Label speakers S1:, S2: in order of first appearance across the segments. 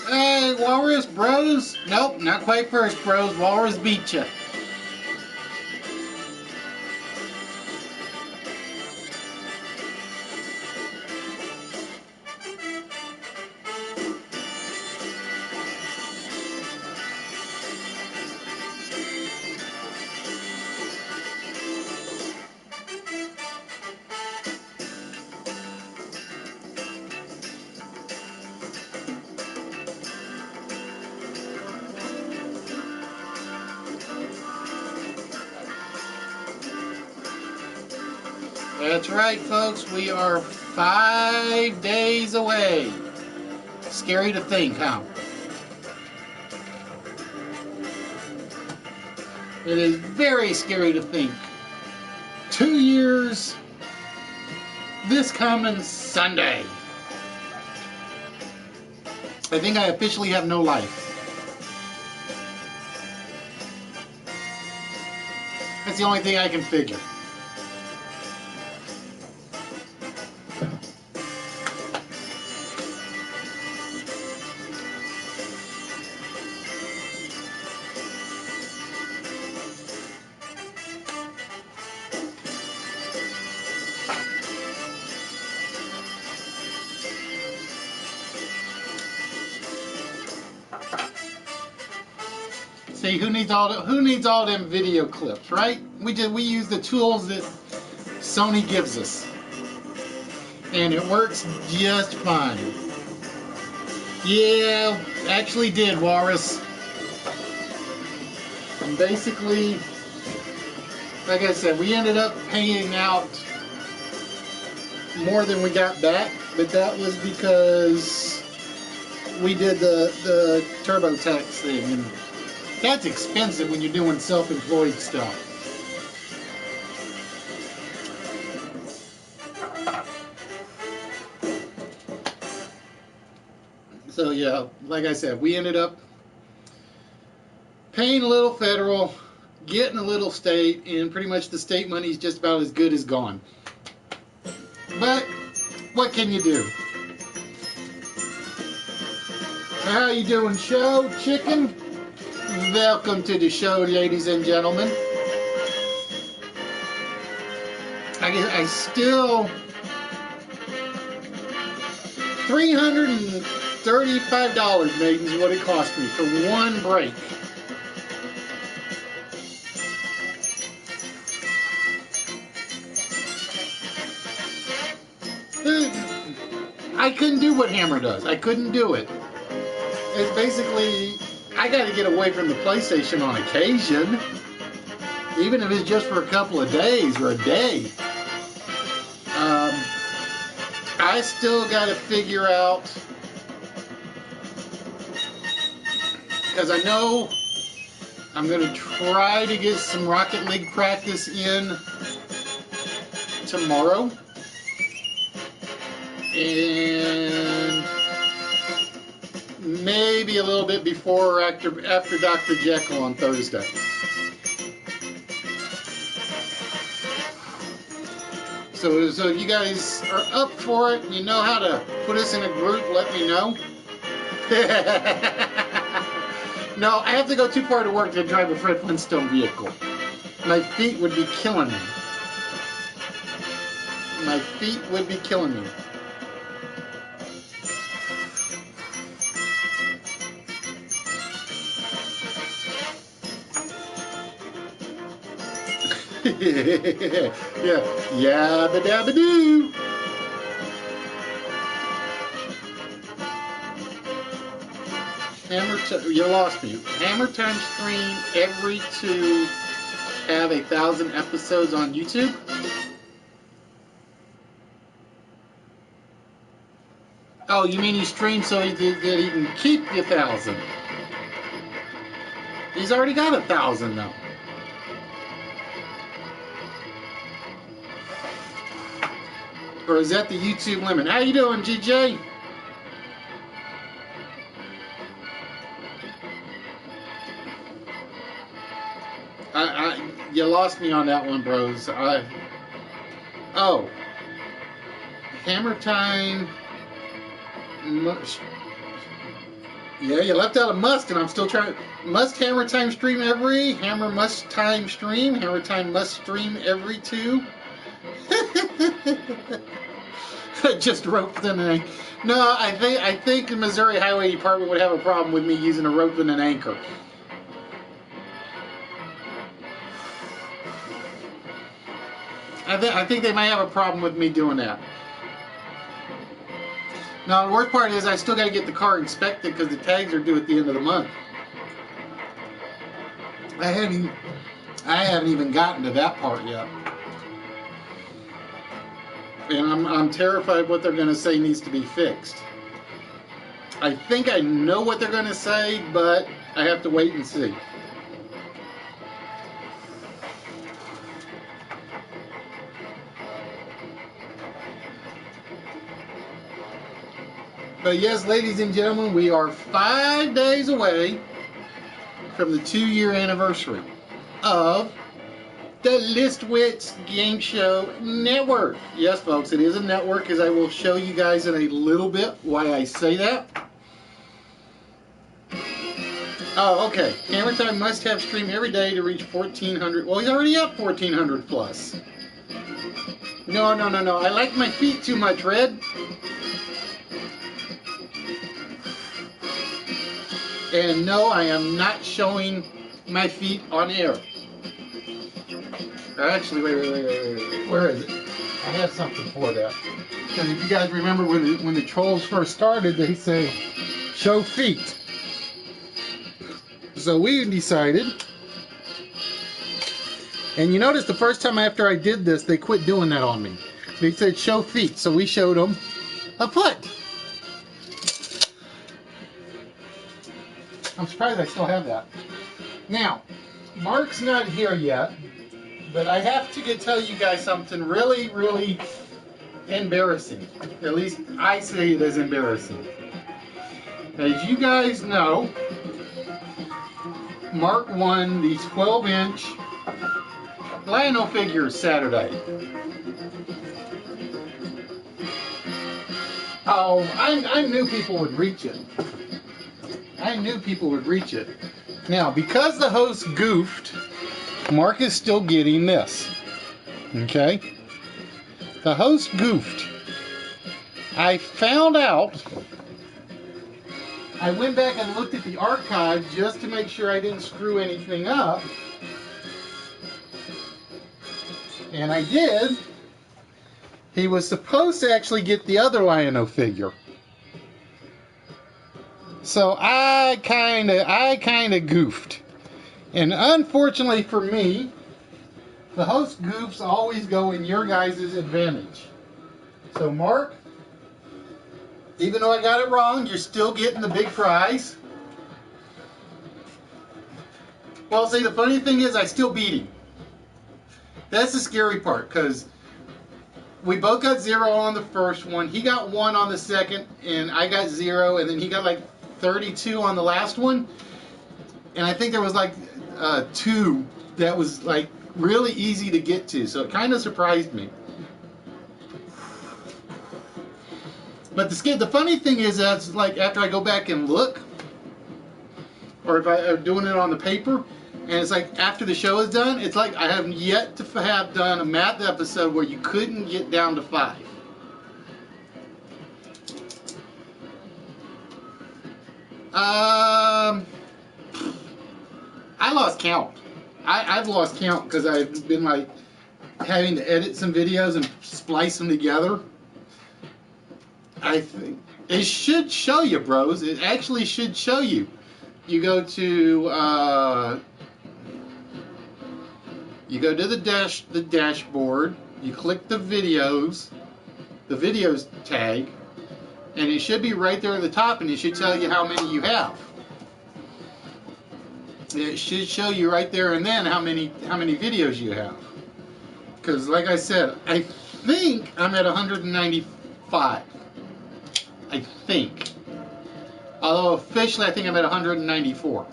S1: Hey, Walrus Bros? Nope, not quite first, bros. Walrus beat ya. That's right, folks. We are 5 days away. Scary to think, huh? It is very scary to think. 2 years this coming Sunday. I think I officially have no life. That's the only thing I can figure. See, who needs all them video clips, right? We use the tools that Sony gives us, and it works just fine. Yeah, actually did, Walrus. And basically, like I said, we ended up paying out more than we got back, but that was because we did the TurboTax thing, and that's expensive when you're doing self-employed stuff. So yeah, like I said, we ended up paying a little federal, getting a little state, and pretty much the state money is just about as good as gone. But what can you do? So how you doing, show chicken? Welcome to the show, ladies and gentlemen. I still $335, maidens, is what it cost me for one break. I couldn't do what Hammer does. I couldn't do it. It's basically, I got to get away from the PlayStation on occasion, even if it's just for a couple of days or a day. I still got to figure out, because I know I'm going to try to get some Rocket League practice in tomorrow, and maybe a little bit before or after Dr. Jekyll on Thursday. So if you guys are up for it, you know how to put us in a group, let me know. No, I have to go too far to work to drive a Fred Flintstone vehicle. My feet would be killing me. My feet would be killing me. Yeah, yabba dabba doo. You lost me. Hammer Time stream every to have 1,000 episodes on YouTube. Oh, you mean he streamed so that he can keep the 1,000? He's already got 1,000 though. Or is that the YouTube limit? How you doing, GJ? You lost me on that one, bros. Oh, Hammer Time. Yeah, you left out a must, and I'm still trying. Must Hammer Time stream every? Hammer must time stream. Hammer Time must stream every 2. Just rope than an anchor. No, I think the Missouri Highway Department would have a problem with me using a rope and an anchor. I think they might have a problem with me doing that. Now, the worst part is I still got to get the car inspected because the tags are due at the end of the month. I haven't even gotten to that part yet. And I'm terrified what they're going to say needs to be fixed. I think I know what they're going to say, but I have to wait and see. But yes, ladies and gentlemen, we are 5 days away from the 2-year anniversary of the Wits Game Show Network. Yes, folks, it is a network, as I will show you guys in a little bit why I say that. Oh, okay. Hammer Time must have stream every day to reach 1,400. Well, he's already up 1,400 plus. No. I like my feet too much, Red. And no, I am not showing my feet on air. Actually, wait. Where is it? I have something for that. Because if you guys remember when the trolls first started, they say, show feet. So we decided, and you notice the first time after I did this, they quit doing that on me. They said, show feet. So we showed them a foot. I'm surprised I still have that. Now, Mark's not here yet, but I have to tell you guys something really, really embarrassing. At least I say it as embarrassing. As you guys know, Mark won the 12-inch Lionel figures Saturday. Oh, I knew people would reach it. Now, because the host goofed, Mark is still getting this. Okay? The host goofed. I found out. I went back and looked at the archive just to make sure I didn't screw anything up. And I did. He was supposed to actually get the other Lion-O figure. So I kinda goofed. And unfortunately for me, the host goofs always go in your guys' advantage. So Mark, even though I got it wrong, you're still getting the big prize. Well, see, the funny thing is I still beat him. That's the scary part, because we both got 0 on the first one. He got 1 on the second, and I got 0, and then he got like 32 on the last one. And I think there was like 2 that was like really easy to get to, so it kind of surprised me. But the funny thing is that's like after I go back and look, or if I'm doing it on the paper, and it's like after the show is done, it's like I have yet to have done a math episode where you couldn't get down to 5. I lost count. I've lost count because I've been like having to edit some videos and splice them together. I think it should show you, bros. It actually should show you. You go to the dashboard. You click the videos tag, and it should be right there at the top, and it should tell you how many you have. It should show you right there and then how many videos you have. Because, like I said, I think I'm at 195. I think. Although officially, I think I'm at 194.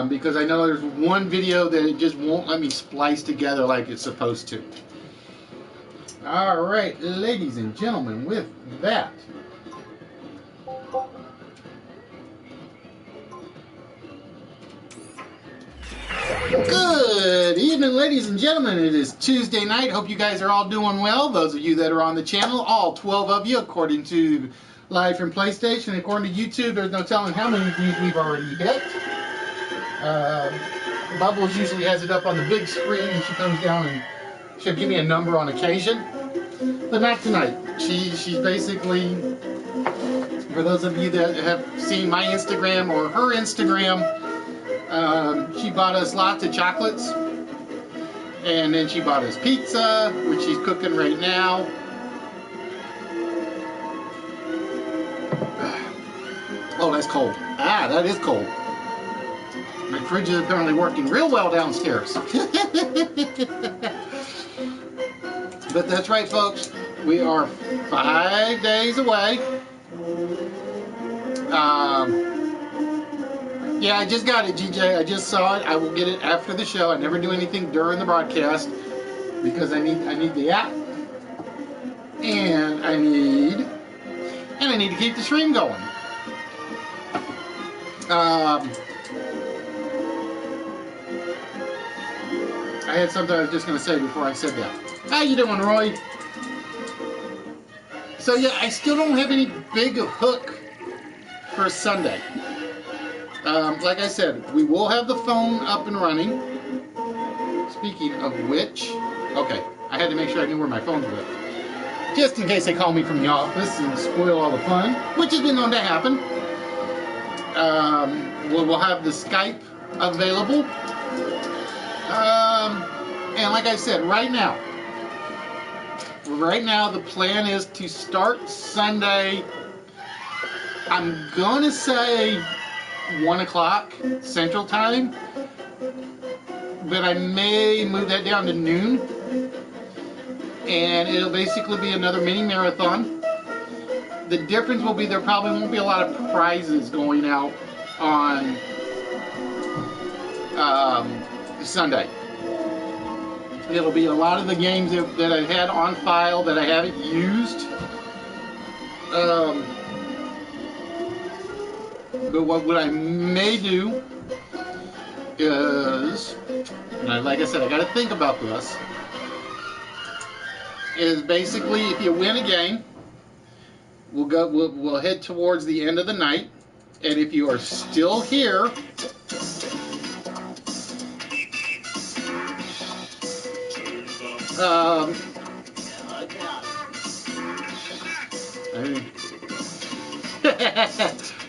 S1: Because I know there's one video that it just won't let me splice together like it's supposed to. Alright, ladies and gentlemen, with that, good evening, ladies and gentlemen. It is Tuesday night. Hope you guys are all doing well. Those of you that are on the channel, all 12 of you, according to Live from PlayStation. According to YouTube, there's no telling how many views we've already hit. Bubbles usually has it up on the big screen, and she comes down and she'll give me a number on occasion. But not tonight. She's basically, for those of you that have seen my Instagram or her Instagram, she bought us lots of chocolates, and then she bought us pizza, which she's cooking right now. Oh, that's cold. Ah, that is cold. My fridge is apparently working real well downstairs. But that's right, folks. We are 5 days away. Yeah, I just got it, GJ. I just saw it. I will get it after the show. I never do anything during the broadcast because I need the app, and I need to keep the stream going. I had something I was just going to say before I said that. How you doing, Roy? So yeah, I still don't have any big hook for Sunday. Like I said, we will have the phone up and running. Speaking of which, okay, I had to make sure I knew where my phones were. Just in case they call me from the office and spoil all the fun, which has been known to happen. We'll have the Skype available. And like I said, right now, the plan is to start Sunday, I'm going to say 1 o'clock Central Time, but I may move that down to noon, and it'll basically be another mini marathon. The difference will be there probably won't be a lot of prizes going out on Sunday. It'll be a lot of the games that I've had on file that I haven't used. But what I may do is, like I said, I got to think about this, is basically if you win a game, we'll head towards the end of the night, and if you are still here,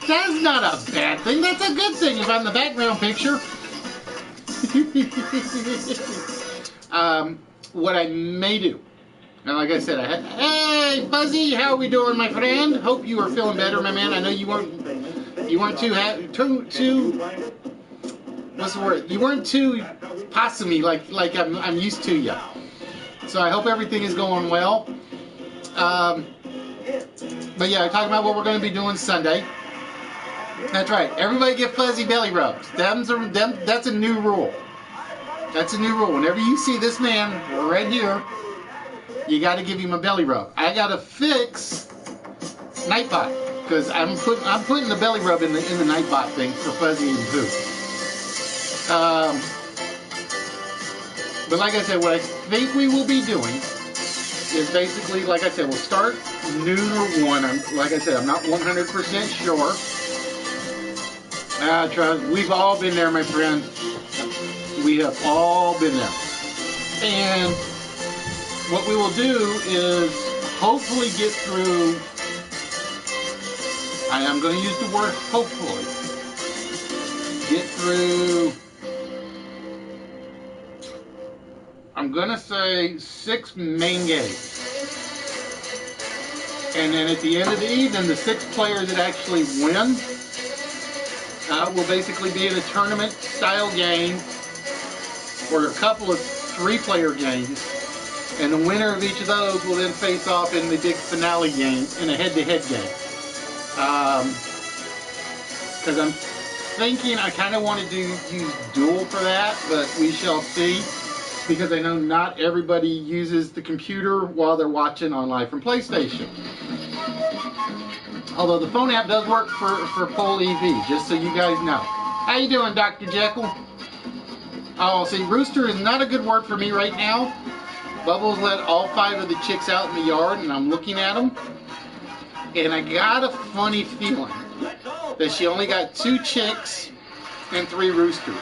S1: that's not a bad thing. That's a good thing if I'm the background picture. What I may do, now like I said, hey Fuzzy, how are we doing, my friend? Hope you are feeling better, my man. I know you weren't too what's the word? You weren't too possumy like I'm used to you. So I hope everything is going well. But yeah, talking about what we're going to be doing Sunday. That's right. Everybody get fuzzy belly rubs. That's a new rule. That's a new rule. Whenever you see this man right here, you got to give him a belly rub. I got to fix Nightbot because I'm putting the belly rub in the Nightbot thing for Fuzzy and Pooh. But like I said, what I think we will be doing is basically, like I said, we'll start noon or 1. Like I said, I'm not 100% sure. We've all been there, my friend. We have all been there. And what we will do is hopefully get through, I am going to use the word hopefully, get through, I'm going to say 6 main games. And then at the end of the evening, the 6 players that actually win will basically be in a tournament style game or a couple of 3-player games. And the winner of each of those will then face off in the big finale game, in a head-to-head game. Because I'm thinking I kind of want to use Duel for that, but we shall see. Because I know not everybody uses the computer while they're watching on live from PlayStation. Although the phone app does work for Pole EV, just so you guys know. How you doing, Dr. Jekyll? Oh, see, rooster is not a good word for me right now. Bubbles let all 5 of the chicks out in the yard, and I'm looking at them. And I got a funny feeling that she only got 2 chicks and 3 roosters.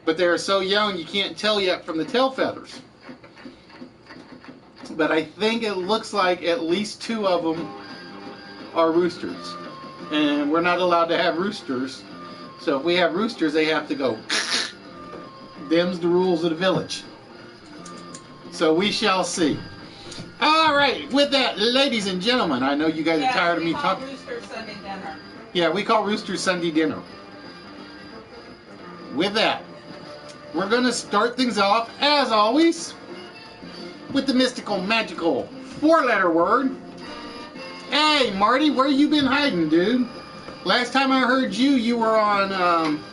S1: But they're so young you can't tell yet from the tail feathers. But I think it looks like at least 2 of them are roosters. And we're not allowed to have roosters. So if we have roosters, they have to go. Them's the rules of the village. So we shall see. All right, with that, ladies and gentlemen, I know you guys are tired of me talking.
S2: We call Rooster Sunday dinner.
S1: Yeah, we call Rooster Sunday dinner. With that, we're going to start things off, as always, with the mystical, magical 4-letter word. Hey, Marty, where you been hiding, dude? Last time I heard you, you were on,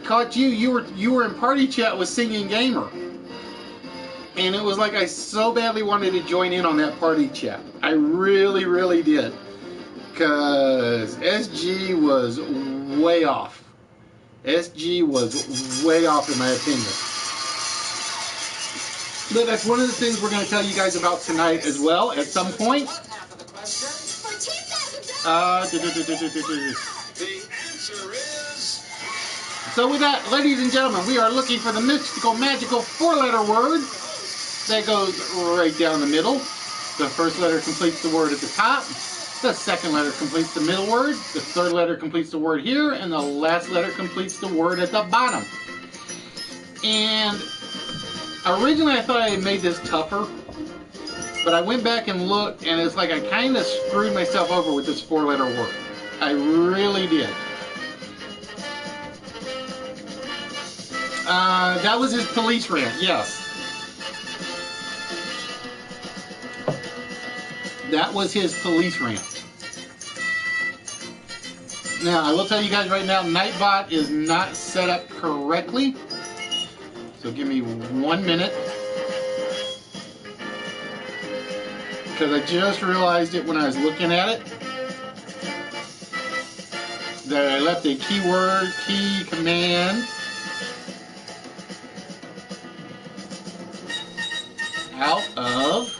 S1: caught you, you were in party chat with Singing Gamer. And it was like I so badly wanted to join in on that party chat. I really, really did. Because SG was way off. SG was way off in my opinion. But that's one of the things we're going to tell you guys about tonight as well at some point. So with that, ladies and gentlemen, we are looking for the mystical, magical 4-letter word that goes right down the middle. The first letter completes the word at the top. The second letter completes the middle word. The third letter completes the word here. And the last letter completes the word at the bottom. And originally I thought I had made this tougher. But I went back and looked, and it's like I kind of screwed myself over with this 4-letter word. I really did. That was his police rant, yes. That was his police rant. Now, I will tell you guys right now, Nightbot is not set up correctly. So give me 1 minute. Because I just realized it when I was looking at it. That I left a keyword, key, command out of.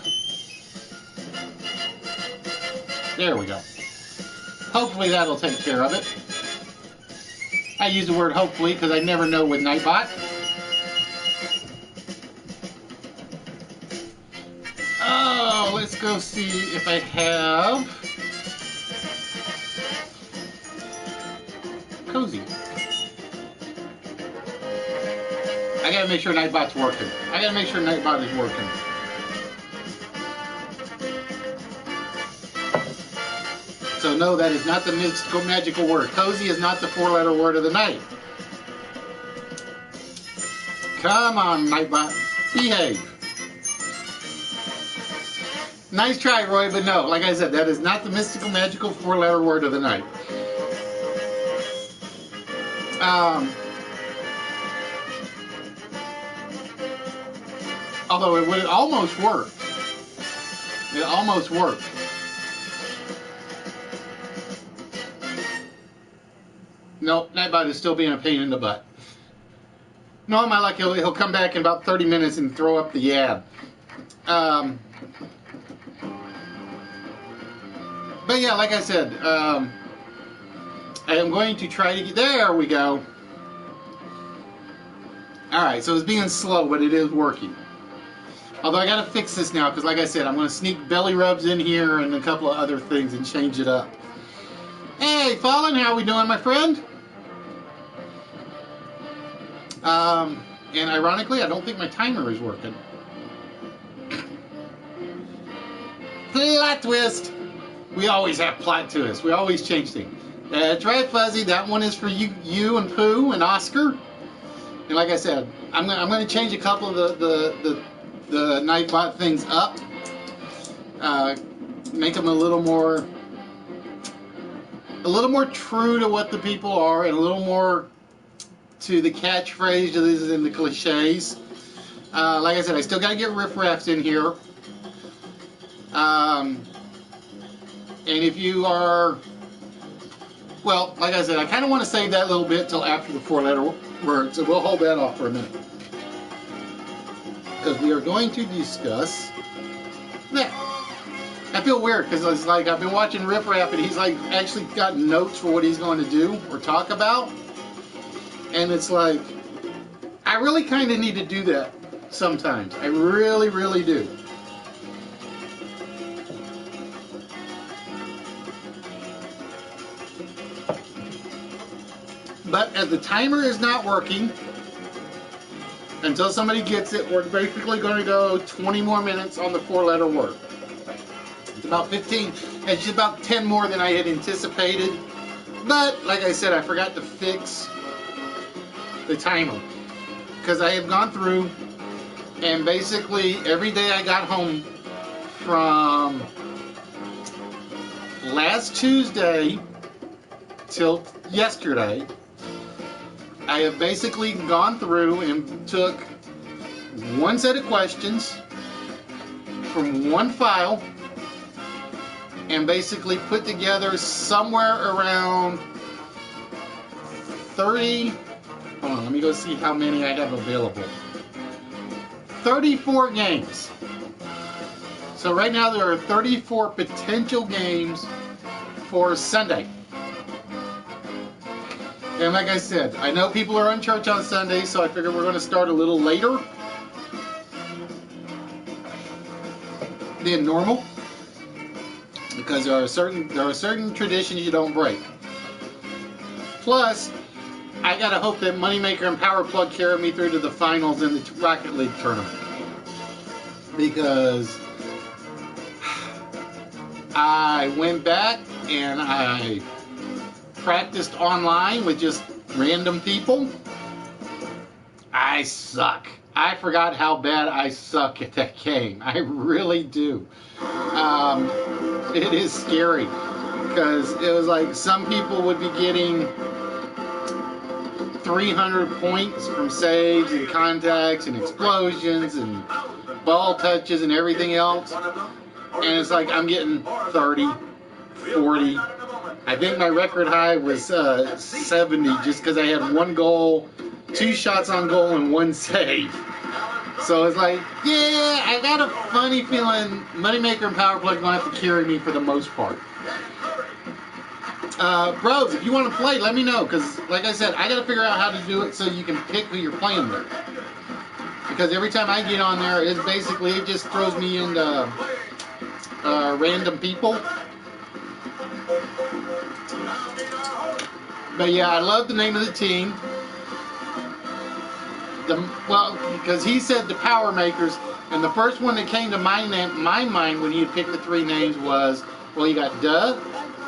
S1: There we go. Hopefully that'll take care of it. I use the word hopefully because I never know with Nightbot. Oh, let's go see if I have Cozy. I gotta make sure Nightbot's working. I gotta make sure Nightbot is working. So no, that is not the mystical, magical word. Cozy is not the 4-letter word of the night. Come on, Nightbot. Behave. Nice try, Roy, but no. Like I said, that is not the mystical, magical 4-letter word of the night. Although it would almost work. It almost worked. Nope, Nightbot is still being a pain in the butt. No, my luck, he'll come back in about 30 minutes and throw up the ad. But yeah, like I said, I am going to try to get... There we go. Alright, so it's being slow, but it is working. Although I gotta fix this now, because like I said, I'm gonna sneak belly rubs in here and a couple of other things and change it up. Hey, Fallen, how we doing, my friend? And ironically, I don't think my timer is working. Plot twist! We always have plot twists. We always change things. That's right, Fuzzy. That one is for you and Pooh and Oscar. And like I said, I'm gonna change a couple of the Nightbot things up. Make them a little more true to what the people are, and a little more to the catchphrases and the cliches. Like I said, I still gotta get riffraffs in here. And if you are, well, like I said, I kind of want to save that little bit till after the 4-letter word, so we'll hold that off for a minute. Because we are going to discuss that. I feel weird because it's like I've been watching Riff Raff and he's like actually got notes for what he's going to do or talk about. And it's like, I really kind of need to do that sometimes. I really, really do. But as the timer is not working, until somebody gets it, we're basically going to go 20 more minutes on the 4-letter word. It's about 15, it's just about 10 more than I had anticipated. But, like I said, I forgot to fix the timer. Because I have gone through, and basically every day I got home from last Tuesday till yesterday, I have basically gone through and took one set of questions from one file and basically put together somewhere around 30, hold on, let me go see how many I have available. 34 games. So right now there are 34 potential games for Sunday. And like I said, I know people are in church on Sunday, so I figured we're going to start a little later than normal, because there are certain traditions you don't break. Plus, I gotta hope that Moneymaker and Power Plug carry me through to the finals in the Rocket League tournament, because I went back and I practiced online with just random people. I suck. I forgot how bad I suck at that game. I really do. It is scary because it was like some people would be getting 300 points from saves and contacts and explosions and ball touches and everything else, and it's like I'm getting 30, 40. I think my record high was 70 just because I had one goal, 2 shots on goal, and 1 save. So it's like, yeah, I got a funny feeling Moneymaker and Power Plug going to have to carry me for the most part. Bros, if you want to play, let me know, because like I said, I got to figure out how to do it so you can pick who you're playing with. Because every time I get on there, it just throws me into random people. But yeah, I love the name of the team. Well, because he said the Power Makers, and the first one that came to my mind when he had picked the 3 names was, well, you got Duh,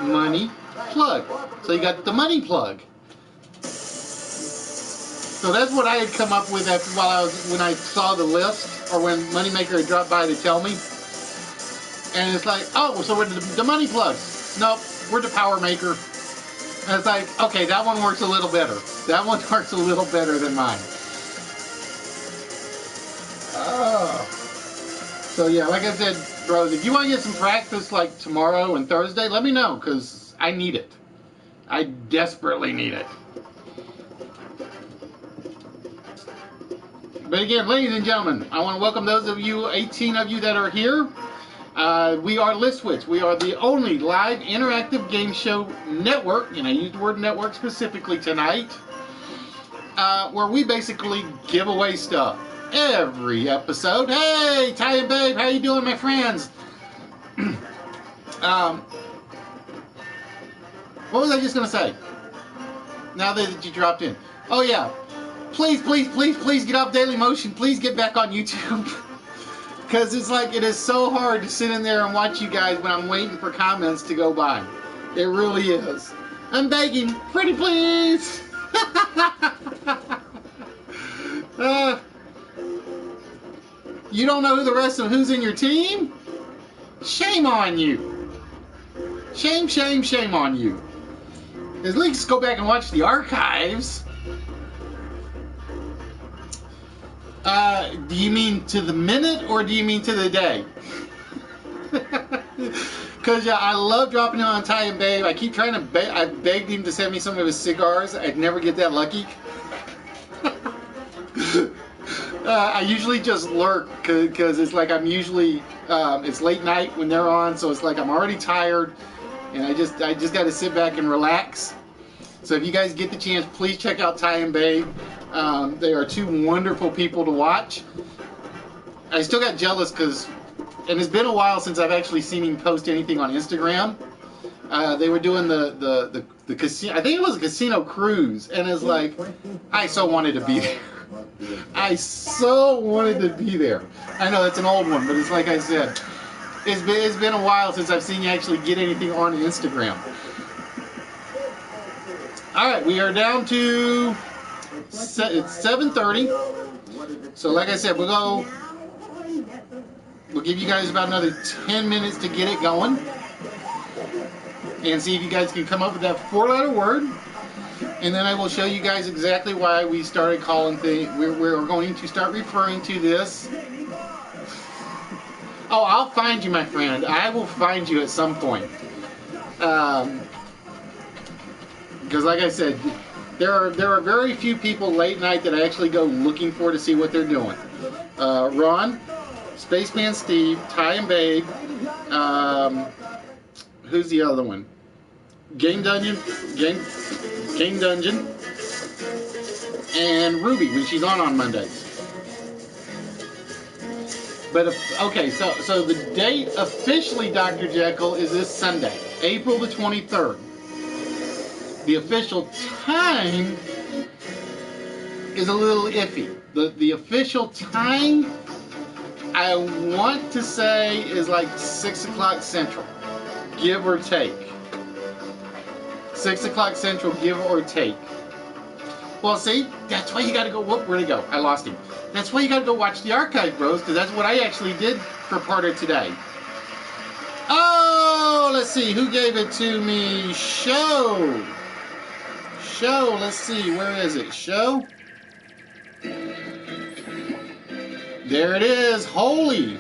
S1: Money, Plug. So you got the Money Plug. So that's what I had come up with when I saw the list, or when Moneymaker had dropped by to tell me. And it's like, oh, so we're the Money Plugs. Nope, we're the Power Maker. And it's like, okay, that one works a little better. That one works a little better than mine. Oh. So yeah, like I said, bros, if you want to get some practice like tomorrow and Thursday, let me know, because I need it. I desperately need it. But again, ladies and gentlemen, I want to welcome those of you, 18 of you that are here. We are Wits. We are the only live interactive game show network, and I use the word network specifically tonight, where we basically give away stuff every episode. Hey, Ty and Babe, how you doing, my friends? What was I just going to say? Now that you dropped in. Oh, yeah. Please, please, please, please get off Daily Motion. Please get back on YouTube. Because it's like, it is so hard to sit in there and watch you guys when I'm waiting for comments to go by. It really is. I'm begging. Pretty please. You don't know who the rest of who's in your team? Shame on you. Shame, shame, shame on you. At least go back and watch the archives. Do you mean to the minute or do you mean to the day? Because yeah, I love dropping in on Ty and Babe. I keep trying to I begged him to send me some of his cigars. I'd never get that lucky. I usually just lurk because it's like I'm usually it's late night when they're on, so it's like I'm already tired, and I just got to sit back and relax. So if you guys get the chance, please check out Ty and Babe. They are two wonderful people to watch. I still got jealous because, and it's been a while since I've actually seen him post anything on Instagram. They were doing the casino. I think it was a casino cruise, and it's like I so wanted to be there. I so wanted to be there. I know that's an old one, but it's like I said, it's been a while since I've seen you actually get anything on Instagram. All right, we are down to it's 7:30. So like I said, we'll give you guys about another 10 minutes to get it going, and see if you guys can come up with that 4-letter word. And then I will show you guys exactly why we started calling things. We're going to start referring to this. Oh, I'll find you, my friend. I will find you at some point. Because, like I said, there are very few people late night that I actually go looking for to see what they're doing. Ron, Spaceman Steve, Ty and Babe. Who's the other one? Game Dungeon, and Ruby when she's on Mondays. But okay, so the date officially, Dr. Jekyll, is this Sunday, April the 23rd. The official time is a little iffy. The official time, I want to say, is like 6 o'clock Central, give or take. 6 o'clock Central, give or take. Well, see, that's why you got to go. Whoop, where'd he go? I lost him. That's why you got to go watch the archive, bros, because that's what I actually did for part of today. Oh, let's see. Who gave it to me? Show. Let's see. Where is it? Show. There it is. Holy.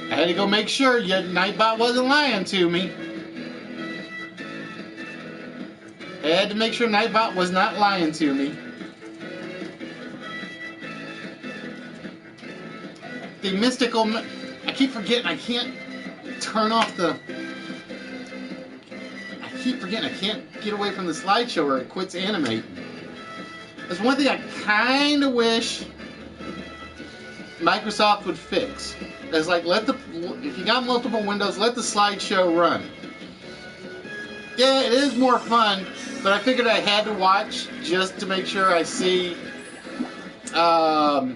S1: I had to go make sure Nightbot wasn't lying to me. I had to make sure Nightbot was not lying to me. The mystical... I keep forgetting I can't turn off the... I keep forgetting I can't get away from the slideshow or it quits animating. That's one thing I kind of wish Microsoft would fix. It's like, if you got multiple windows, let the slideshow run. Yeah, it is more fun, but I figured I had to watch just to make sure I see, had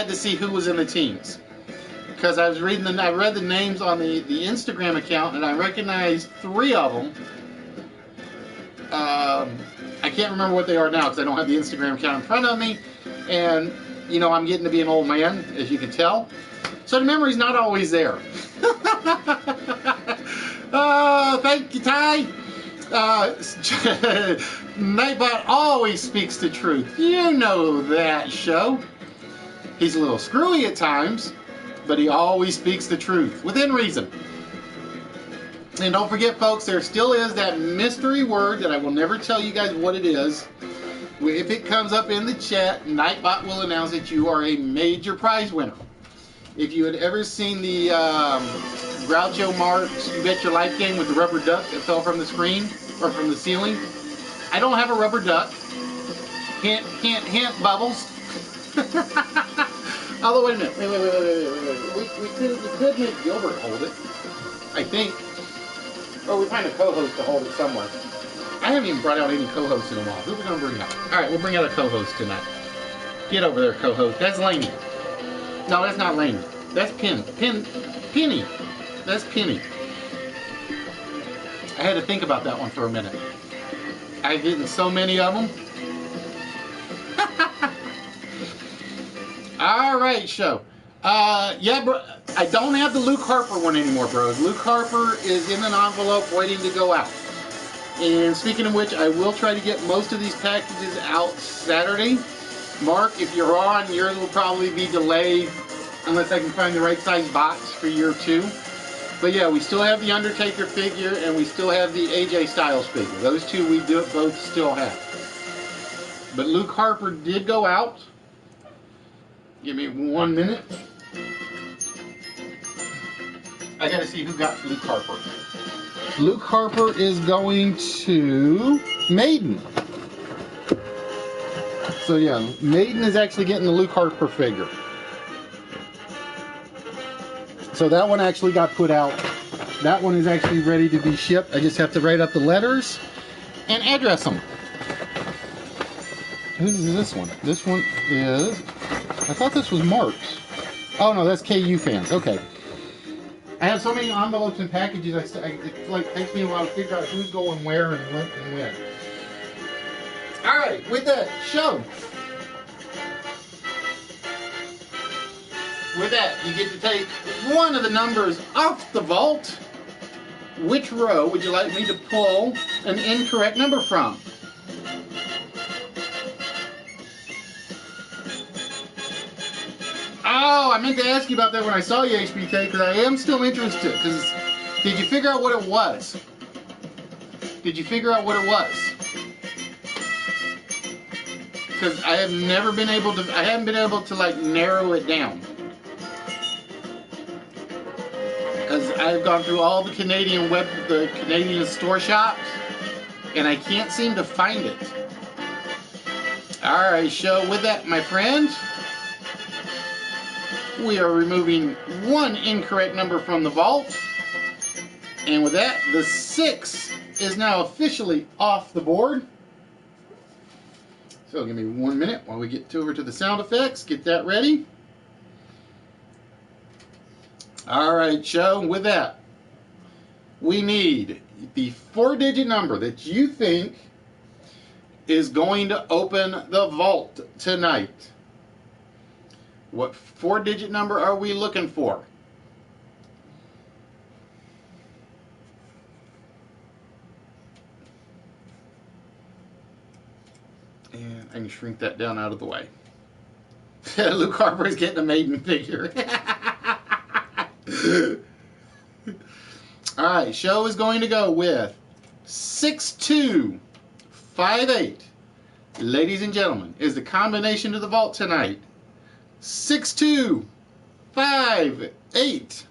S1: to see who was in the teams. Because I was reading I read the names on the Instagram account, and I recognized 3 of them. I can't remember what they are now because I don't have the Instagram account in front of me, and you know I'm getting to be an old man, as you can tell. So the memory's not always there. Thank you, Ty. Nightbot always speaks the truth. You know that, show. He's a little screwy at times, but he always speaks the truth, within reason. And don't forget, folks, there still is that mystery word that I will never tell you guys what it is. If it comes up in the chat, Nightbot will announce that you are a major prize winner. If you had ever seen the Groucho Marx You Bet Your Life game with the rubber duck that fell from the screen or from the ceiling, I I don't have a rubber duck. Hint, hint, hint, Bubbles. Although, wait a minute. Wait. We could make Gilbert hold it. I think. Or we find a co-host to hold it somewhere. I haven't even brought out any co-hosts in a while. Who are we going to bring out? Alright, we'll bring out a co-host tonight. Get over there, co-host. That's Laney. No, that's not Laney. That's Penny. That's Penny. I had to think about that one for a minute. I've eaten so many of them. Alright, show. Yeah, bro, I don't have the Luke Harper one anymore, bros. Luke Harper is in an envelope waiting to go out. And speaking of which, I will try to get most of these packages out Saturday. Mark, if you're on, yours will probably be delayed unless I can find the right size box for year 2. But yeah, we still have the Undertaker figure and we still have the AJ Styles figure. Those two we both still have. But Luke Harper did go out. Give me 1 minute. I gotta see who got Luke Harper. Luke Harper is going to Maiden. So yeah, Maiden is actually getting the Luke Harper figure. So that one actually got put out. That one is actually ready to be shipped. I just have to write up the letters and address them. Who's this one? This one is... I thought this was Mark's. Oh no, that's KU fans. Okay. I have so many envelopes and packages. It like takes me a while to figure out who's going where and when. All right, with that, show. With that, you get to take one of the numbers off the vault. Which row would you like me to pull an incorrect number from? Oh, I meant to ask you about that when I saw you, HBK, because I am still interested. Because did you figure out what it was? Did you figure out what it was? Because I have never been able to. I haven't been able to like narrow it down. Because I've gone through all the Canadian store shops, and I can't seem to find it. All right, so with that, my friend, we are removing one incorrect number from the vault. And with that, the 6 is now officially off the board. So give me 1 minute while we get over to the sound effects. Get that ready. All right, show. With that, we need the 4-digit number that you think is going to open the vault tonight. What 4-digit number are we looking for? And I can shrink that down out of the way. Luke Harper is getting a Maiden figure. Alright, show is going to go with 6258. Ladies and gentlemen, is the combination to the vault tonight. 6258.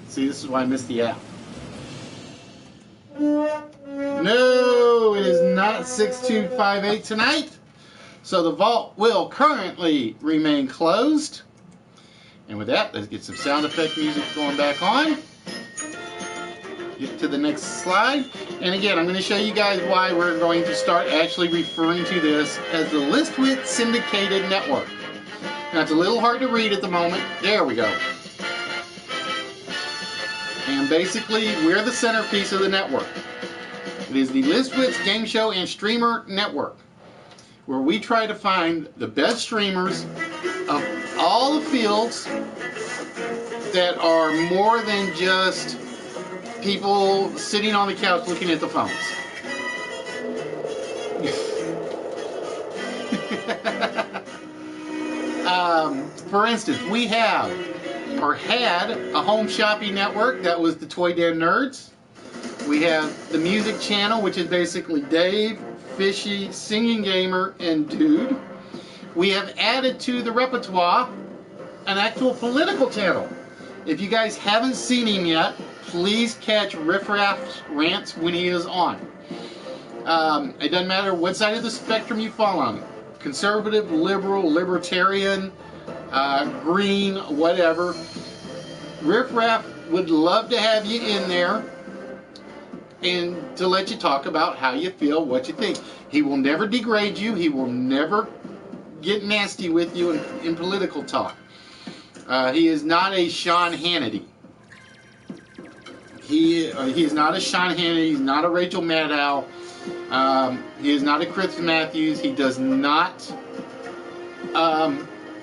S1: See, this is why I missed the app. No, it is not 6258 tonight. So the vault will currently remain closed. And with that, let's get some sound effect music going back on. Get to the next slide. And again, I'm going to show you guys why we're going to start actually referring to this as the Wits Syndicated Network. Now, it's a little hard to read at the moment. There we go. And basically, we're the centerpiece of the network. It is the Wits Game Show and Streamer Network, where we try to find the best streamers of all the fields that are more than just people sitting on the couch looking at the phones. For instance, we have or had a home shopping network that was the Toy Den Nerds. We have the music channel, which is basically Dave, Fishy, Singing Gamer, and Dude. We have added to the repertoire an actual political channel. If you guys haven't seen him yet, please catch Riff Raff's rants when he is on. It doesn't matter what side of the spectrum you fall on. Conservative, liberal, libertarian, green, whatever. Riff Raff would love to have you in there and to let you talk about how you feel, what you think. He will never degrade you. He will never get nasty with you in political talk. He is not a Sean Hannity. He is not a Sean Hannity. He's not a Rachel Maddow. He is not a Chris Matthews. He does not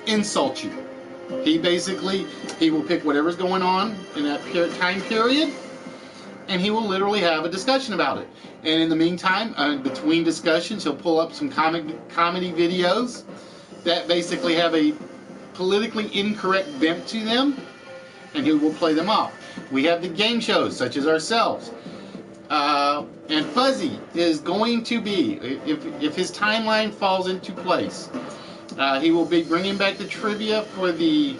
S1: insult you. He will pick whatever's going on in that time period, and he will literally have a discussion about it. And in the meantime, between discussions, he'll pull up some comedy videos that basically have a politically incorrect bent to them, and he will play them off. We have the game shows, such as ourselves. And Fuzzy is going to be, if his timeline falls into place, he will be bringing back the trivia for the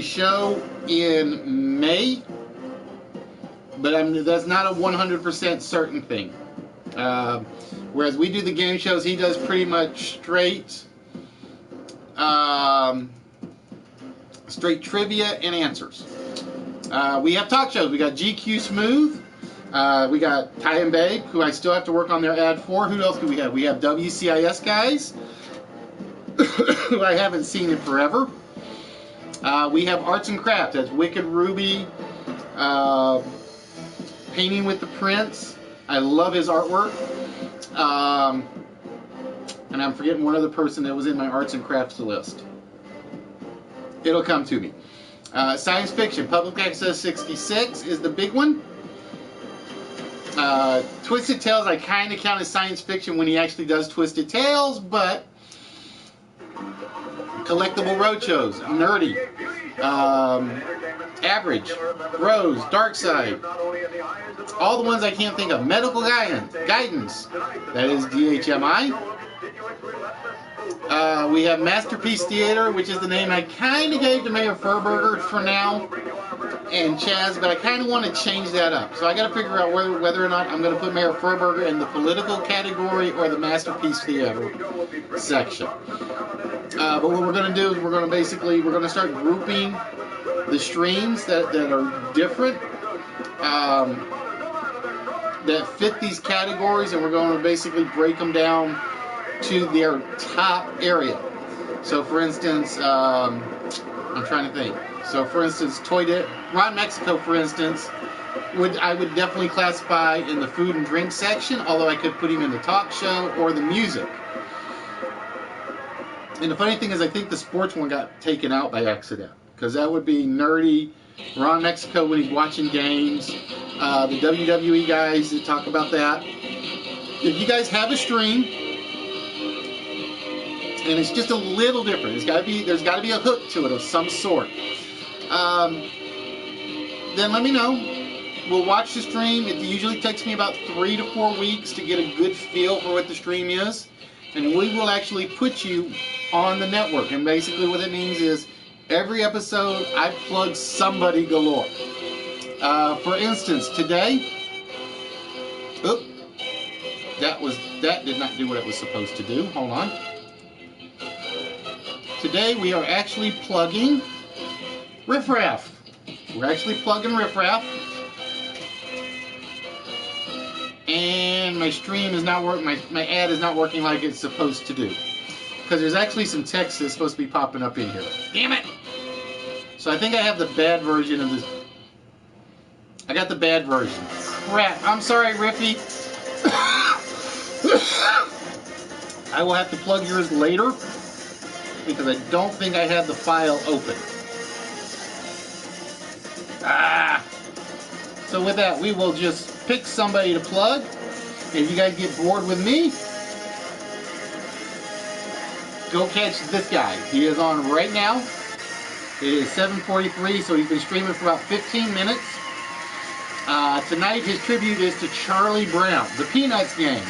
S1: show in May, but that's not a 100% certain thing. Whereas we do the game shows, he does pretty much straight trivia and answers. We have talk shows. We got GQ Smooth. We got Ty and Babe, who I still have to work on their ad for. Who else do we have? We have WCIS guys, who I haven't seen in forever. We have Arts and Crafts. That's Wicked Ruby, Painting with the Prince. I love his artwork. And I'm forgetting one other person that was in my Arts and Crafts list. It'll come to me. Science Fiction, Public Access 66 is the big one. Twisted Tales, I kind of count as science fiction when he actually does Twisted Tales, but Collectible Roadshows, Nerdy, Average, Rose, Dark Side, all the ones I can't think of. Medical Guidance, that is DHMI. We have Masterpiece Theater, which is the name I kind of gave to Mayor Furberger for now, and Chaz, but I kind of want to change that up. So I got to figure out whether or not I'm going to put Mayor Furberger in the political category or the Masterpiece Theater section. But what we're going to do is we're going to start grouping the streams that are different, that fit these categories, and we're going to basically break them down to their top area. So for instance, I'm trying to think. So for instance, Ron Mexico, for instance, I would definitely classify in the food and drink section, although I could put him in the talk show or the music. And the funny thing is, I think the sports one got taken out by accident, because that would be nerdy. Ron Mexico when he's watching games, the WWE guys that talk about that. If you guys have a stream, and it's just a little different, there's got to be a hook to it of some sort, then let me know. We'll watch the stream. It usually takes me about 3 to 4 weeks to get a good feel for what the stream is, and we will actually put you on the network. And basically what it means is every episode I plug somebody galore. For instance, today, that did not do what it was supposed to do. Hold on. Today we are actually plugging Riff Raff. We're actually plugging Riff Raff. And my stream is not working, my ad is not working like it's supposed to do. Because there's actually some text that's supposed to be popping up in here. Damn it! So I think I have the bad version of this. I got the bad version. Crap. I'm sorry, Riffy. I will have to plug yours later, because I don't think I have the file open. So with that, we will just pick somebody to plug. If you guys get bored with me, go catch this guy. He is on right now. It is 7:43, so he's been streaming for about 15 minutes. Tonight his tribute is to Charlie Brown, the Peanuts game.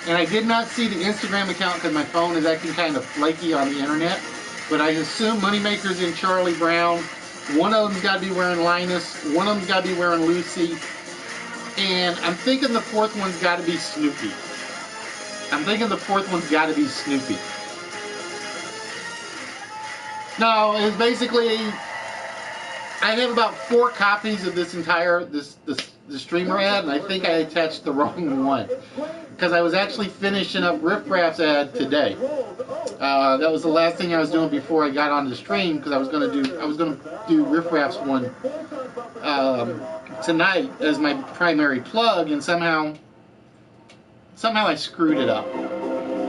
S1: And I did not see the Instagram account because my phone is acting kind of flaky on the internet. But I assume Moneymaker's in Charlie Brown. One of them's got to be wearing Linus. One of them's got to be wearing Lucy. And I'm thinking the fourth one's got to be Snoopy. No, it's basically, I have about 4 copies of this entire, this streamer ad, and I think I attached the wrong one. Because I was actually finishing up Riff Raff's ad today. That was the last thing I was doing before I got on the stream, because I was gonna do Riff Raff's one tonight as my primary plug, and somehow I screwed it up.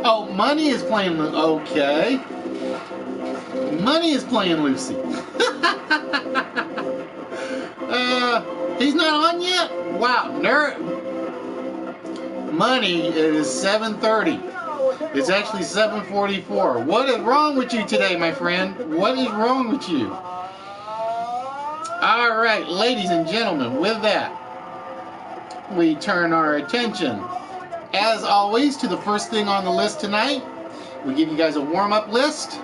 S1: Oh, Money is playing. Okay, Money is playing Lucy. He's not on yet. Wow, Money is 7:30. It's actually 7:44. What is wrong with you today, my friend? What is wrong with you? All right, ladies and gentlemen, with that, we turn our attention, as always, to the first thing on the list tonight. We give you guys a warm-up list.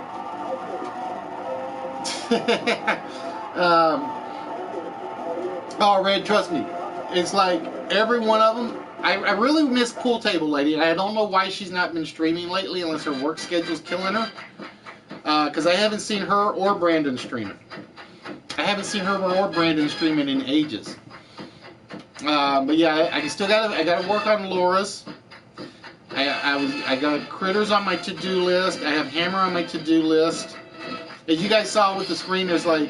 S1: Oh, Red, trust me. It's like every one of them. I really miss Pool Table Lady. I don't know why she's not been streaming lately, unless her work schedule's killing her. Because I haven't seen her or Brandon streaming. I haven't seen her or Brandon streaming in ages. But yeah, I gotta work on Laura's. I got Critters on my to-do list. I have Hammer on my to-do list. As you guys saw with the screen, there's like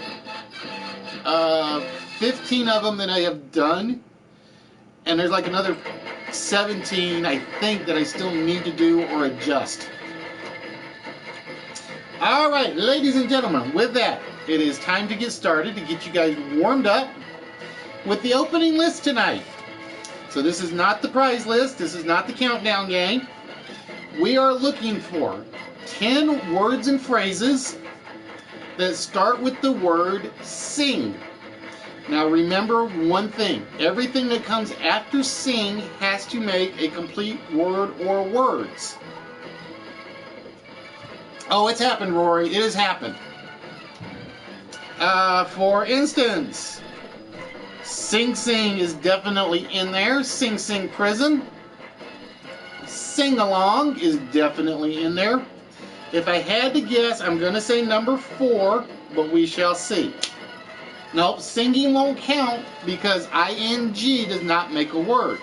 S1: 15 of them that I have done. And there's like another 17, I think, that I still need to do or adjust. All right, ladies and gentlemen, with that, it is time to get started to get you guys warmed up with the opening list tonight. So this is not the prize list. This is not the countdown game. We are looking for 10 words and phrases that start with the word sing. Now remember one thing. Everything that comes after sing has to make a complete word or words. Oh, it's happened, Rory. It has happened. For instance, Sing Sing is definitely in there. Sing Sing Prison. Sing Along is definitely in there. If I had to guess, I'm going to say number 4, but we shall see. Nope, singing won't count because ing does not make a word.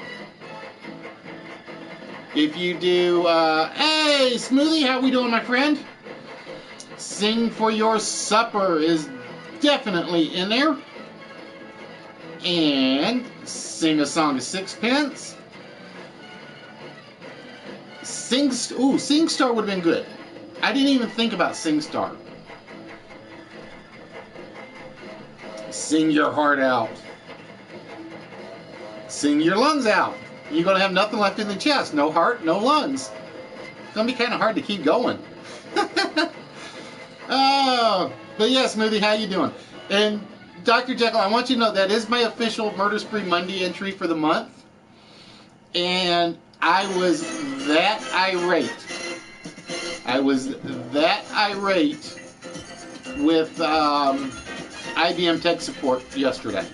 S1: If you do, hey, Smoothie, how we doing, my friend? Sing for Your Supper is definitely in there. And Sing a Song of Sixpence. SingStar would have been good. I didn't even think about SingStar. Sing your heart out. Sing your lungs out. You're going to have nothing left in the chest. No heart, no lungs. It's going to be kind of hard to keep going. Oh, but yeah, Smoothie, how you doing? And Dr. Jekyll, I want you to know that is my official Murder Spree Monday entry for the month. And I was that irate. With IBM tech support yesterday.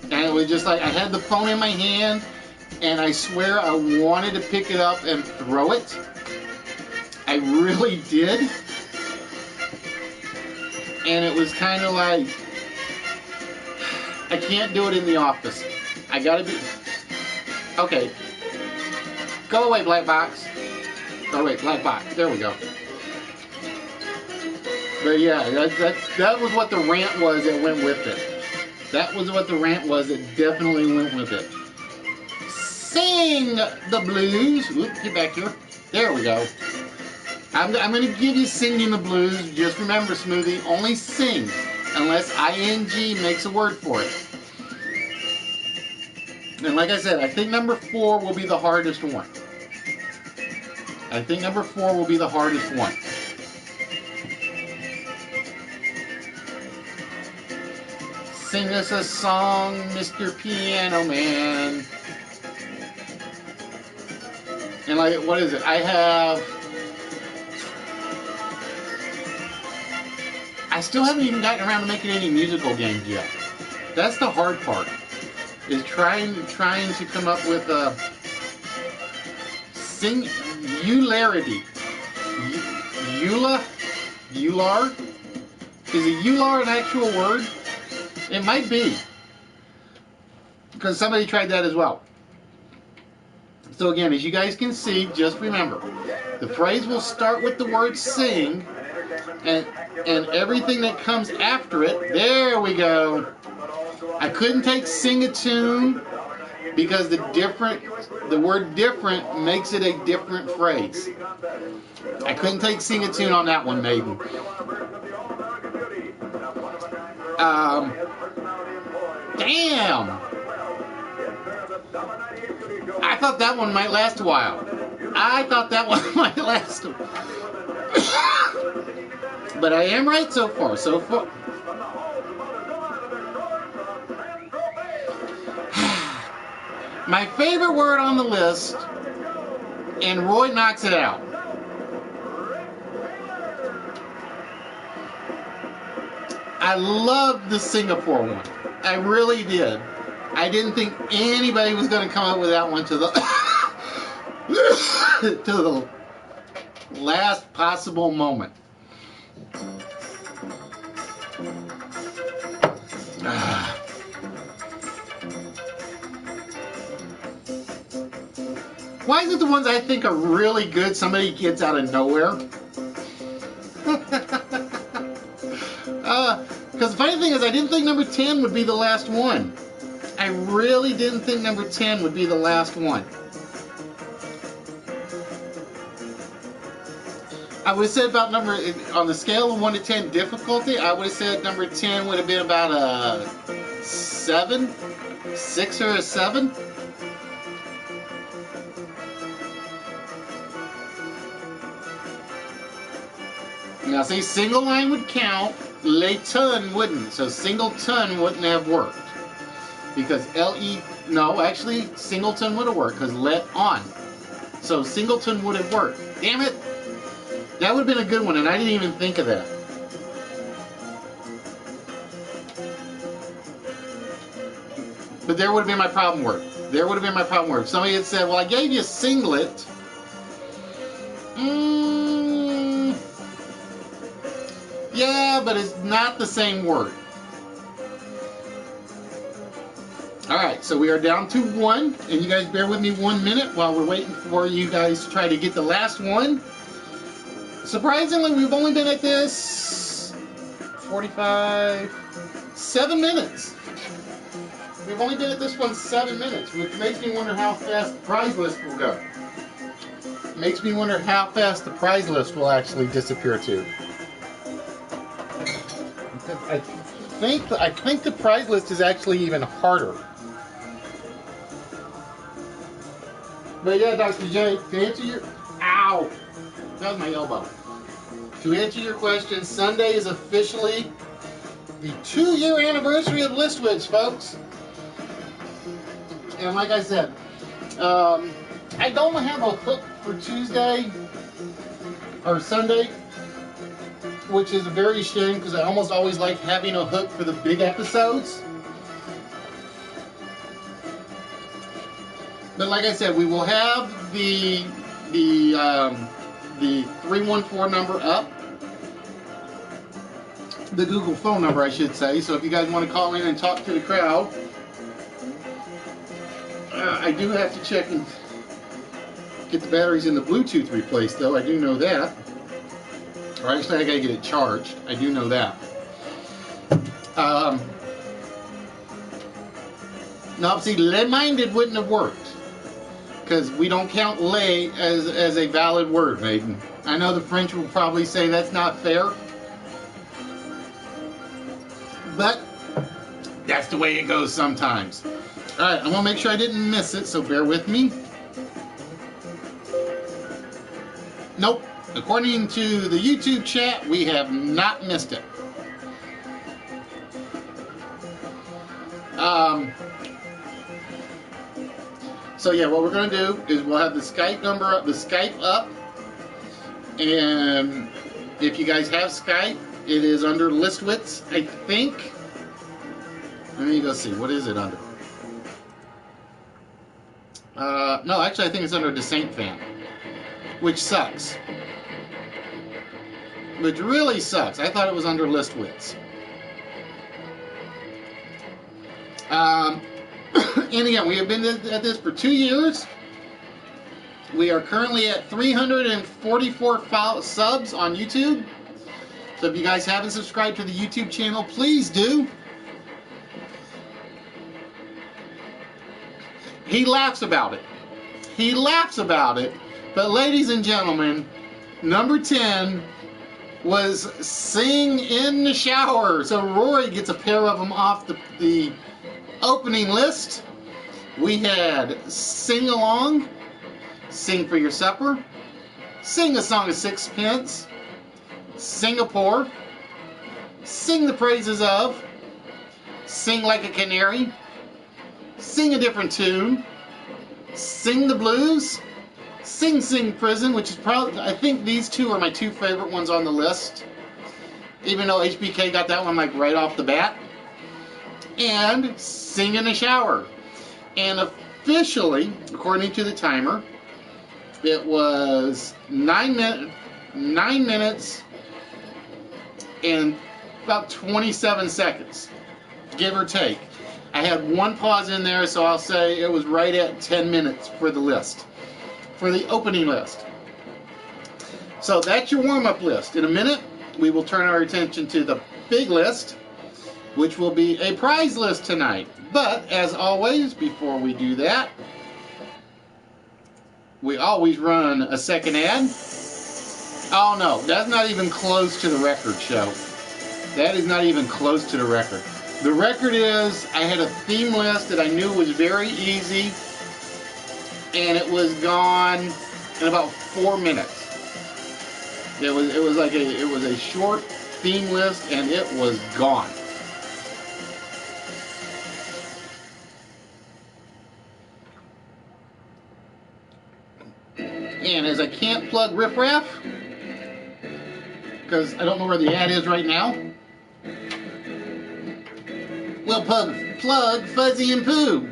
S1: And it was just like, I had the phone in my hand, and I swear I wanted to pick it up and throw it. I really did. And it was kind of like, I can't do it in the office. I gotta be... Okay. Go away, black box. Oh wait, black box. There we go. But yeah, that was what the rant was that went with it. That was what the rant was that definitely went with it. Sing the blues. Oop, get back here. There we go. I'm going to give you Singing the Blues. Just remember, Smoothie, only sing unless ing makes a word for it. And like I said, I think number 4 will be the hardest one. Sing us a song, Mr. Piano Man. And like, what is it? I I still haven't even gotten around to making any musical games yet. That's the hard part. Is trying to come up with a singularity. Eular? Is a eular an actual word? It might be. Because somebody tried that as well. So again, as you guys can see, just remember, the phrase will start with the word sing, and everything that comes after it, there we go. I couldn't take sing a tune because the word different makes it a different phrase. I couldn't take sing a tune on that one, Maiden. Damn! I thought that one might last a while. But I am right so far. My favorite word on the list, and Roy knocks it out. I loved the Singapore one. I really did. I didn't think anybody was going to come up with that one to the to the last possible moment. Why is it the ones I think are really good somebody gets out of nowhere? Because the funny thing is, I didn't think number 10 would be the last one. I really didn't think number 10 would be the last one. I would have said about on the scale of 1 to 10 difficulty, I would have said number 10 would have been about a 7, 6 or a 7. Now see, single line would count, le ton wouldn't, so singleton wouldn't have worked. Because actually singleton would have worked, because let on. So singleton would have worked. Damn it! That would have been a good one, and I didn't even think of that. But there would have been my problem word. If somebody had said, well, I gave you singlet. Yeah, but it's not the same word. Alright, so we are down to 1, and you guys bear with me 1 minute while we're waiting for you guys to try to get the last one. Surprisingly, we've only been at this 7 minutes. We've only been at this one 7 minutes, which makes me wonder how fast the prize list will go. Makes me wonder how fast the prize list will actually disappear too. I think the prize list is actually even harder. But yeah, Dr. J, to answer your... Ow! That was my elbow. To answer your question, Sunday is officially the 2-year anniversary of Listwitch, folks. And like I said, I don't have a hook for Tuesday or Sunday, which is a very shame because I almost always like having a hook for the big episodes. But like I said, we will have the 314 number up. The Google phone number, I should say. So if you guys want to call in and talk to the crowd, I do have to check and get the batteries in the Bluetooth replaced, though. I do know that. Or actually, I gotta get it charged. I do know that. Now, see, le-minded wouldn't have worked. Because we don't count lay as a valid word, Maiden. I know the French will probably say that's not fair. But that's the way it goes sometimes. Alright, I'm going to make sure I didn't miss it, so bear with me. Nope. According to the YouTube chat, we have not missed it. So yeah, what we're going to do is we'll have the Skype number up, and if you guys have Skype It is under List Wits, I think. Let me go see. What is it under? No, actually, I think it's under Descent Fan, which sucks. Which really sucks. I thought it was under List Wits. And again, we have been at this for 2 years. We are currently at 344 subs on YouTube. So if you guys haven't subscribed to the YouTube channel, please do. He laughs about it. He laughs about it. But ladies and gentlemen, number 10 was Sing in the Shower. So Rory gets a pair of them off the opening list. We had Sing Along, Sing for Your Supper, Sing a Song of Sixpence, Singapore, Sing the Praises of, Sing Like a Canary, Sing a Different Tune, Sing the Blues, Sing Sing Prison, which is probably, I think these two are my two favorite ones on the list, even though HBK got that one like right off the bat, and Sing in the Shower. And officially, according to the timer, it was 9 minutes and about 27 seconds, give or take. I had one pause in there, so I'll say it was right at 10 minutes for the list, for the opening list. So that's your warm-up list. In a minute, we will turn our attention to the big list, which will be a prize list tonight. But, as always, before we do that, we always run a second ad. Oh no, that's not even close to the record, show. That is not even close to the record. The record is, I had a theme list that I knew was very easy, and it was gone in about 4 minutes. It was a short theme list, and it was gone. And as I can't plug Riff Raff, because I don't know where the ad is right now, we'll plug Fuzzy and Pooh.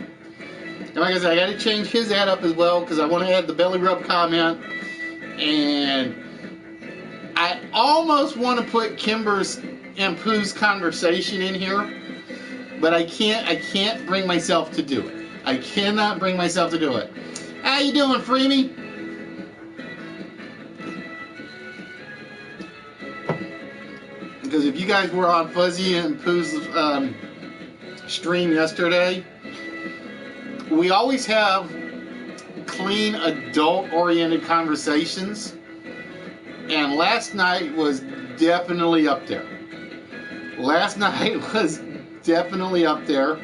S1: And like I said, I got to change his ad up as well, because I want to add the belly rub comment. And I almost want to put Kimber's and Pooh's conversation in here, but I can't bring myself to do it. I cannot bring myself to do it. How you doing, Freemy? Because if you guys were on Fuzzy and Pooh's stream yesterday, we always have clean, adult-oriented conversations, and last night was definitely up there. Last night was definitely up there.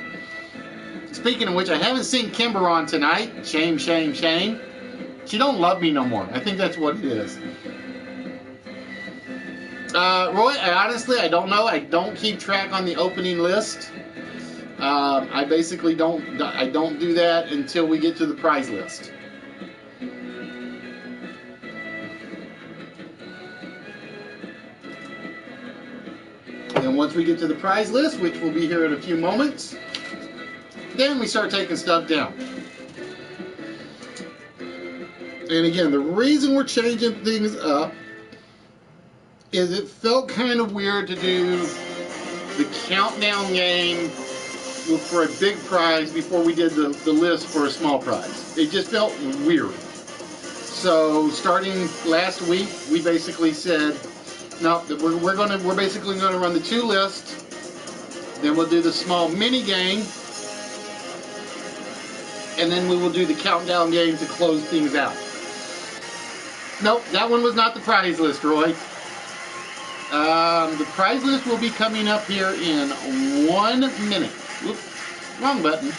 S1: Speaking of which, I haven't seen Kimber on tonight. Shame, shame, shame. She don't love me no more. I think that's what it is. Roy, I don't know. I don't keep track on the opening list. I basically don't do that until we get to the prize list. And once we get to the prize list, which will be here in a few moments, then we start taking stuff down. And again, the reason we're changing things up is it felt kind of weird to do the countdown game for a big prize before we did the list for a small prize. It just felt weird. So starting last week, we basically said, no, we're basically gonna run the two lists. Then we'll do the small mini game, and then we will do the countdown game to close things out. Nope, that one was not the prize list, Roy. The prize list will be coming up here in 1 minute. Whoops, wrong button.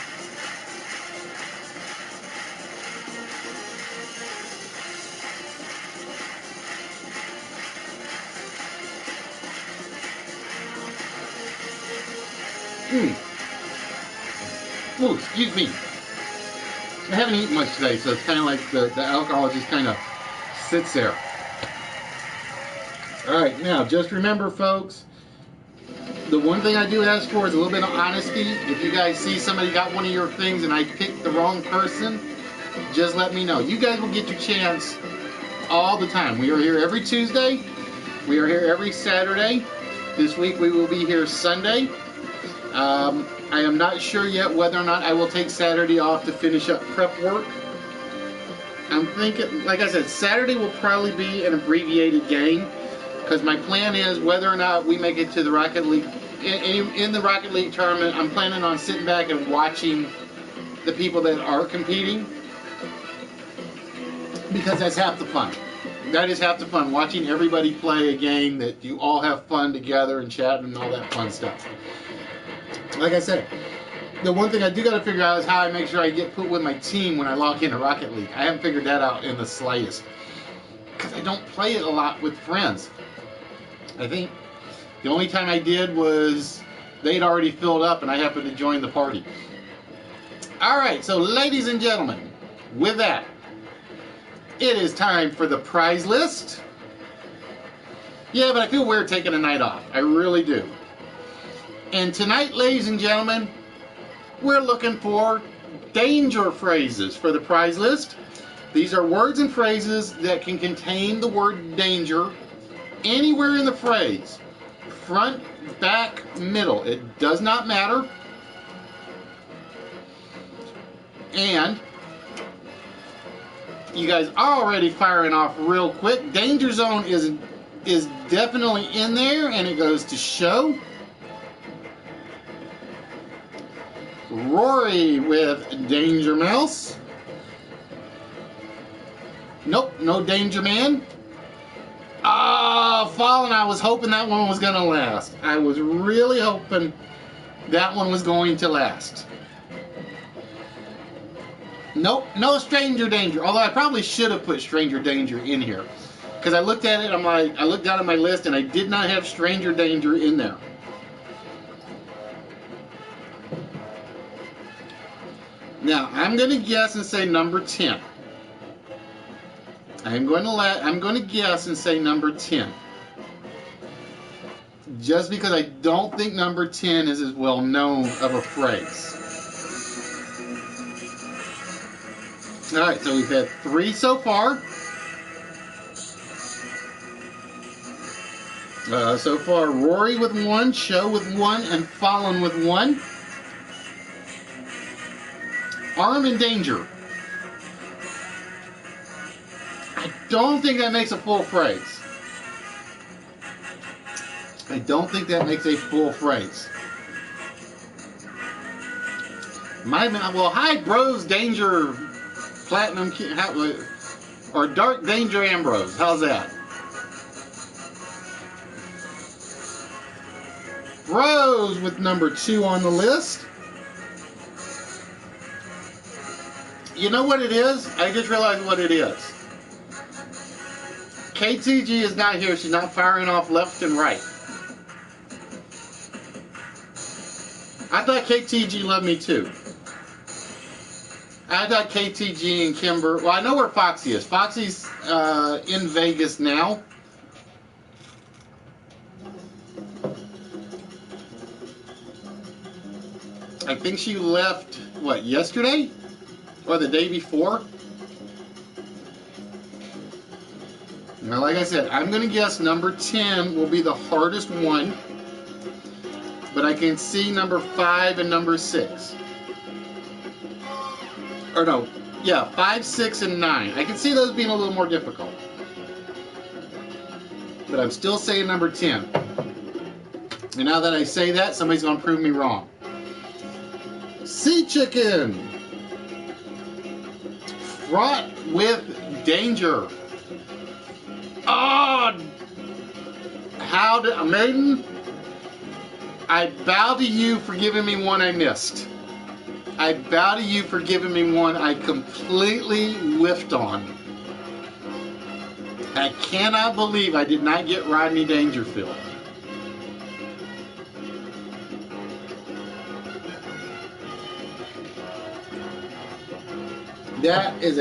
S1: Oh, excuse me. I haven't eaten much today, so it's kind of like the alcohol just kind of sits there. All right, now just remember, folks, the one thing I do ask for is a little bit of honesty. If you guys see somebody got one of your things and I picked the wrong person, just let me know. You guys will get your chance all the time. We are here every Tuesday. We are here every Saturday. This week we will be here Sunday. I am not sure yet whether or not I will take Saturday off to finish up prep work. I'm thinking, like I said, Saturday will probably be an abbreviated game, because my plan is whether or not we make it to the Rocket League, in the Rocket League tournament, I'm planning on sitting back and watching the people that are competing, because that's half the fun. That is half the fun, watching everybody play a game that you all have fun together and chatting and all that fun stuff. Like I said, the one thing I do got to figure out is how I make sure I get put with my team when I log into Rocket League. I haven't figured that out in the slightest, because I don't play it a lot with friends. I think the only time I did was they'd already filled up and I happened to join the party. Alright, so ladies and gentlemen, with that, it is time for the prize list. Yeah, but I feel weird taking a night off. I really do. And tonight, ladies and gentlemen, we're looking for danger phrases for the prize list. These are words and phrases that can contain the word danger anywhere in the phrase. Front, back, middle. It does not matter. And you guys are already firing off real quick. Danger zone is definitely in there, and it goes to show. Rory with Danger Mouse. Nope, no Danger Man. Ah, Fallen, I was hoping that one was going to last. I was really hoping that one was going to last. Nope, no Stranger Danger. Although I probably should have put Stranger Danger in here, because I looked at it, I'm like, I looked down at my list and I did not have Stranger Danger in there. Now, I'm going to guess and say number 10. I'm going to guess and say number 10. Just because I don't think number 10 is as well known of a phrase. Alright, so we've had 3 so far. So far, Rory with 1, Show with 1, and Fallen with 1. Arm in danger. I don't think that makes a full phrase. I don't think that makes a full phrase. Well, hi, Bros, Danger, Platinum, or Dark Danger Ambrose. How's that? Bros with number 2 on the list. You know what it is? I just realized what it is. KTG is not here. She's not firing off left and right. I thought KTG loved me too. I thought KTG and Kimber... Well, I know where Foxy is. Foxy's in Vegas now. I think she left, what, yesterday? Or the day before? Now, like I said, I'm going to guess number 10 will be the hardest one. But I can see number 5 and number 6. Or no, yeah, 5, 6, and 9. I can see those being a little more difficult. But I'm still saying number 10. And now that I say that, somebody's going to prove me wrong. Sea chicken! Fraught with danger. Oh! How did... Maiden? I bow to you for giving me one I missed. I bow to you for giving me one I completely whiffed on. I cannot believe I did not get Rodney Dangerfield. That is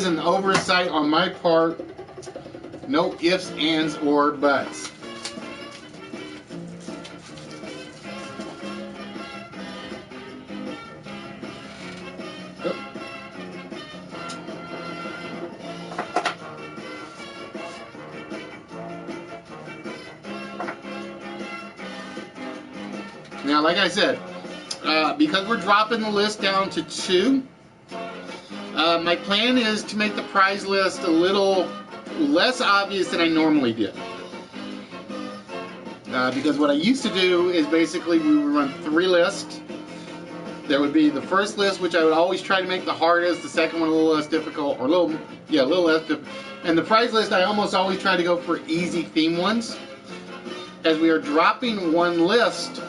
S1: an oversight on my part. No ifs, ands, or buts. Now, like I said, because we're dropping the list down to 2, my plan is to make the prize list a little less obvious than I normally did. Because what I used to do is basically we would run 3 lists. There would be the first list, which I would always try to make the hardest, the second one a little less difficult, or a little less difficult. And the prize list, I almost always try to go for easy theme ones. As we are dropping 1 list,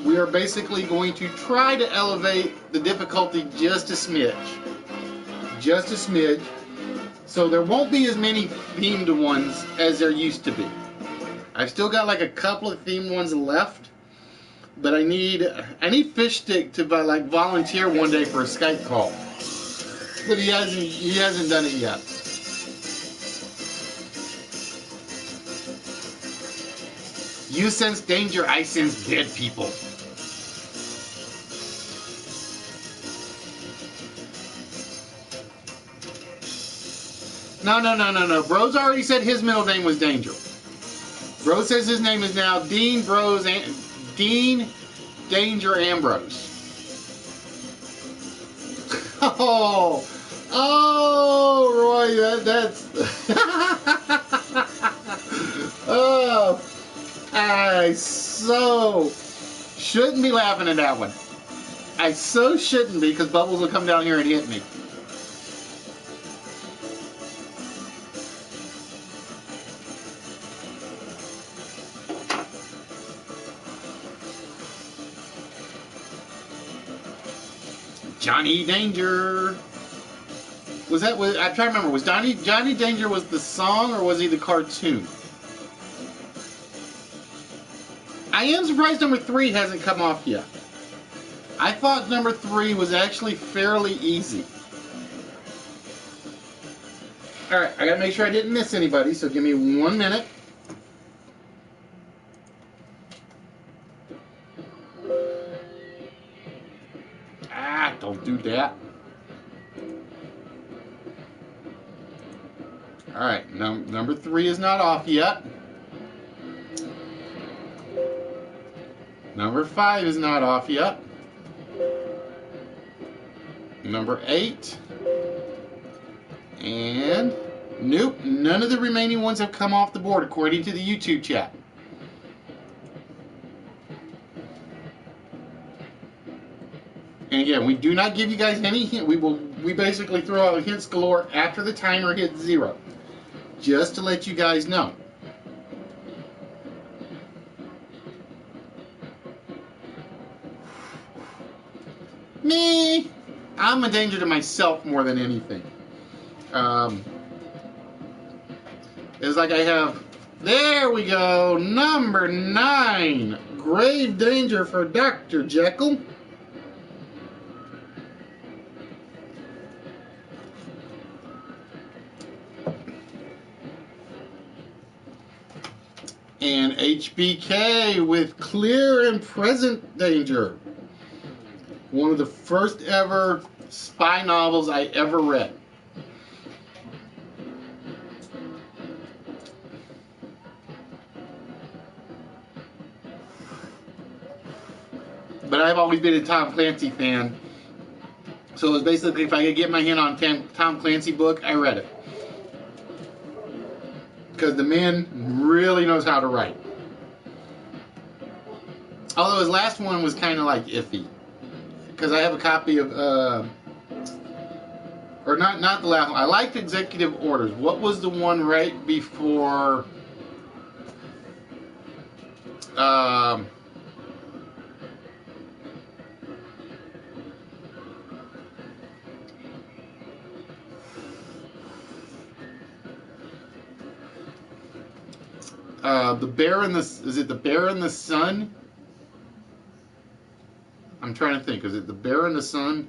S1: we are basically going to try to elevate the difficulty just a smidge. Just a smidge. So there won't be as many themed ones as there used to be. I've still got like a couple of themed ones left, but I need Fish Stick to like volunteer one day for a Skype call. But he hasn't done it yet. You sense danger, I sense dead people. No. Bros already said his middle name was Danger. Bro says his name is now Dean Danger Ambrose. Oh, Roy, that's. Oh, I so shouldn't be laughing at that one. I so shouldn't be, because Bubbles will come down here and hit me. Johnny Danger. I'm trying to remember, was Johnny Danger was the song, or was he the cartoon? I am surprised number 3 hasn't come off yet. I thought number 3 was actually fairly easy. Alright, I gotta make sure I didn't miss anybody, so give me 1 minute. Don't do that. Alright, number 3 is not off yet. Number 5 is not off yet. Number 8. And nope, none of the remaining ones have come off the board according to the YouTube chat. And again, we do not give you guys any hint. We basically throw out hints galore after the timer hits 0. Just to let you guys know. Me, I'm a danger to myself more than anything. It's like I have, there we go, number 9, grave danger for Dr. Jekyll. And HBK with clear and present danger. One of the first ever spy novels I ever read. But I've always been a Tom Clancy fan. So it was basically, if I could get my hand on a Tom Clancy book, I read it. Because the man really knows how to write. Although his last one was kind of like iffy. Because I have a copy of, or not the last one. I liked Executive Orders. What was the one right before, the Bear and the, is it the Bear and the Sun? I'm trying to think. Is it the Bear and the Sun?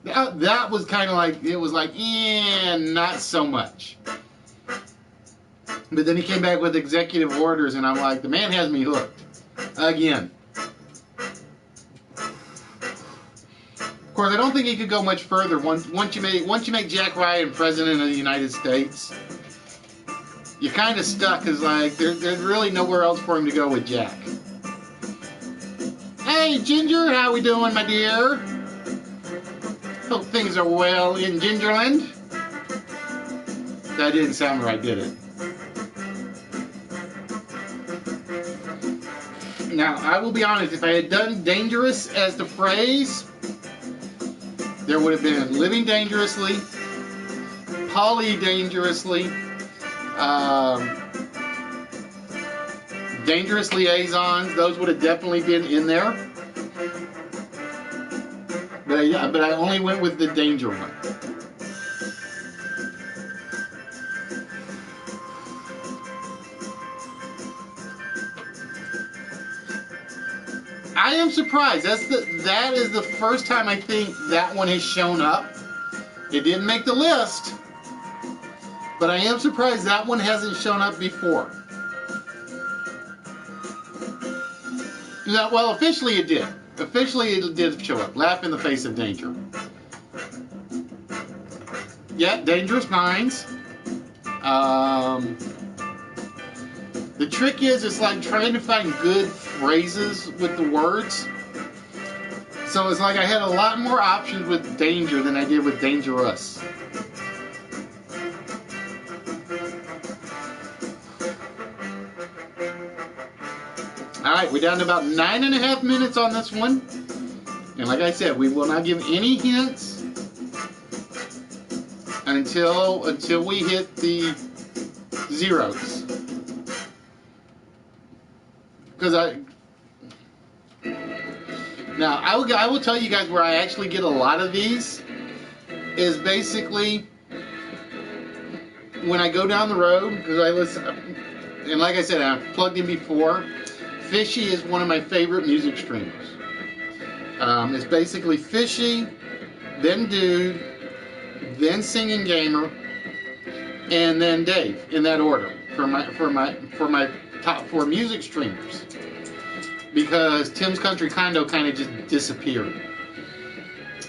S1: That was kind of like, it was like, not so much. But then he came back with executive orders, and I'm like, the man has me hooked. Again. Of course, I don't think he could go much further. Once you make Jack Ryan president of the United States, you're kind of stuck, because like there's really nowhere else for him to go with Jack. Hey, Ginger, how we doing, my dear? Hope things are well in Gingerland. That didn't sound right, did it? Now, I will be honest, if I had done dangerous as the phrase, there would have been living dangerously, poly-dangerously, dangerous liaisons. Those would have definitely been in there. But I only went with the danger one. I am surprised. That is the first time I think that one has shown up. It didn't make the list, but I am surprised that one hasn't shown up before. Well, officially it did. Officially it did show up. Laugh in the face of danger. Yeah, Dangerous Minds. The trick is, it's like trying to find good phrases with the words. So it's like I had a lot more options with danger than I did with dangerous. Alright, we're down to about 9.5 minutes on this one. And like I said, we will not give any hints until we hit the zeros. Because I will tell you guys where I actually get a lot of these is basically when I go down the road, because I listen, and like I said, I've plugged in before. Fishy is one of my favorite music streamers. It's basically Fishy, then Dude, then Singing Gamer, and then Dave, in that order for my top 4 music streamers, because Tim's Country Condo kind of just disappeared.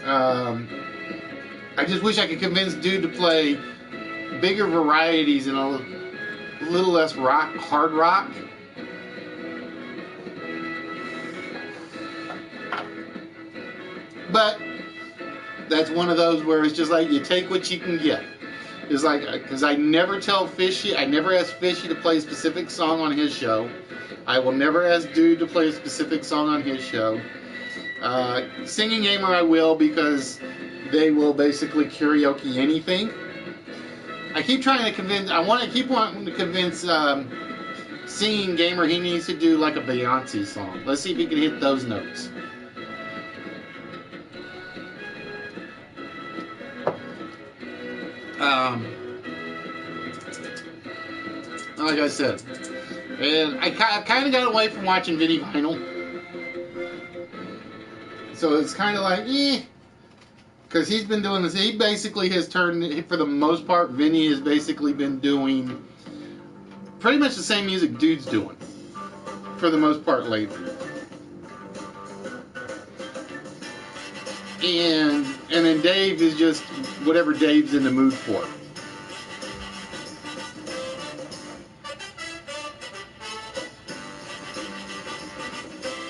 S1: I just wish I could convince Dude to play bigger varieties and a little less hard rock. But that's one of those where it's just like you take what you can get. It's like, because I never tell Fishy, I never ask Fishy to play a specific song on his show. I will never ask Dude to play a specific song on his show. Singing Gamer I will, because they will basically karaoke anything. I keep trying to convince, keep wanting to convince Singing Gamer he needs to do like a Beyonce song. Let's see if he can hit those notes. Like I said, and I kind of got away from watching Vinny Vinyl, so it's kind of like, because he's been doing this. He basically has turned, for the most part, Vinny has basically been doing pretty much the same music Dude's doing, for the most part lately. And then Dave is just whatever Dave's in the mood for.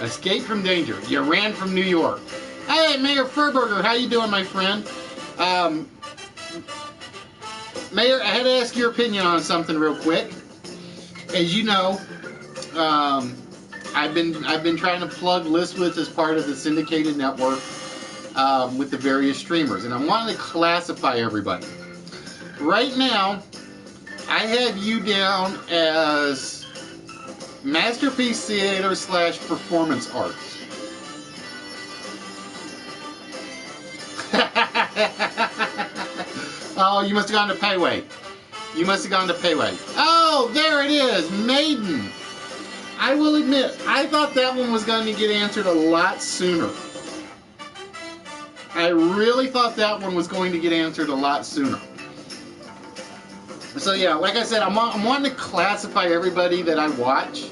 S1: Escape from danger. You ran from New York. Hey, Mayor Furburger, how you doing, my friend? Mayor, I had to ask your opinion on something real quick. As you know, I've been trying to plug Listwitz as part of the syndicated network with the various streamers, and I wanted to classify everybody. Right now, I have you down as Masterpiece Theater / Performance Art. Oh, you must have gone to Payway. You must have gone to Payway. Oh, there it is, Maiden. I will admit, I thought that one was going to get answered a lot sooner. I really thought that one was going to get answered a lot sooner. So yeah, like I said, I'm wanting to classify everybody that I watch.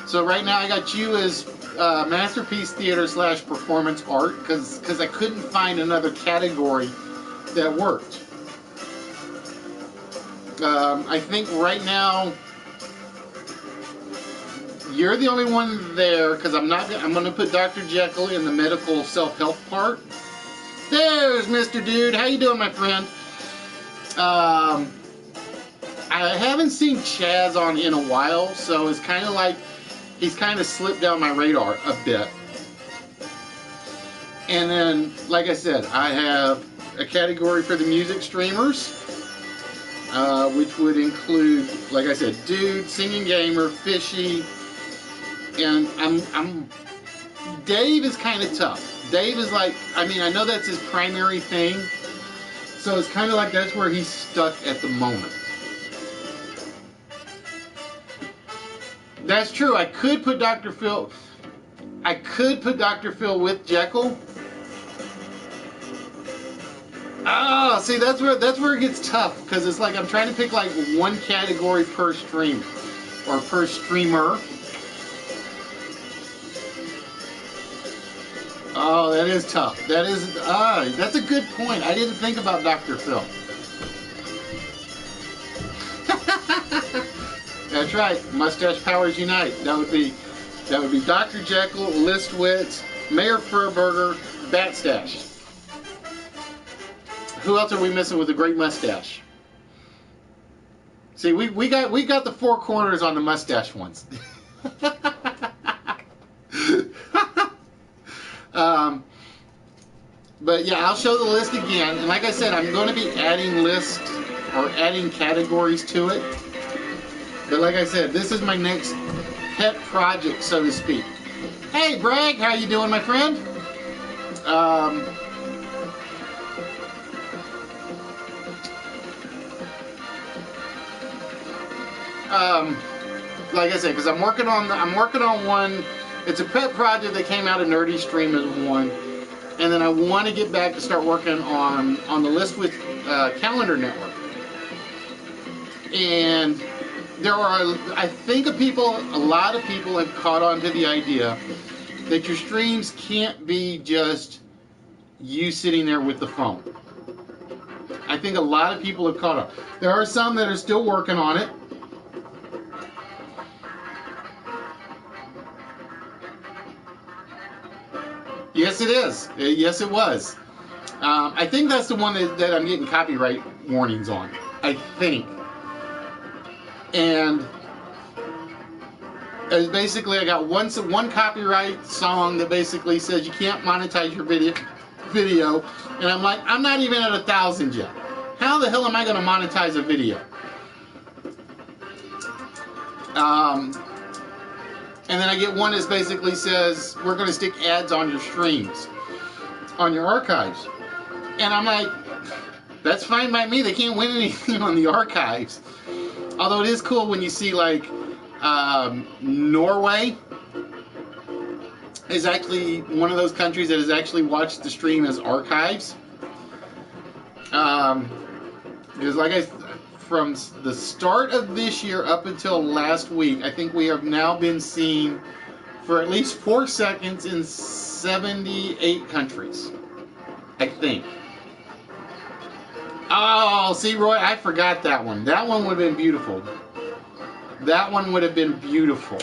S1: So right now I got you as Masterpiece Theater / Performance Art because I couldn't find another category that worked. I think right now you're the only one there because I'm going to put Dr. Jekyll in the medical self-help part. There's Mr. Dude. How you doing, my friend? I haven't seen Chaz on in a while, so it's kind of like he's kind of slipped down my radar a bit. And then, like I said, I have a category for the music streamers, which would include, like I said, Dude, Singing Gamer, Fishy, and Dave is kind of tough. Dave is like, I mean, I know that's his primary thing, so it's kind of like that's where he's stuck at the moment. That's true. I could put Dr. Phil. I could put Dr. Phil with Jekyll. Oh, see, that's where it gets tough because it's like I'm trying to pick like one category per stream or per streamer. Oh, that is tough. That's a good point. I didn't think about Dr. Phil. That's right. Mustache Powers Unite. That would be Dr. Jekyll, List Wits, Mayor Furburger, Batstache. Who else are we missing with a great mustache? See, we got the four corners on the mustache ones. But yeah, I'll show the list again. And like I said, I'm going to be adding lists or adding categories to it. But like I said, this is my next pet project, so to speak. Hey, Bragg, how you doing, my friend? Like I said, because I'm working on one. It's a pet project that came out of Nerdy Stream as one, and then I want to get back to start working on the List with Calendar Network. And there are, I think, a lot of people have caught on to the idea that your streams can't be just you sitting there with the phone. I think a lot of people have caught on. There are some that are still working on it. Yes, it is. Yes, it was. I think that's the one that I'm getting copyright warnings on. I think. And basically, I got one copyright song that basically says you can't monetize your video, and I'm like, I'm not even at 1,000 yet. How the hell am I going to monetize a video? And then I get one that basically says we're going to stick ads on your streams, on your archives, and I'm like, that's fine by me. They can't win anything on the archives. Although it is cool when you see like Norway is actually one of those countries that has actually watched the stream as archives. Because like from the start of this year up until last week, I think we have now been seen for at least 4 seconds in 78 countries. I think. Oh, see, Roy, I forgot that one. That one would have been beautiful. That one would have been beautiful.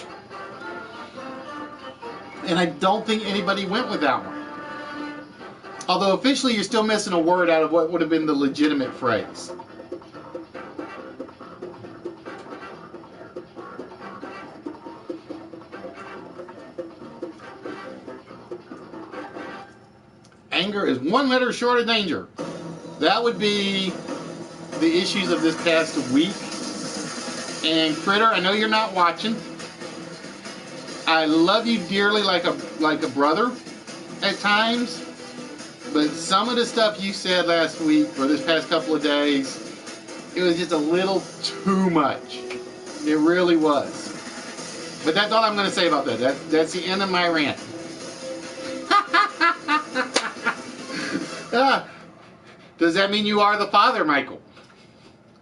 S1: And I don't think anybody went with that one. Although officially you're still missing a word out of what would have been the legitimate phrase. Anger is one letter short of danger. That would be the issues of this past week. And Critter, I know you're not watching. I love you dearly like a brother at times, but some of the stuff you said last week or this past couple of days, it was just a little too much. It really was. But that's all I'm going to say about that. That's the end of my rant. Does that mean you are the father, Michael?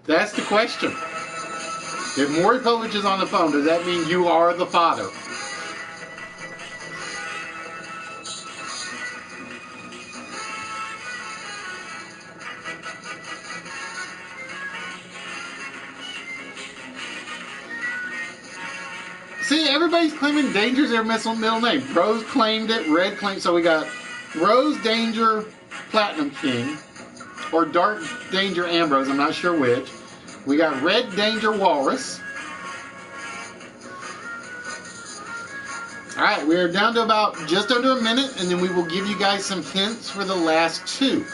S1: That's the question. If Maury Povich is on the phone, does that mean you are the father? See, everybody's claiming Danger's their middle name. Rose claimed it, Red claimed. So we got Rose, Danger, Platinum King, or Dark Danger Ambrose, I'm not sure which. We got Red Danger Walrus. Alright, we are down to about just under a minute, and then we will give you guys some hints for the last two.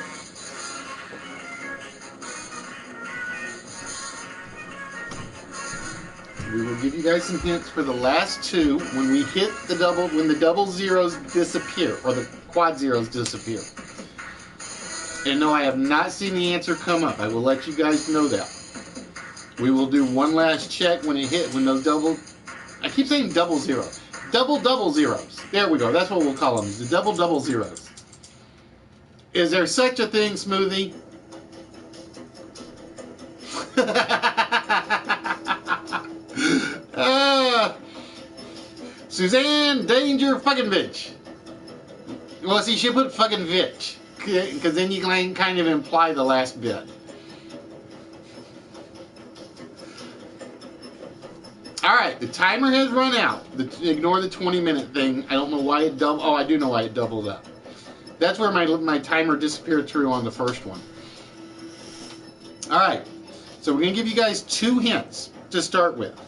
S1: We will give you guys some hints for the last two when we hit the double zeros disappear, or the quad zeros disappear. And no, I have not seen the answer come up. I will let you guys know that. We will do one last check when it hit, when those I keep saying double zeros. Double zeros. There we go. That's what we'll call them. The double zeros. Is there such a thing, Smoothie? Suzanne Danger fucking bitch. Well, see, she put fucking bitch, because then you can kind of imply the last bit. Alright, the timer has run out. Ignore the 20-minute thing. I don't know why it doubled. Oh, I do know why it doubled up. That's where my timer disappeared through on the first one. Alright, so we're going to give you guys two hints to start with.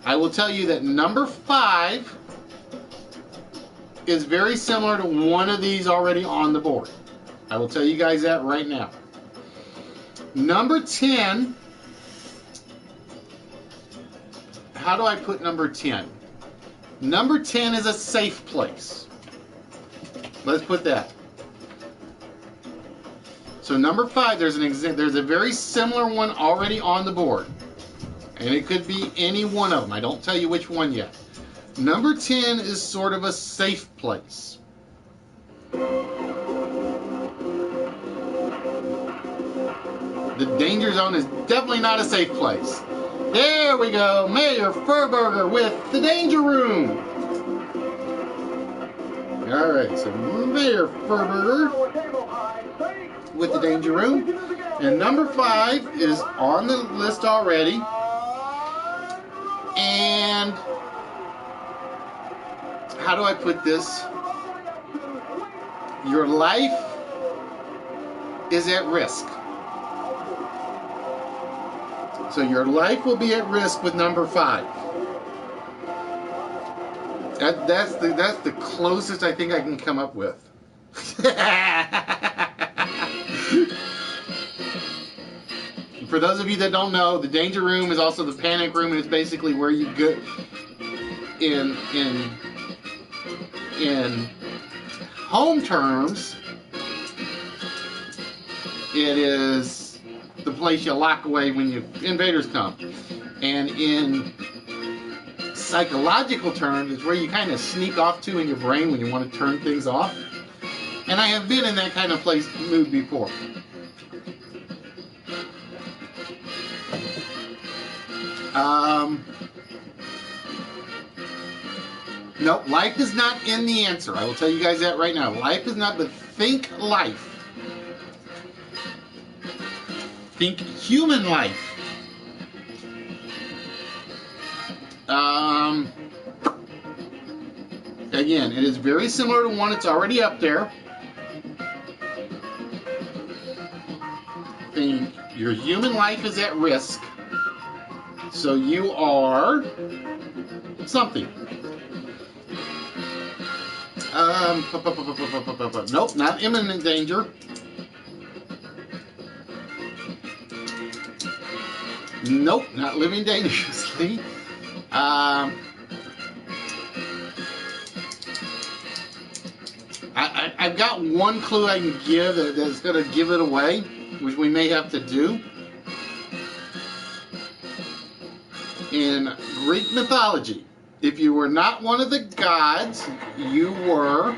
S1: I will tell you that number 5 is very similar to one of these already on the board. I will tell you guys that right now. Number 10, how do I put number 10? Number 10 is a safe place. Let's put that. So number 5, there's a very similar one already on the board. And it could be any one of them. I don't tell you which one yet. Number 10 is sort of a safe place. The danger zone is definitely not a safe place. There we go. Mayor Furburger with the danger room. Alright, so Mayor Furburger with the danger room. And number 5 is on the list already. And how do I put this? Your life is at risk. So your life will be at risk with number 5. That's the closest I think I can come up with. For those of you that don't know, the danger room is also the panic room, and it's basically where you go in home terms. It is the place you lock away when invaders come, and in psychological terms, it's where you kind of sneak off to in your brain when you want to turn things off. And I have been in that kind of mood before. Nope, life is not in the answer. I will tell you guys that right now. Life is not, but think life. Think human life. Again, it is very similar to one that's already up there. Think your human life is at risk. So you are something. Nope, not imminent danger. Nope, not living dangerously. I've got one clue I can give that's going to give it away, which we may have to do. In Greek mythology, if you were not one of the gods, you were...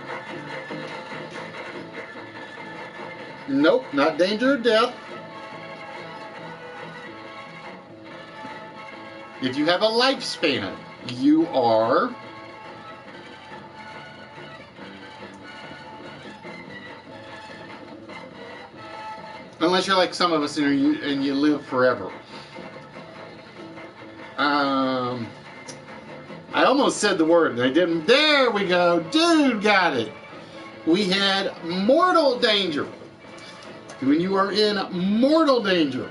S1: Nope, not danger or death. If you have a lifespan, you are unless you're like some of us and you live forever. I almost said the word and I didn't. There we go. Dude got it. We had mortal danger. When you are in mortal danger.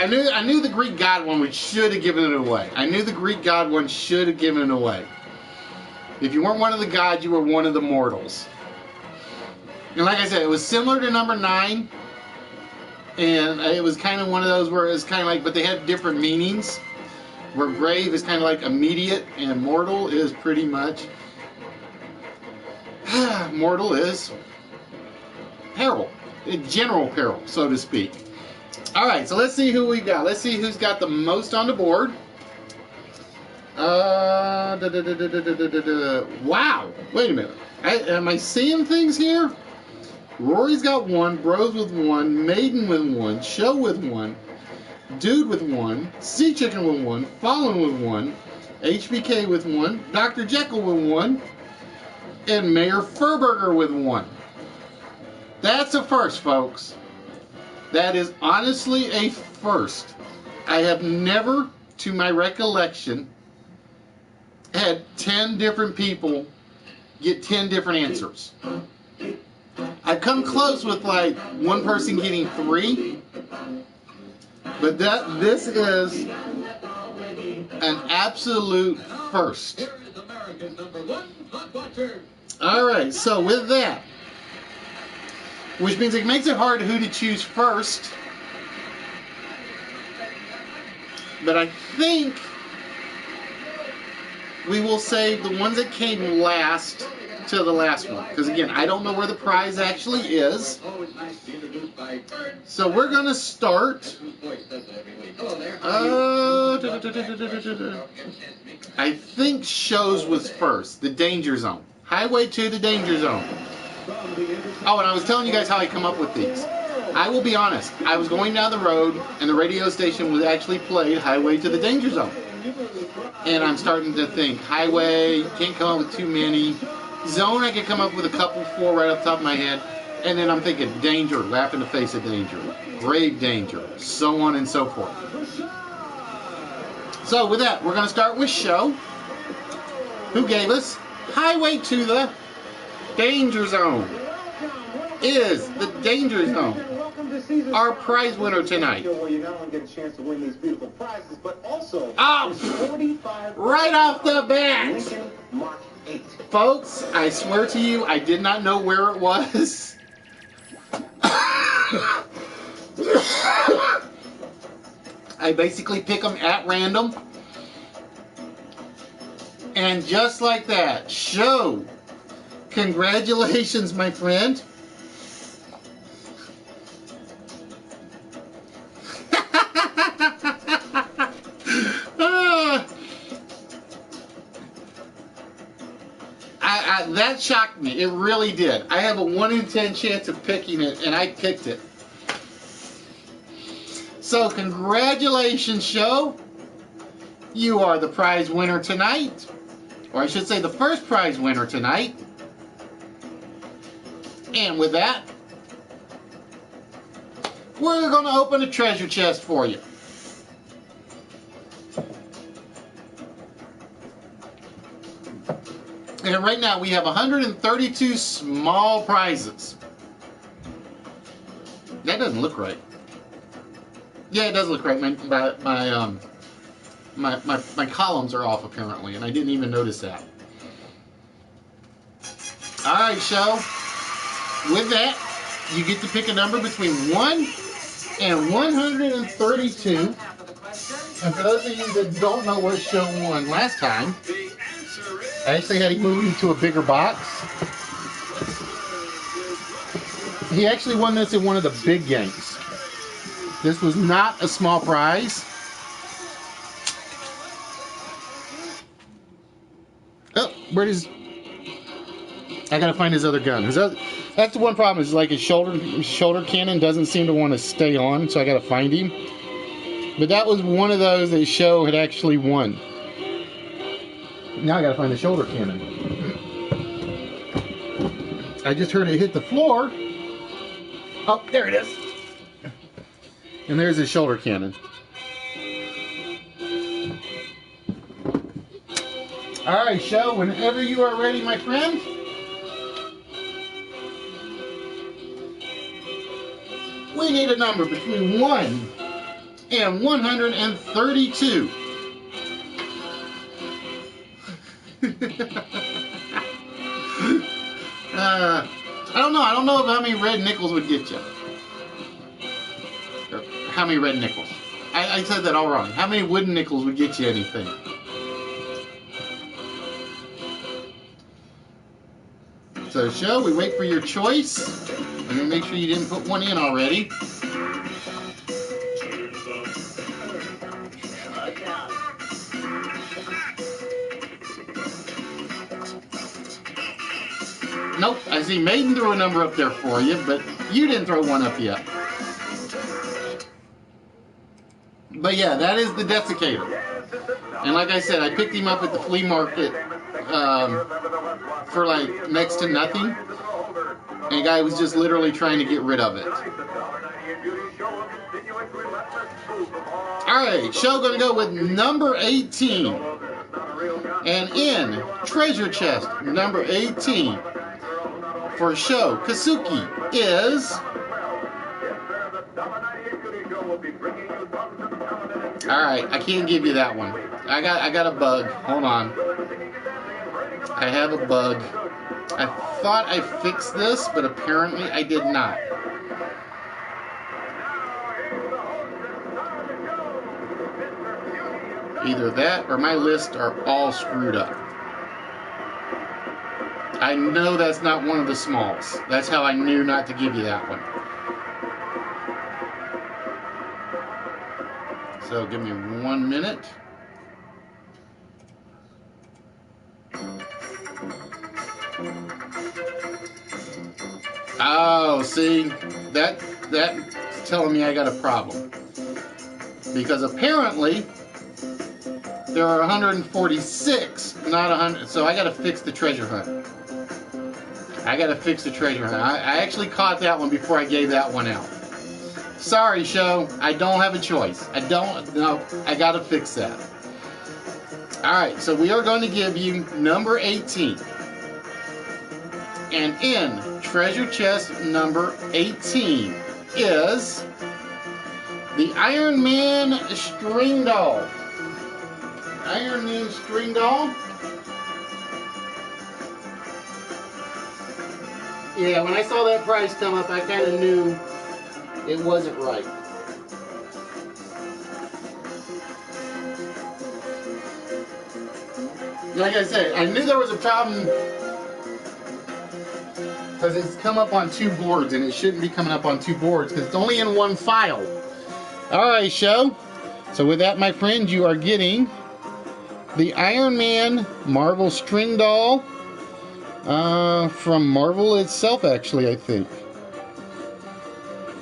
S1: I knew the Greek god one should have given it away. I knew the Greek god one should have given it away. If you weren't one of the gods, you were one of the mortals. And like I said, it was similar to number 9. And it was kind of one of those where it was kind of like, but they had different meanings. Where grave is kind of like immediate, and mortal is pretty much, mortal is peril. General peril, so to speak. Alright, so let's see who we got. Let's see who's got the most on the board. Wow! Wait a minute. Am I seeing things here? Rory's got 1, Bros with 1, Maiden with 1, Show with 1, Dude with 1, Sea Chicken with 1, Fallen with 1, HBK with 1, Dr. Jekyll with 1, and Mayor Furburger with 1. That's a first, folks. That is honestly a first. I have never, to my recollection, had 10 different people get 10 different answers. I've come close with like one person getting 3, but this is an absolute first. Alright, so with that, which means it makes it hard who to choose first, but I think we will save the ones that came last to the last one, because again, I don't know where the prize actually is. So we're gonna start. I think Shows was first. The Danger Zone. Highway to the Danger Zone. Oh, and I was telling you guys how I come up with these. I will be honest. I was going down the road, and the radio station was actually played Highway to the Danger Zone. And I'm starting to think highway. Can't come up with too many. Zone, I could come up with a couple, 4 right off the top of my head. And then I'm thinking danger, laugh in the face of danger, grave danger, so on and so forth. So with that, we're going to start with Show, who gave us Highway to the Danger Zone. Is the Danger Zone our prize winner tonight? Oh, right off the bat. Folks, I swear to you, I did not know where it was. I basically pick them at random. And just like that, Show. Congratulations, my friend. That shocked me. It really did. I have a 1 in 10 chance of picking it, and I picked it. So, congratulations, Show. You are the prize winner tonight. Or I should say the first prize winner tonight. And with that, we're going to open a treasure chest for you. And right now we have 132 small prizes. That doesn't look right. Yeah, it does look right. My columns are off apparently, and I didn't even notice that. All right, Show. With that, you get to pick a number between 1 and 132. And for those of you that don't know what Show won last time, I actually had him move into a bigger box. He actually won this in one of the big games. This was not a small prize. Oh, where does... I gotta find his other gun. That's the one problem, is like his shoulder cannon doesn't seem to want to stay on, so I gotta find him. But that was one of those that show had actually won. Now I gotta find the shoulder cannon. I just heard it hit the floor. Oh, there it is. And there's his shoulder cannon. Alright, show, whenever you are ready, my friend. We need a number between 1 and 132. I don't know how many red nickels would get you. Or how many red nickels? I said that all wrong. How many wooden nickels would get you anything? So, show, we wait for your choice. I'm going to make sure you didn't put one in already. Nope, I see Maiden threw a number up there for you, but you didn't throw one up yet. But yeah, that is the desiccator. And like I said, I picked him up at the flea market for like next to nothing. And the guy was just literally trying to get rid of it. Alright, show gonna go with number 18. And in treasure chest number 18 for show Kazuki is... Alright, I can't give you that one. I got a bug. Hold on. I have a bug. I thought I fixed this, but apparently I did not. Either that or my lists are all screwed up. I know that's not one of the smalls. That's how I knew not to give you that one. So give me 1 minute. Oh, see, that's telling me I got a problem. Because apparently there are 146, not 100. So I got to fix the treasure hunt. I got to fix the treasure hunt. I actually caught that one before I gave that one out. Sorry, show. I don't have a choice. I got to fix that. Alright, so we are going to give you number 18. And in treasure chest number 18 is the Iron Man string doll. Iron Man string doll. Yeah, when I saw that price come up, I kind of knew it wasn't right. Like I said, I knew there was a problem because it's come up on 2 boards, and it shouldn't be coming up on 2 boards because it's only in 1 file. Alright, show. So with that, my friend, you are getting the Iron Man Marvel string doll from Marvel itself, actually, I think.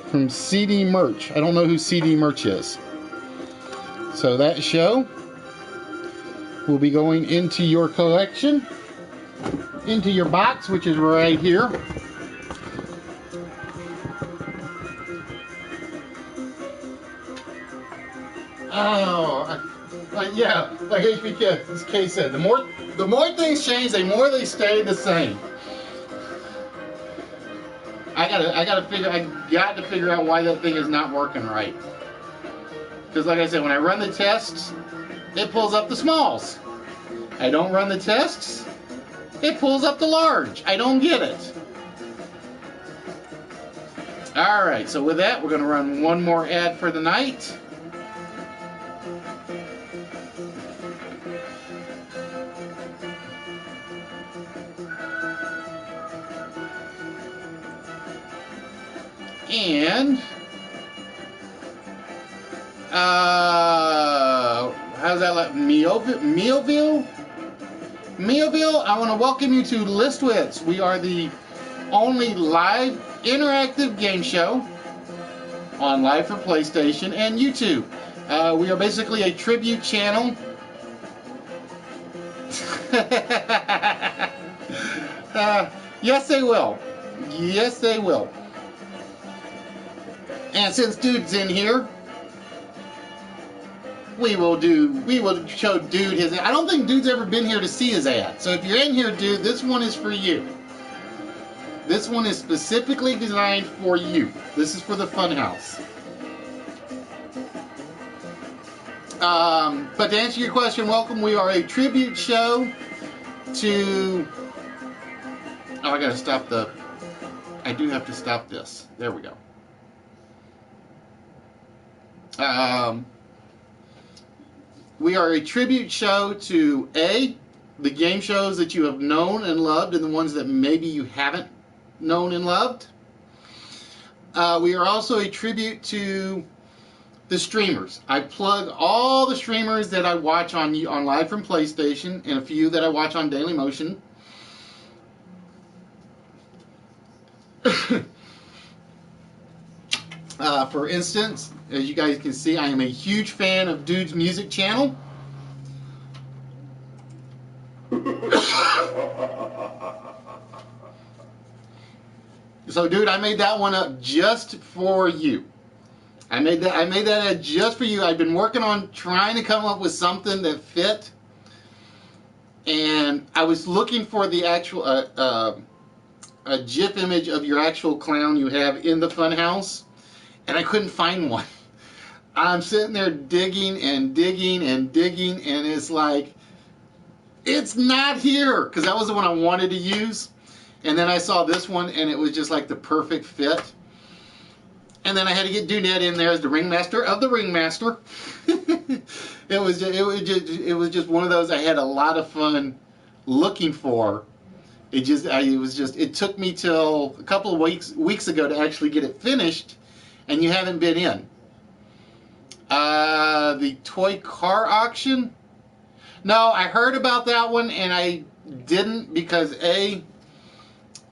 S1: From CD Merch. I don't know who CD Merch is. So that show will be going into your collection, into your box, which is right here. Oh, yeah, like HBK said, the more things change, the more they stay the same. I got to figure out why that thing is not working right. Because like I said, when I run the tests, it pulls up the smalls. I don't run the tests, it pulls up the large. I don't get it. Alright, so with that, we're going to run one more ad for the night. And how's that like? Mealville? Meoville, I want to welcome you to Wits. We are the only live interactive game show on Live for PlayStation and YouTube. We are basically a tribute channel. Yes, they will. Yes, they will. And since Dude's in here, we will show Dude his. I don't think Dude's ever been here to see his ad. So if you're in here, Dude, this one is for you. This one is specifically designed for you. This is for the Funhouse. But to answer your question, welcome. We are a tribute show to. Oh, I gotta stop the. I do have to stop this. There we go. We are a tribute show to the game shows that you have known and loved, and the ones that maybe you haven't known and loved. We are also a tribute to the streamers. I plug all the streamers that I watch on Live from PlayStation, and a few that I watch on Daily Motion. For instance, as you guys can see, I am a huge fan of Dude's music channel. So, Dude, I made that one up just for you. I made that just for you. I've been working on trying to come up with something that fit, and I was looking for the actual a GIF image of your actual clown you have in the Funhouse, and I couldn't find one. I'm sitting there digging and digging and digging, and it's like, it's not here, because that was the one I wanted to use. And then I saw this one, and it was just like the perfect fit. And then I had to get Dunette in there as the ringmaster of the ringmaster. It was just one of those I had a lot of fun looking for. It took me till a couple of weeks ago to actually get it finished, and you haven't been in. The toy car auction? No, I heard about that one, and I didn't because I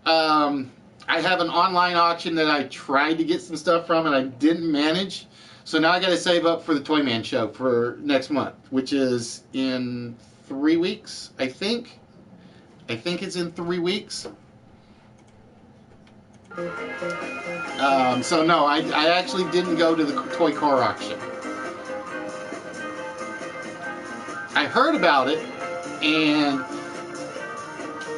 S1: have an online auction that I tried to get some stuff from, and I didn't manage. So now I got to save up for the Toy Man show for next month, which is in 3 weeks, I think. I think it's in 3 weeks. So no, I actually didn't go to the toy car auction. I heard about it, and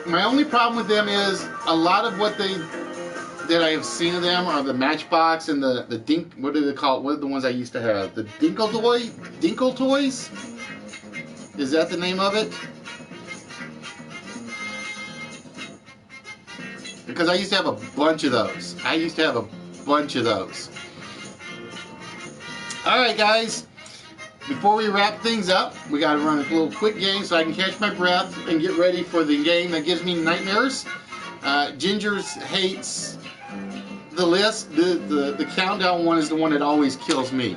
S1: my only problem with them is a lot of what that I have seen of them are the Matchbox and the Dink. What do they call it? What are the ones I used to have? The Dinkle Toys? Is that the name of it? Because I used to have a bunch of those. Alright, guys. Before we wrap things up, we got to run a little quick game so I can catch my breath and get ready for the game that gives me nightmares. Ginger's hates the list. The countdown one is the one that always kills me.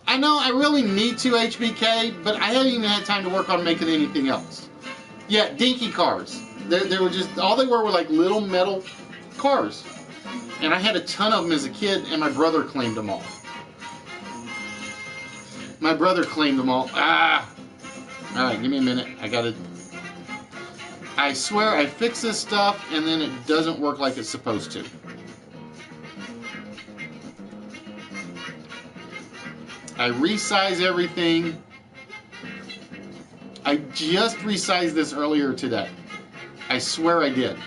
S1: I know I really need to HBK, but I haven't even had time to work on making anything else. Yeah, dinky cars. They were just, all they were like little metal cars. And I had a ton of them as a kid, and my brother claimed them all. Alright, give me a minute. I swear I fix this stuff, and then it doesn't work like it's supposed to. I resize everything. I just resized this earlier today. I swear I did.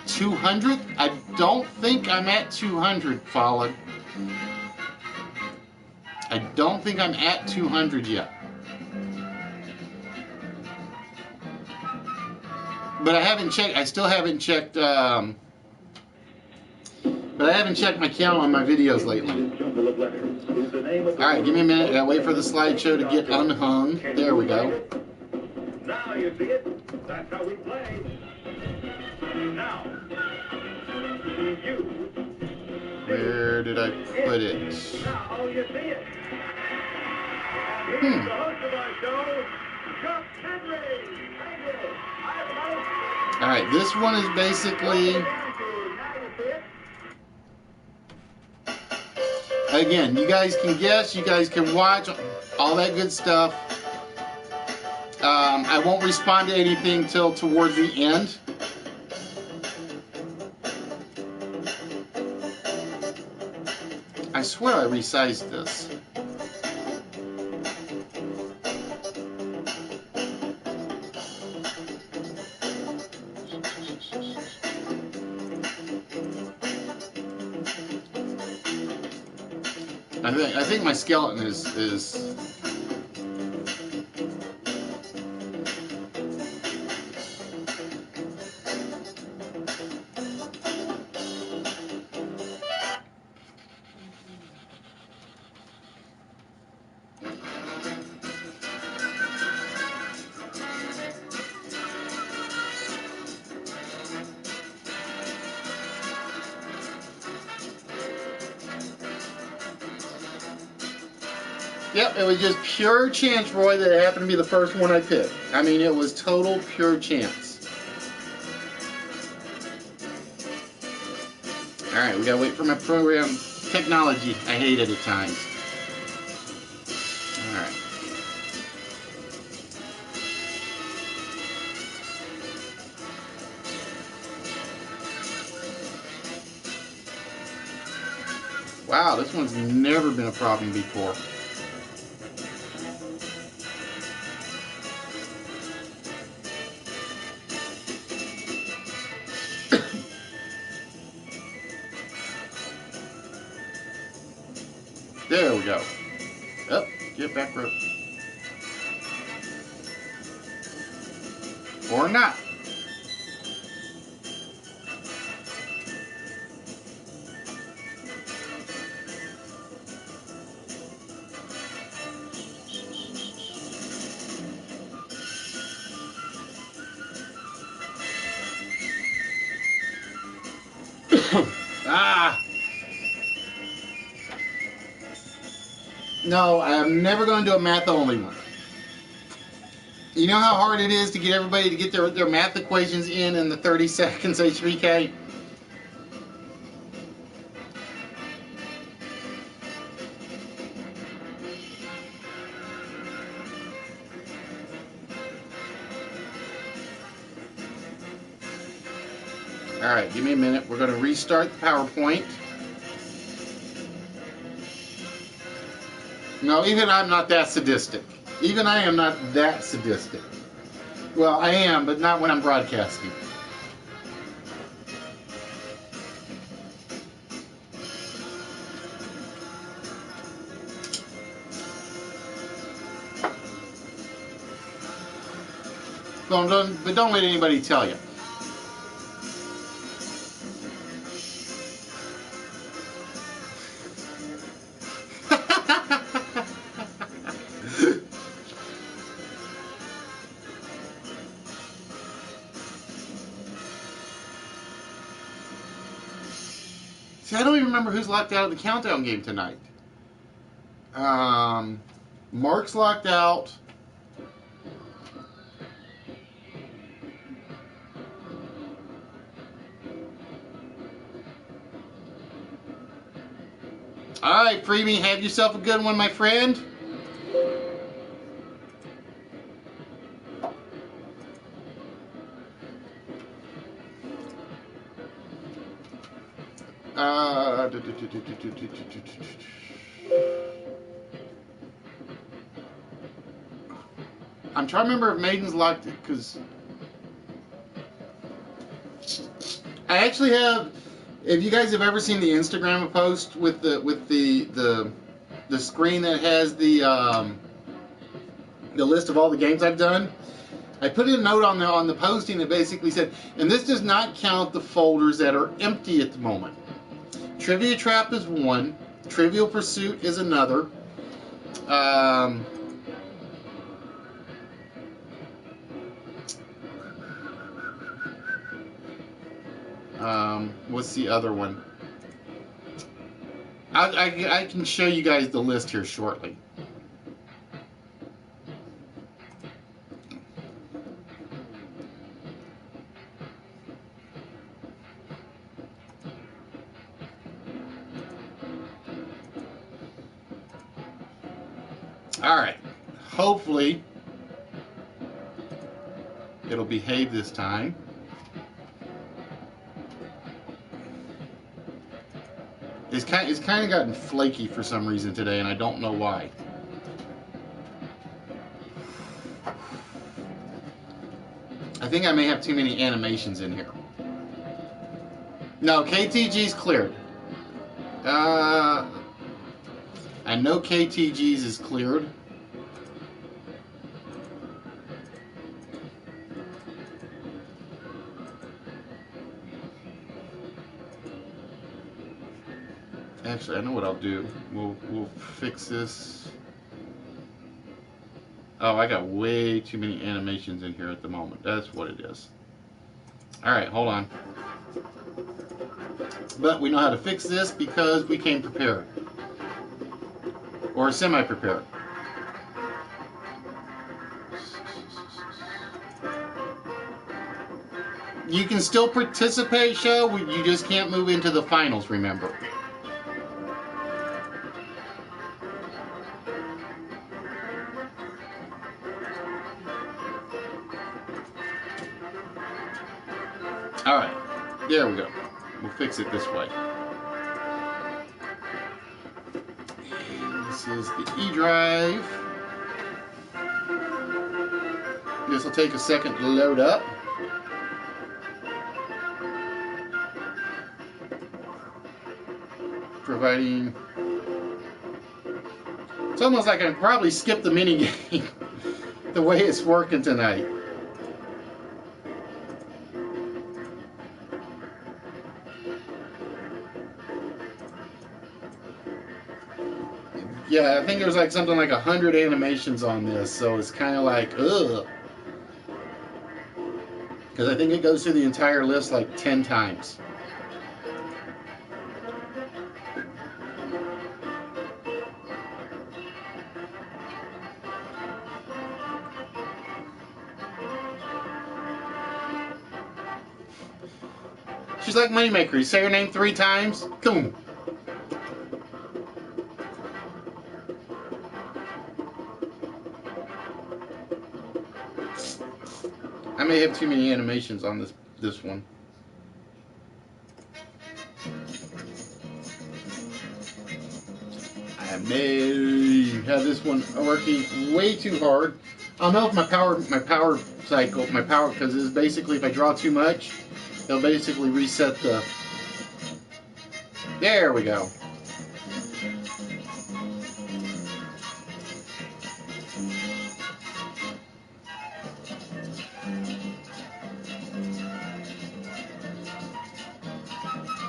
S1: 200? I don't think I'm at 200, Fallen. I don't think I'm at 200 yet. But I haven't checked. I still haven't checked. But I haven't checked my count on my videos lately. Alright, give me a minute. I gotta wait for the slideshow to get unhung. There we go.
S2: Now you see it. That's how we play. Now, you.
S1: Where did I put it?
S2: Now you see it. He's the host of our show, Chuck Henry. Thank you. Hi, everybody.
S1: All right, this one is basically, again, you guys can guess, you guys can watch, all that good stuff. I won't respond to anything till towards the end. I swear I resized this. I think my skeleton is Yep, it was just pure chance, Roy, that it happened to be the first one I picked. I mean, it was total pure chance. Alright, we gotta wait for my program technology. I hate it at times. Alright. Wow, this one's never been a problem before. There we go. Up, get back rope. Or not. Ah! No, I'm never going to do a math only one. You know how hard it is to get everybody to get their math equations in the 30 seconds HBK? Alright, give me a minute. We're going to restart the PowerPoint. No, even I'm not that sadistic. Even I am not that sadistic. Well, I am, but not when I'm broadcasting. But don't let anybody tell you. See, I don't even remember who's locked out of the countdown game tonight. Mark's locked out. All right, Freebie, have yourself a good one, my friend. I'm trying to remember if Maiden's locked it, because I actually have. If you guys have ever seen the Instagram post with the screen that has the list of all the games I've done, I put in a note on the posting that basically said, and this does not count the folders that are empty at the moment. Trivia Trap is one. Trivial Pursuit is another. What's the other one? I can show you guys the list here shortly. Alright. Hopefully it'll behave this time. It's kind of gotten flaky for some reason today, and I don't know why. I think I may have too many animations in here. No, KTG's cleared. I know KTG's is cleared. Actually, I know what I'll do. We'll fix this. Oh, I got way too many animations in here at the moment. That's what it is. Alright, hold on. But we know how to fix this because we came prepared. Or semi-prepared. You can still participate, show. You just can't move into the finals, remember. Alright, there we go. We'll fix it this way. And this is the E drive. This will take a second to load up. Providing... It's almost like I can probably skip the mini game the way it's working tonight. Yeah, I think there's like something like 100 animations on this, so it's kind of like, ugh. Because I think it goes through the entire list like 10 times. She's like Moneymaker. You say her name 3 times, boom. I may have too many animations on this one. I may have this one working way too hard. I'll know if my power cycle, because it's basically if I draw too much, it'll basically reset the. There we go.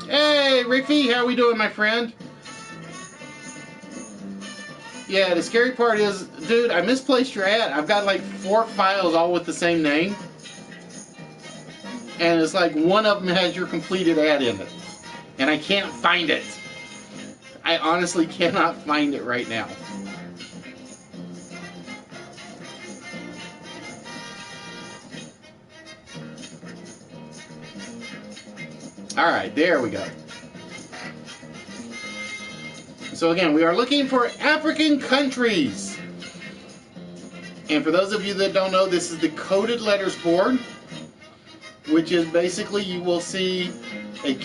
S1: Hey, Ricky, how we doing, my friend? Yeah, the scary part is, dude, I misplaced your ad. I've got like 4 files all with the same name. And it's like one of them has your completed ad in it. And I can't find it. I honestly cannot find it right now. Alright, there we go. So again, we are looking for African countries. And for those of you that don't know, this is the coded letters board, which is basically you will see an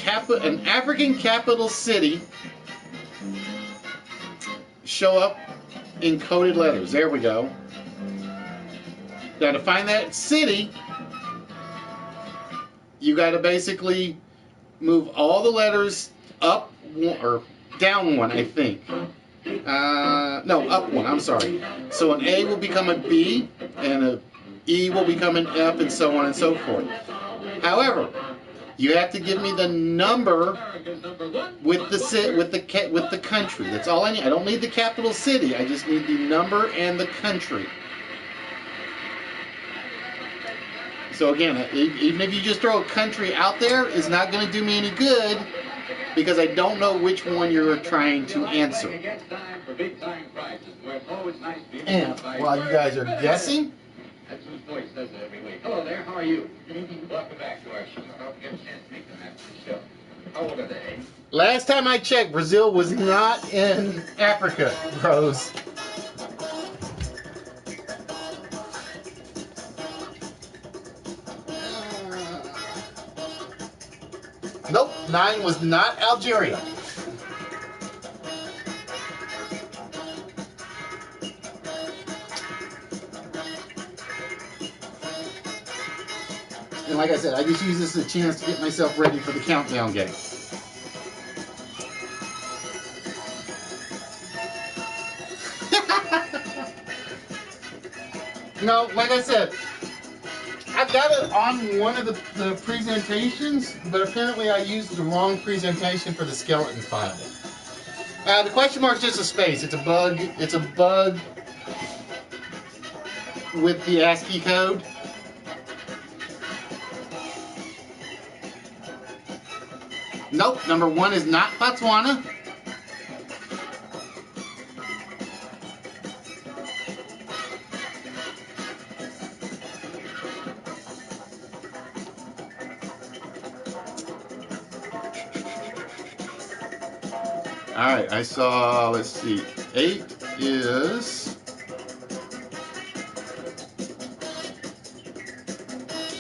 S1: African capital city show up in coded letters. There we go. Now to find that city, you got to basically move all the letters up or down one, I think. No, up one, I'm sorry. So an A will become a B, and a E will become an F, and so on and so forth. However, you have to give me the number with the country. That's all I need. I don't need the capital city. I just need the number and the country. So again, even if you just throw a country out there, it's not going to do me any good because I don't know which one you're trying to answer. And while you guys are guessing,
S2: hello there, how are you? Welcome back to our show. I hope you get a chance to make them after the show. How old are they?
S1: Last time I checked, Brazil was not in Africa, Rose. 9 was not Algeria. And like I said, I just use this as a chance to get myself ready for the countdown game. No, like I said, I've got it on one of the presentations, but apparently I used the wrong presentation for the skeleton file. The question mark is just a space. It's a bug. It's a bug with the ASCII code. Nope, number 1 is not Botswana. Alright, I saw, let's see, 8 is...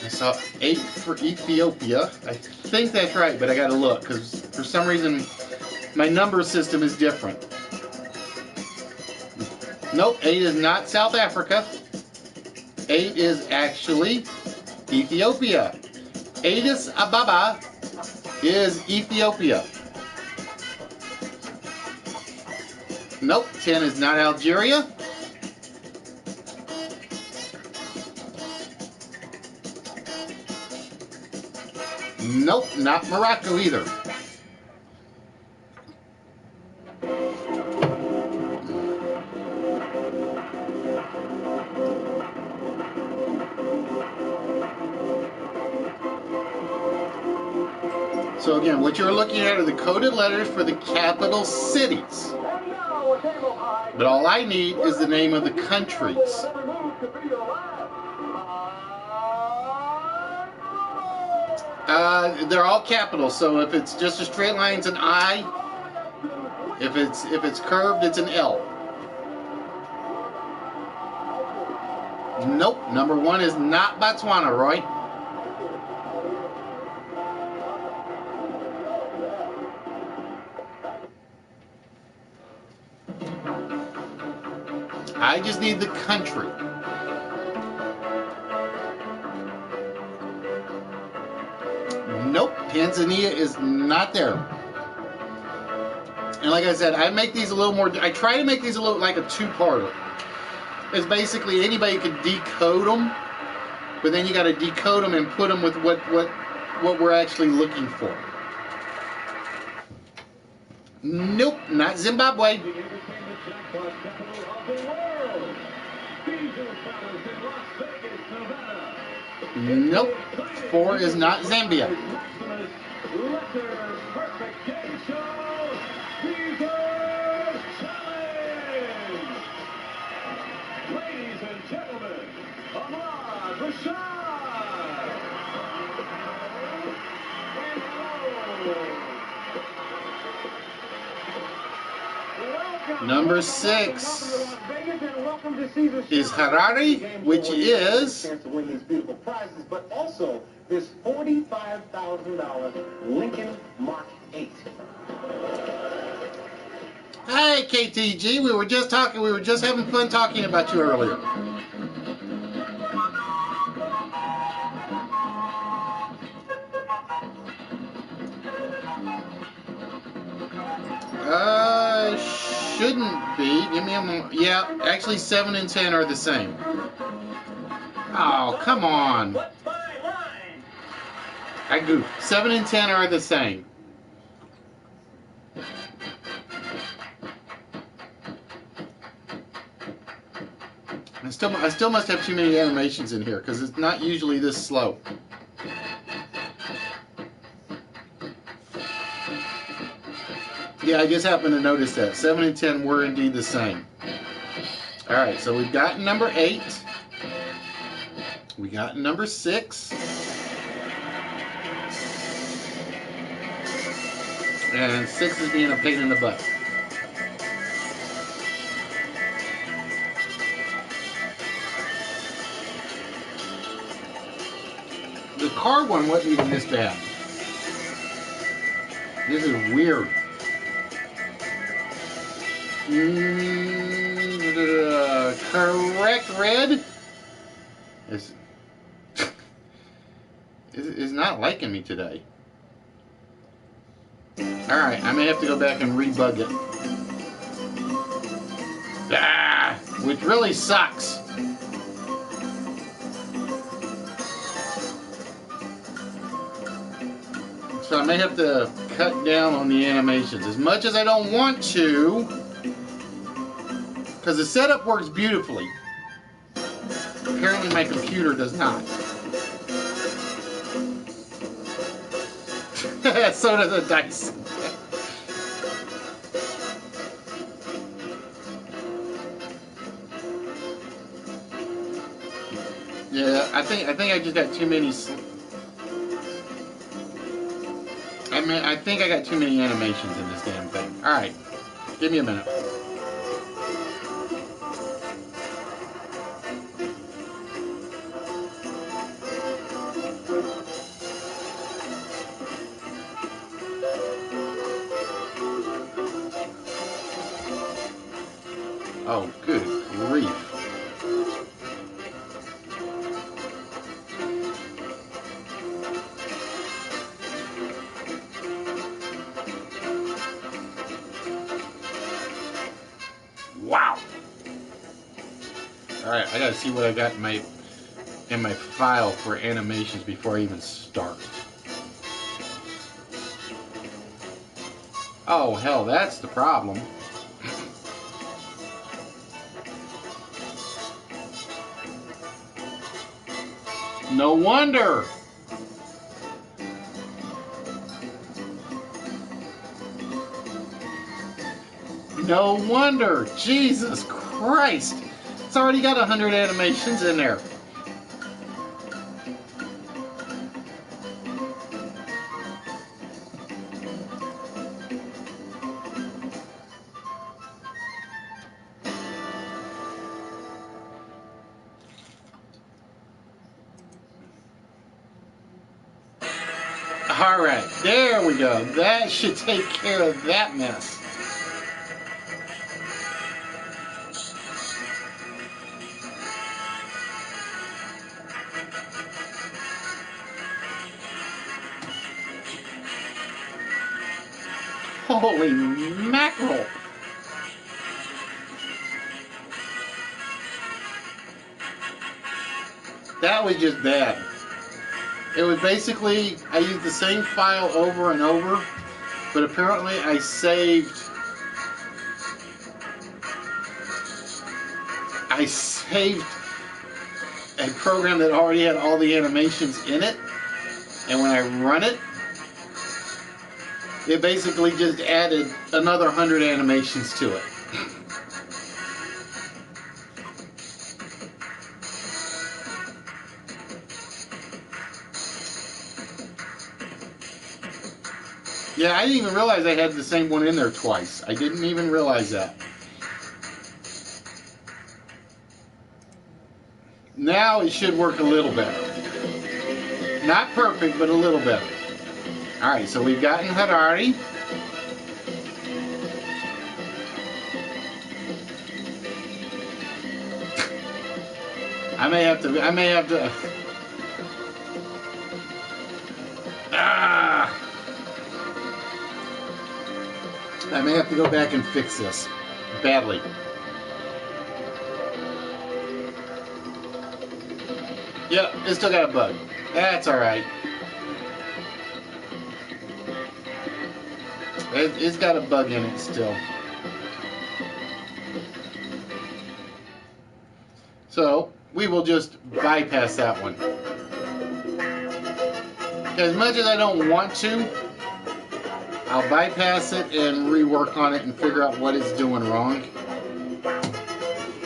S1: I saw 8 for Ethiopia. I think that's right, but I gotta look, because for some reason my number system is different. Nope, 8 is not South Africa. 8 is actually Ethiopia. Addis Ababa is Ethiopia. Nope, 10 is not Algeria. Nope, not Morocco either. So again, what you're looking at are the coded letters for the capital cities. But all I need is the name of the countries. They're all capitals, so if it's just a straight line, it's an I. If it's curved, it's an L. Nope, number 1 is not Botswana, Roy. I just need the country. Nope, Tanzania is not there. And like I said, I make these a little more, I try to make these a little like a two-parter. It's basically anybody could decode them, but then you got to decode them and put them with what we're actually looking for. Nope, not Zimbabwe. Nope, 4 is not Zambia.
S2: Ladies and gentlemen, Ahmad Rashad.
S1: Number 6 is Harare, which is
S3: to win these beautiful prizes, but also this $45,000 Lincoln Mark 8.
S1: Hi KTG, we were just having fun talking about you earlier. Shouldn't be. Give me a moment. Yeah, actually 7 and 10 are the same. Oh, come on. I goofed. 7 and 10 are the same. I still must have too many animations in here because it's not usually this slow. Yeah, I just happened to notice that. 7 and 10 were indeed the same. Alright, so we've got number 8. We got number 6. And 6 is being a pain in the butt. The card one wasn't even this bad. This is weird. Correct red is not liking me today. Alright, I may have to go back and rebug it. Which really sucks. So I may have to cut down on the animations as much as I don't want to, because the setup works beautifully. Apparently my computer does not. So does the dice. Yeah, I think I just got too many. I think I got too many animations in this damn thing. All right, give me a minute. Oh, good grief. Wow. All right, I gotta see what I got in my file for animations before I even start. Oh hell, that's the problem. No wonder. No wonder. Jesus Christ. It's already got 100 animations in there. All right, there we go. That should take care of that mess. Holy mackerel! That was just bad. It was basically, I used the same file over and over, but apparently I saved a program that already had all the animations in it, and when I run it, it basically just added another 100 animations to it. Yeah, I didn't even realize I had the same one in there twice. I didn't even realize that. Now it should work a little better. Not perfect, but a little better. Alright, so we've gotten Harari. I may have to. I may have to go back and fix this badly. Yep, it still got a bug. That's alright. It's got a bug in it still. So, we will just bypass that one. As much as I don't want to, I'll bypass it and rework on it and figure out what it's doing wrong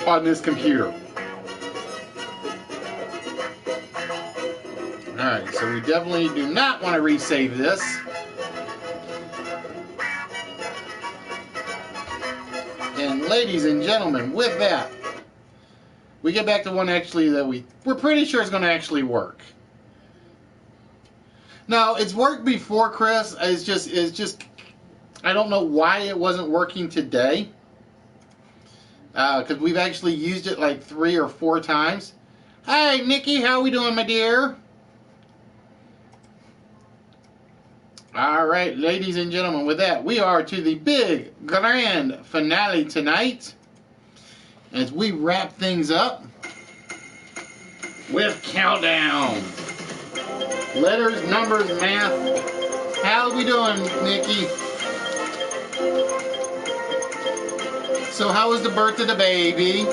S1: on this computer. Alright, so we definitely do not want to resave this. And ladies and gentlemen, with that, we get back to one actually that we're pretty sure is going to actually work. Now, it's worked before, Chris. It's just I don't know why it wasn't working today. Because we've actually used it like 3 or 4 times. Hi, Nikki. How we doing, my dear? All right, ladies and gentlemen, with that, we are to the big, grand finale tonight. As we wrap things up with countdown. Letters, numbers, math. How we doing, Nikki? So how was the birth of the baby?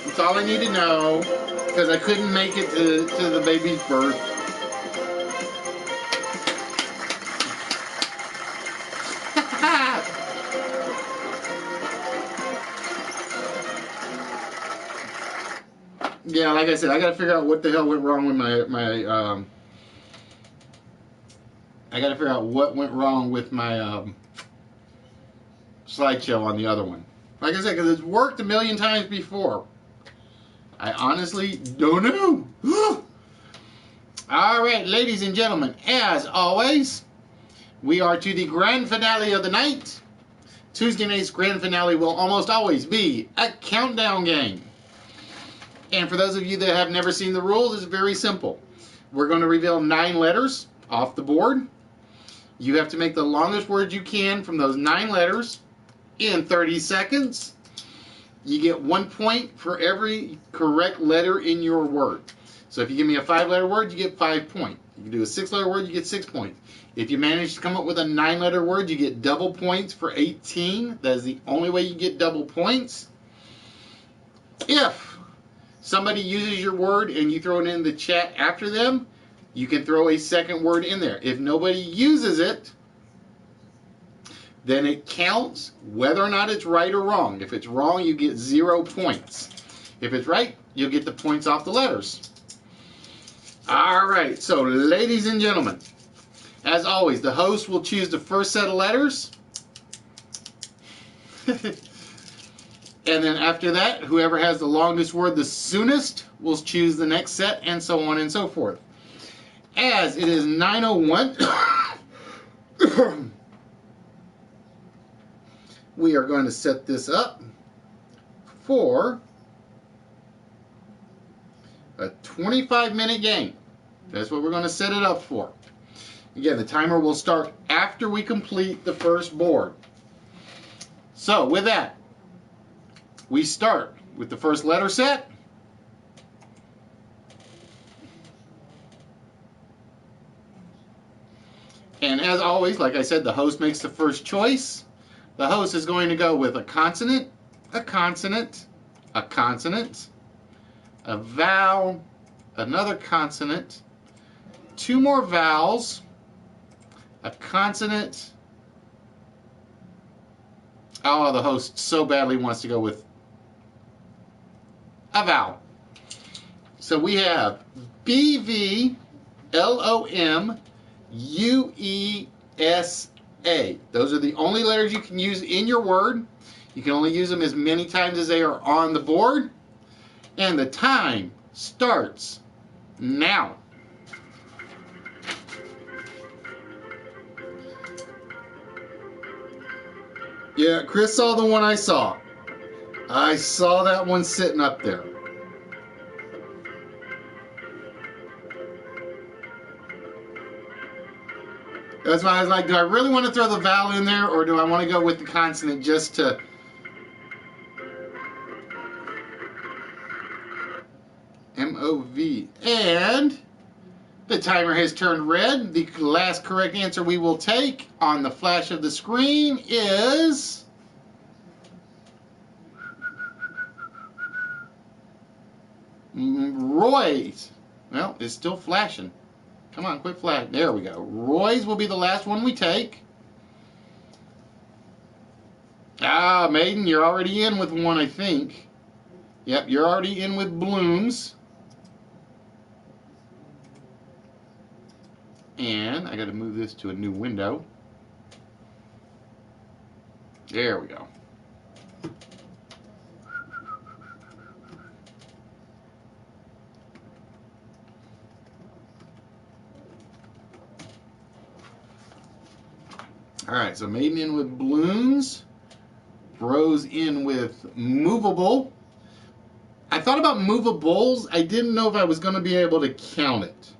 S1: That's all I need to know. Because I couldn't make it to the baby's birth. Yeah, like I said, I gotta figure out what the hell went wrong with my I gotta figure out what went wrong with my slideshow on the other one. Like I said, because it's worked a million times before. I honestly don't know. All right, ladies and gentlemen, as always, we are to the grand finale of the night. Tuesday night's grand finale will almost always be a countdown game. And for those of you that have never seen the rules, it's very simple. We're going to reveal 9 letters off the board. You have to make the longest word you can from those 9 letters in 30 seconds. You get 1 point for every correct letter in your word. So if you give me a 5-letter word, you get 5 points. You can do a 6-letter word, you get 6 points. If you manage to come up with a 9-letter word, you get double points for 18. That is the only way you get double points. If somebody uses your word and you throw it in the chat after them, you can throw a second word in there. If nobody uses it, then it counts whether or not it's right or wrong. If it's wrong, you get 0 points. If it's right, you'll get the points off the letters. All right, so ladies and gentlemen, as always, the host will choose the first set of letters. And then after that, whoever has the longest word the soonest will choose the next set, and so on and so forth. As it is 9:01, we are going to set this up for a 25-minute game. That's what we're going to set it up for. Again, the timer will start after we complete the first board. So with that, we start with the first letter set. And as always, like I said, the host makes the first choice. The host is going to go with a consonant, a consonant, a consonant, a vowel, another consonant, 2 more vowels, a consonant. Oh, the host so badly wants to go with a vowel. So we have BVLOMUESA. Those are the only letters you can use in your word. You can only use them as many times as they are on the board. And the time starts now. Yeah, Chris saw the one I saw. I saw that one sitting up there. That's why I was like, do I really want to throw the vowel in there, or do I want to go with the consonant just to... M-O-V. And the timer has turned red. The last correct answer we will take on the flash of the screen is... Roy's. Well, it's still flashing. Come on, quit flashing. There we go. Roy's will be the last one we take. Ah, Maiden, you're already in with one, I think. Yep, you're already in with Blooms. And I got to move this to a new window. There we go. All right, so Maiden in with Blooms. Bros in with Movable. I thought about Movables. I didn't know if I was going to be able to count it.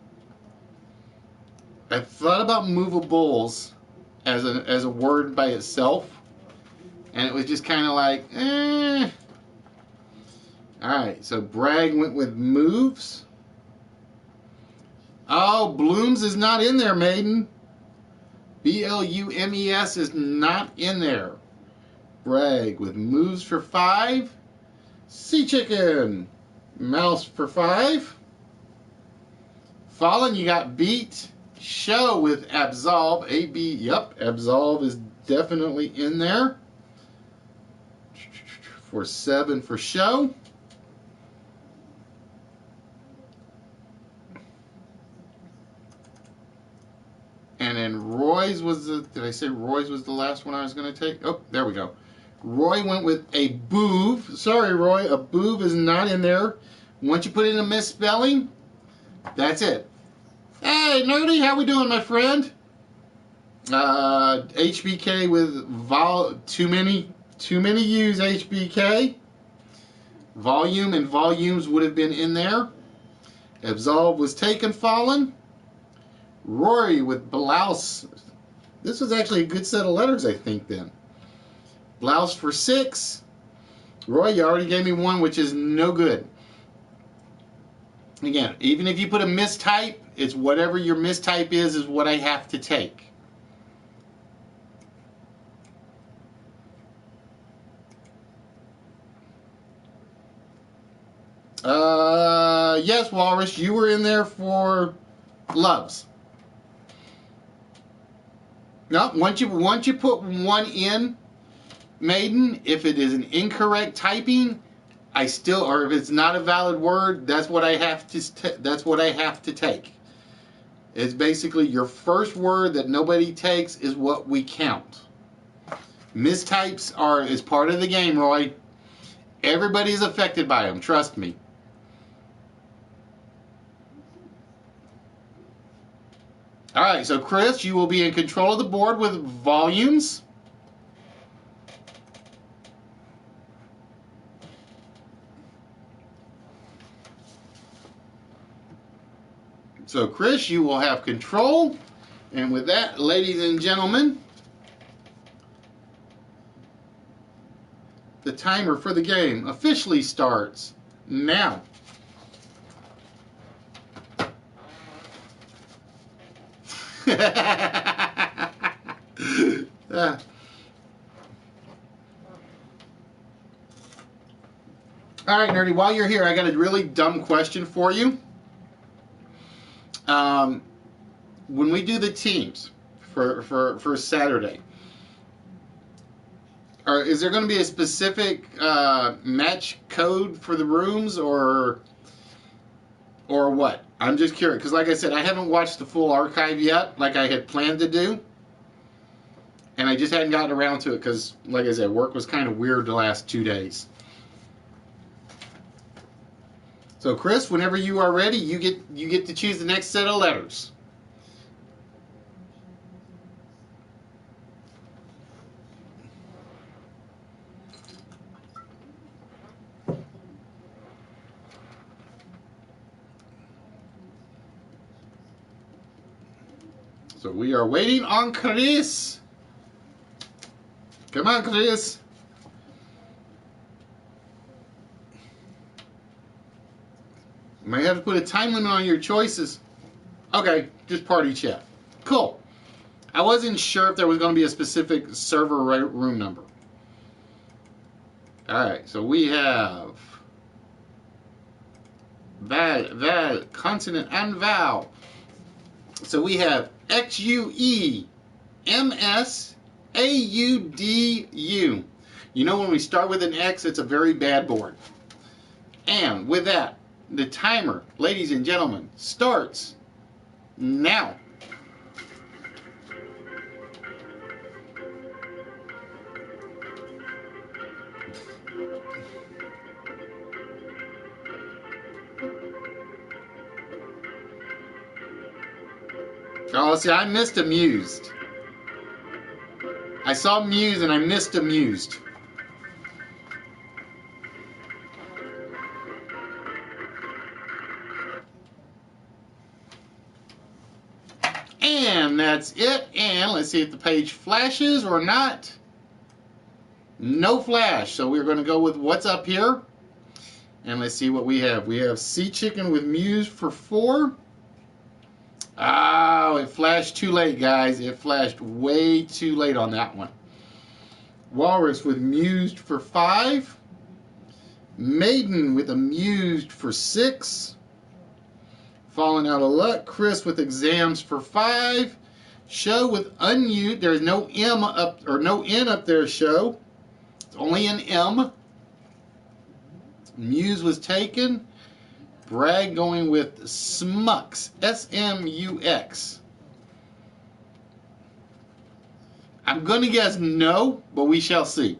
S1: I thought about Movables as a word by itself. And it was just kind of like, eh. Alright, so Bragg went with Moves. Oh, Blooms is not in there, Maiden. Blumes is not in there. Bragg with Moves for 5. Sea Chicken. Mouse for 5. Fallen, you got Beat. Show with Absolve. AB, yep, Absolve is definitely in there. For 7 for Show. And then Roy's was the, did I say Roy's was the last one I was going to take? Oh, there we go. Roy went with a Boov. Sorry, Roy, a Boov is not in there. Once you put in a misspelling, that's it. Hey, Nerdy, how we doing, my friend? HBK with too many U's, HBK. Volume and Volumes would have been in there. Absolve was taken, Fallen. Rory with Blouse. This was actually a good set of letters, I think, then. Blouse for 6. Roy, you already gave me one, which is no good. Again, even if you put a mistype, it's whatever your mistype is what I have to take. Yes, Walrus, you were in there for Loves. No, once you put one in, Maiden, if it is an incorrect typing, I still, or if it's not a valid word, that's what I have to take. It's basically your first word that nobody takes is what we count. Mistypes is part of the game, Roy. Everybody's affected by them, trust me. All right, so Chris, you will be in control of the board with Volumes. So Chris, you will have control. And with that, ladies and gentlemen, the timer for the game officially starts now. All right, Nerdy, while you're here, I got a really dumb question for you. When we do the teams for Saturday, is there going to be a specific match code for the rooms or what? I'm just curious because, like I said, I haven't watched the full archive yet, like I had planned to do, and I just hadn't gotten around to it because, like I said, work was kind of weird the last 2 days. So, Chris, whenever you are ready, you get to choose the next set of letters. So we are waiting on Chris. Come on, Chris. Might have to put a time limit on your choices. Okay, just party chat. Cool. I wasn't sure if there was going to be a specific server room number. Alright, so we have Val, consonant, and vowel. So we have XUEMSAUDU. You know when we start with an X, it's a very bad board. And with that, the timer, ladies and gentlemen, starts now. Oh, see, I missed amused. I saw Muse and I missed Amused. And that's it. And let's see if the page flashes or not. No flash. So we're going to go with what's up here. And let's see what we have. We have Sea Chicken with Muse for 4. Oh, it flashed too late, guys. It flashed way too late on that one. Walrus with Mused for 5. Maiden with Amused for 6. Falling Out of Luck. Chris with Exams for 5. Show with Unmute. There's no M up or no N up there. Show. It's only an M. Muse was taken. Bragg going with Smux. S-M-U-X. I'm going to guess no, but we shall see.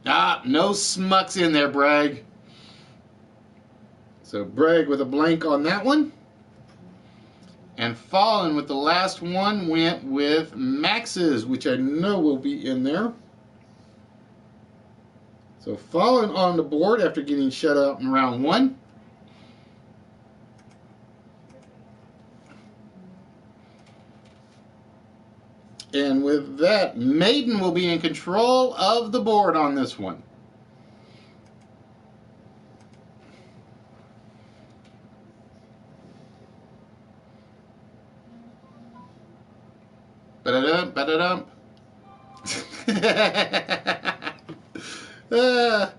S1: No Smux in there, Bragg. So Bragg with a blank on that one. And Fallen with the last one went with Max's, which I know will be in there. So Fallen on the board after getting shut out in round 1. And with that, Maiden will be in control of the board on this one. Ba-da-dum, ba-da-dum. How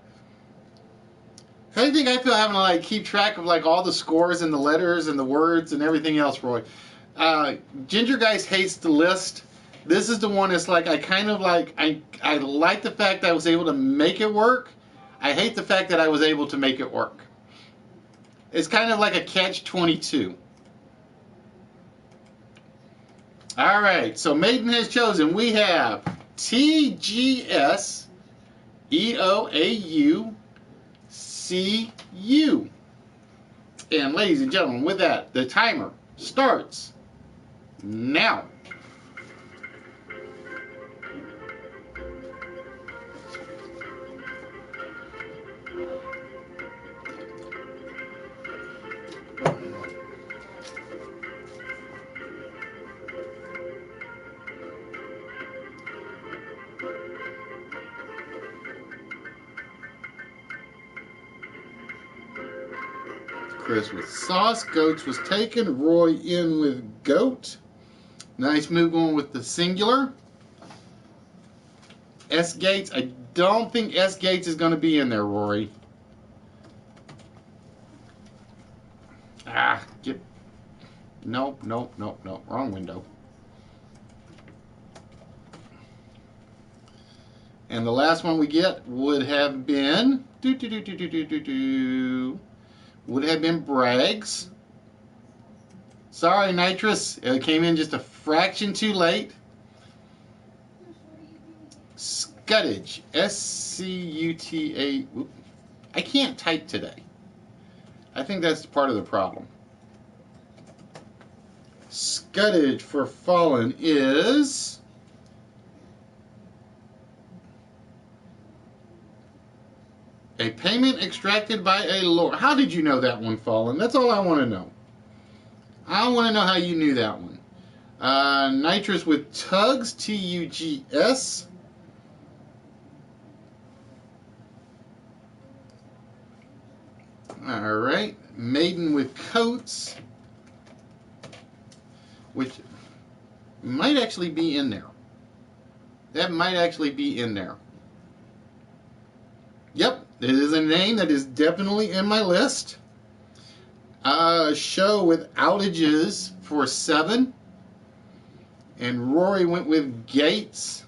S1: do you think I feel having to like keep track of like all the scores and the letters and the words and everything else, Roy? Ginger Guys hates the list. This is the one that's like I kind of like I like the fact that I was able to make it work. I hate the fact that I was able to make it work. It's kind of like a catch-22. All right, so Maiden has chosen. We have TGS EOAU-CU. And ladies and gentlemen, with that, the timer starts now. Chris with Sauce. Goats was taken. Roy in with Goat. Nice move going with the singular. S. Gates. I don't think S. Gates is going to be in there, Rory. Nope. Wrong window. And the last one we get would have been would have been Bragg's. Sorry, Nitrous. It came in just a fraction too late. Scuttage. S-C-U-T-A. I can't type today. I think that's part of the problem. Scuttage for Fallen is... a payment extracted by a lord. How did you know that one, Fallen? That's all I want to know. I want to know how you knew that one. Nitrous with Tugs, T-U-G-S. All right. Maiden with Coats, which might actually be in there. That might actually be in there. Yep, it is a name that is definitely in my list. Show with Outages for 7. And Rory went with Gates,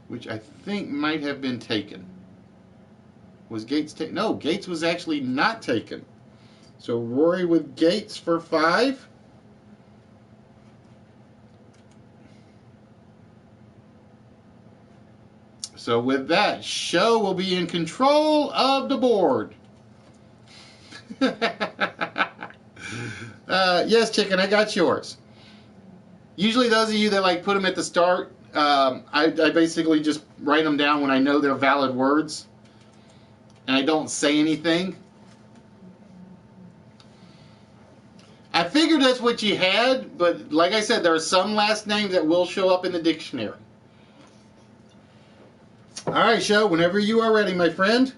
S1: which I think might have been taken. Was Gates taken? No, Gates was actually not taken. So Rory with Gates for 5. So with that, Show will be in control of the board. Yes, chicken, I got yours. Usually those of you that like put them at the start, I basically just write them down when I know they're valid words. And I don't say anything. I figured that's what you had, but like I said, there are some last names that will show up in the dictionary. Alright, Show, whenever you are ready, my friend.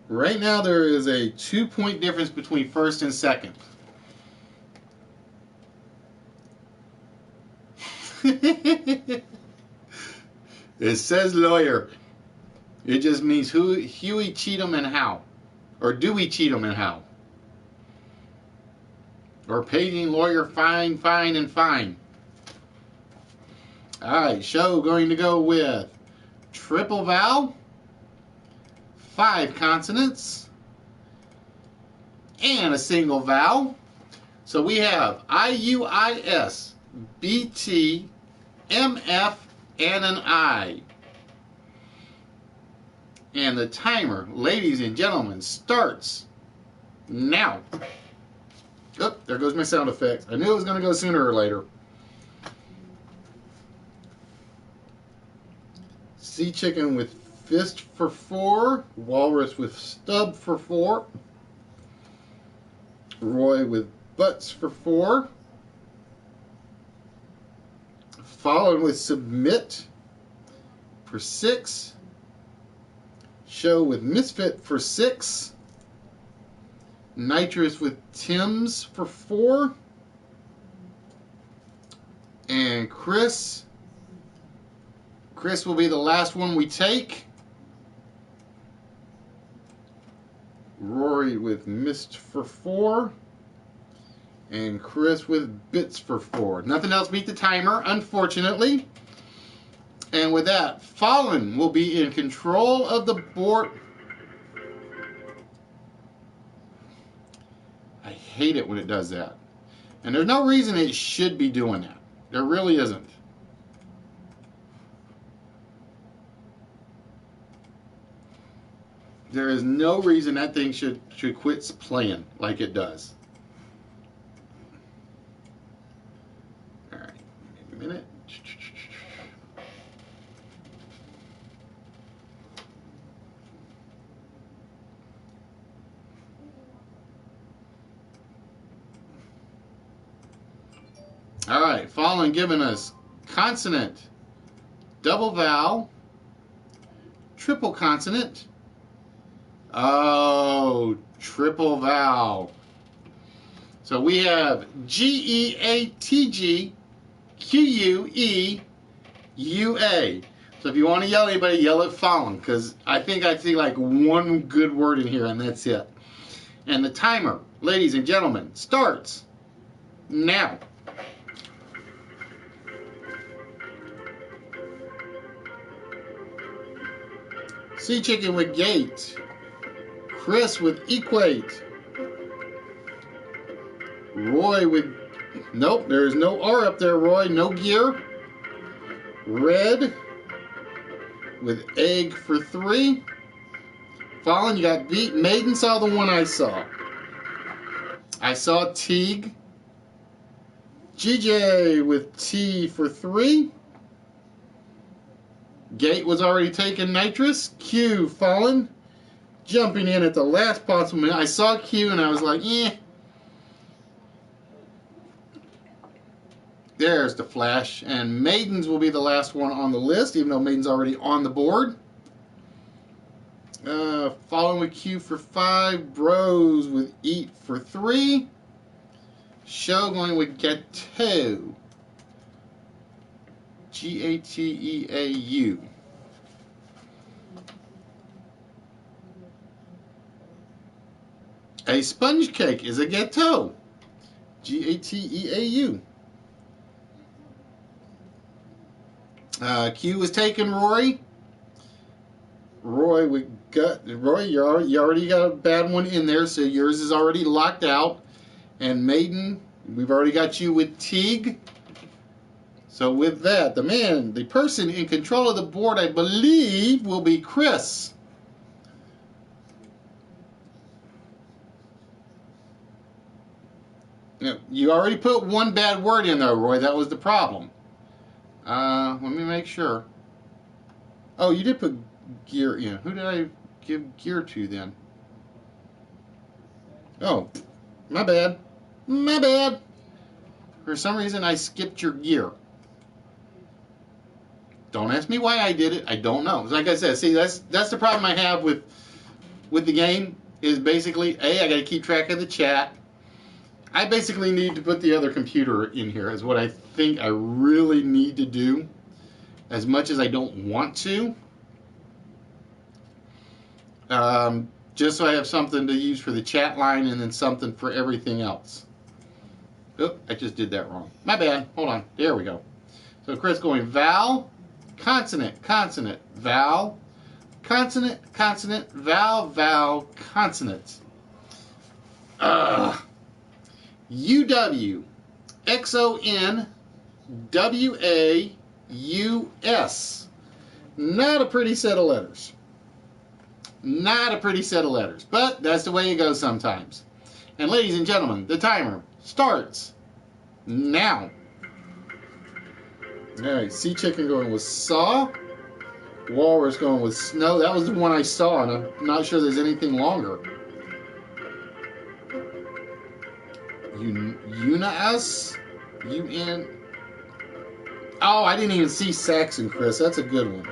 S1: Right now there is a 2-point difference between first and second. It says lawyer. It just means Huey, Cheatham, and Howe. Or Dewey, Cheatham, and Howe. Or painting, lawyer, fine, fine, and fine. Alright, Show going to go with triple vowel, 5 consonants, and a single vowel. So we have I-U-I-S, B-T, M-F, and an I. And the timer, ladies and gentlemen, starts now. Oh, there goes my sound effects. I knew it was going to go sooner or later. Sea chicken with fist for 4. Walrus with stub for 4. Roy with butts for 4. Followed with submit for 6. Show with misfit for 6. Nitrous with Tim's for 4. And Chris will be the last one we take. Rory with mist for 4. And Chris with bits for 4. Nothing else beat the timer, unfortunately. And with that, Fallen will be in control of the board. I hate it when it does that. And there's no reason it should be doing that. There really isn't. There is no reason that thing should quit playing like it does. Alright, maybe a minute. Alright, Fallen giving us consonant, double vowel, triple consonant. Oh, triple vowel. So we have G-E-A-T-G-Q-U-E-U-A. So if you want to yell at anybody, yell at Fallen, because I think I see like one good word in here and that's it. And the timer, ladies and gentlemen, starts now. Sea chicken with gate. Chris with equate. Roy with, nope, there is no R up there, Roy, no gear. Red with egg for 3. Fallen, you got beat. Maiden saw the one I saw. I saw Teague. GJ with T for 3. Gate was already taken. Nitrous. Q, Fallen. Jumping in at the last possible minute. I saw Q and I was like, eh. There's the flash. And Maidens will be the last one on the list, even though Maiden's already on the board. Following with Q for 5. Bros with Eat for 3. Show going with Gateau. G-A-T-E-A-U. A sponge cake is a gâteau. G-A-T-E-A-U. Q was taken, Rory. Roy with gut. Roy, you already got a bad one in there, so yours is already locked out. And Maiden We've already got you with Teague. So with that, the person in control of the board, I believe, will be Chris. You already put one bad word in there, Roy. That was the problem. Let me make sure. Oh, you did put gear in. Who did I give gear to then? Oh, my bad. My bad. For some reason, I skipped your gear. Don't ask me why I did it. I don't know. Like I said, see, that's the problem I have with the game. Is basically, I got to keep track of the chat. I basically need to put the other computer in here. Is what I think I really need to do. As much as I don't want to. Just so I have something to use for the chat line and then something for everything else. Oh, I just did that wrong. My bad. Hold on. There we go. So Chris going vowel, consonant, consonant, vowel, consonant, consonant, vowel, vowel, consonant. UWXONWAUS. Not a pretty set of letters. Not a pretty set of letters, but that's the way it goes sometimes. And ladies and gentlemen, the timer starts now. All right, sea chicken going with saw. Walrus going with snow. That was the one I saw, and I'm not sure there's anything longer. Unaus. UN. Oh, I didn't even see Saxon, Chris. That's a good one.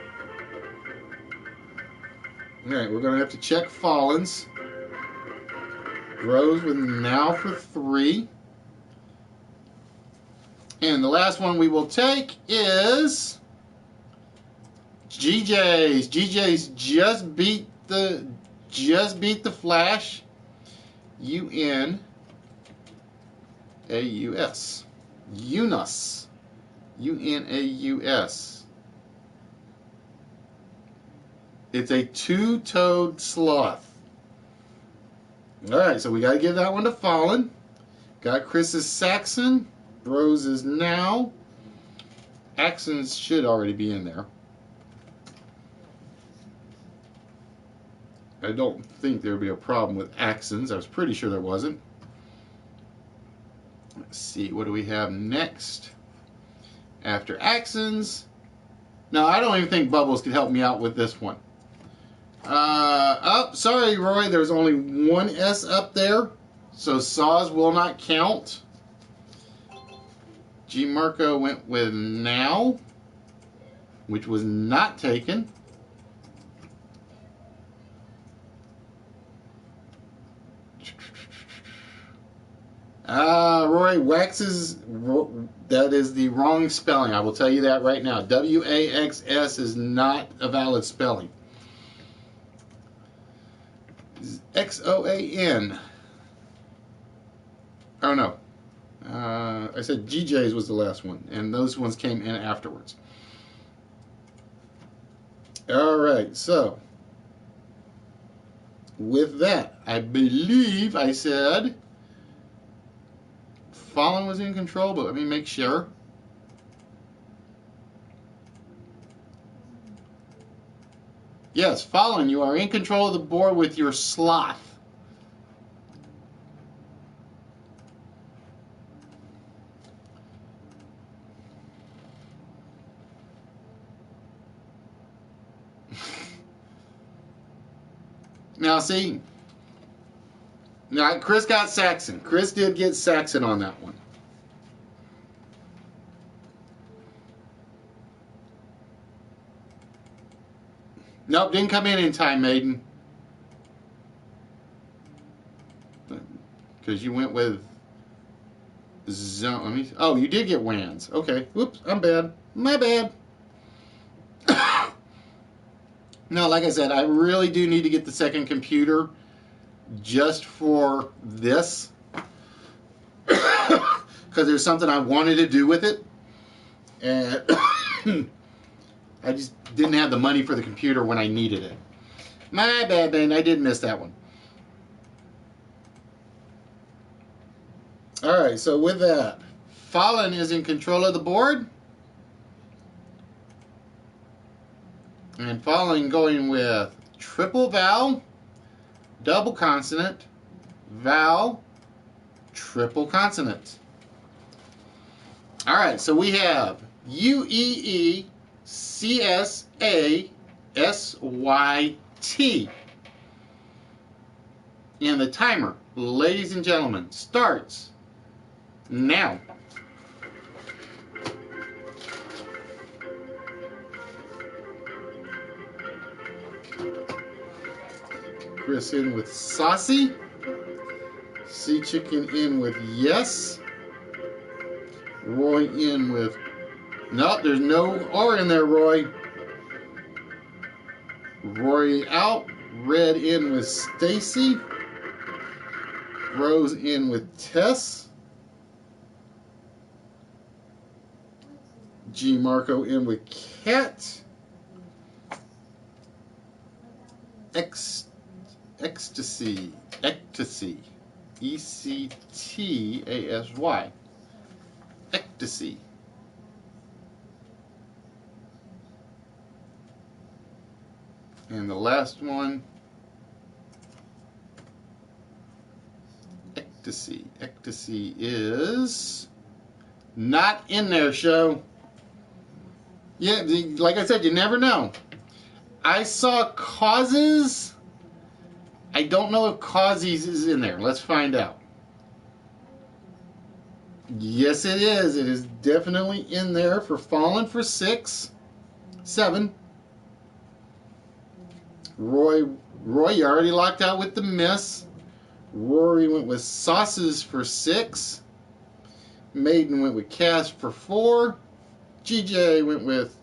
S1: Alright, we're going to have to check Fallens. Rose with now for 3. And the last one we will take is GJ's. GJ's just beat the Flash. UNAUS. Unus. UNAUS. It's a two-toed sloth. Alright, so we got to give that one to Fallen. Got Chris's Saxon. Rose is now. Accents should already be in there. I don't think there would be a problem with accents. I was pretty sure there wasn't. Let's see, what do we have next? After accents. No, I don't even think Bubbles could help me out with this one. Sorry, Roy, there's only one S up there, so saws will not count. G. Marco went with now, which was not taken. Roy, waxes, that is the wrong spelling. I will tell you that right now. WAXS is not a valid spelling. XOAN. Oh no. I said GJ's was the last one, and those ones came in afterwards. Alright, so with that, I believe I said Fallen was in control, but let me make sure. Yes, Fallen, you are in control of the board with your sloth. Now, see, now Chris got Saxon. Chris did get Saxon on that one. Nope, didn't come in time, Maiden. Because you went with zone. Let me. Oh, you did get Wans. Okay. Whoops, I'm bad. My bad. No, like I said, I really do need to get the second computer just for this. Because there's something I wanted to do with it. And I just didn't have the money for the computer when I needed it. My bad, man. I did miss that one. Alright, so with that, Fallen is in control of the board. And Fallen going with triple vowel, double consonant, vowel, triple consonant. Alright, so we have UEECSASYT. And the timer, ladies and gentlemen, starts now. Chris in with saucy. Sea Chicken in with yes. Roy in with, no, there's no R in there, Roy. Roy out. Red in with Stacy. Rose in with Tess. G Marco in with Cat. Ecstasy. ECTASY. Ecstasy. And the last one, Ecstasy. Ecstasy is not in there, show. Yeah, like I said, you never know. I saw causes. I don't know if causes is in there. Let's find out. Yes, it is. It is definitely in there for Fallen for 6, 7. Roy, you already locked out with the miss. Rory went with sauces for 6. Maiden went with Cass for 4. GJ went with,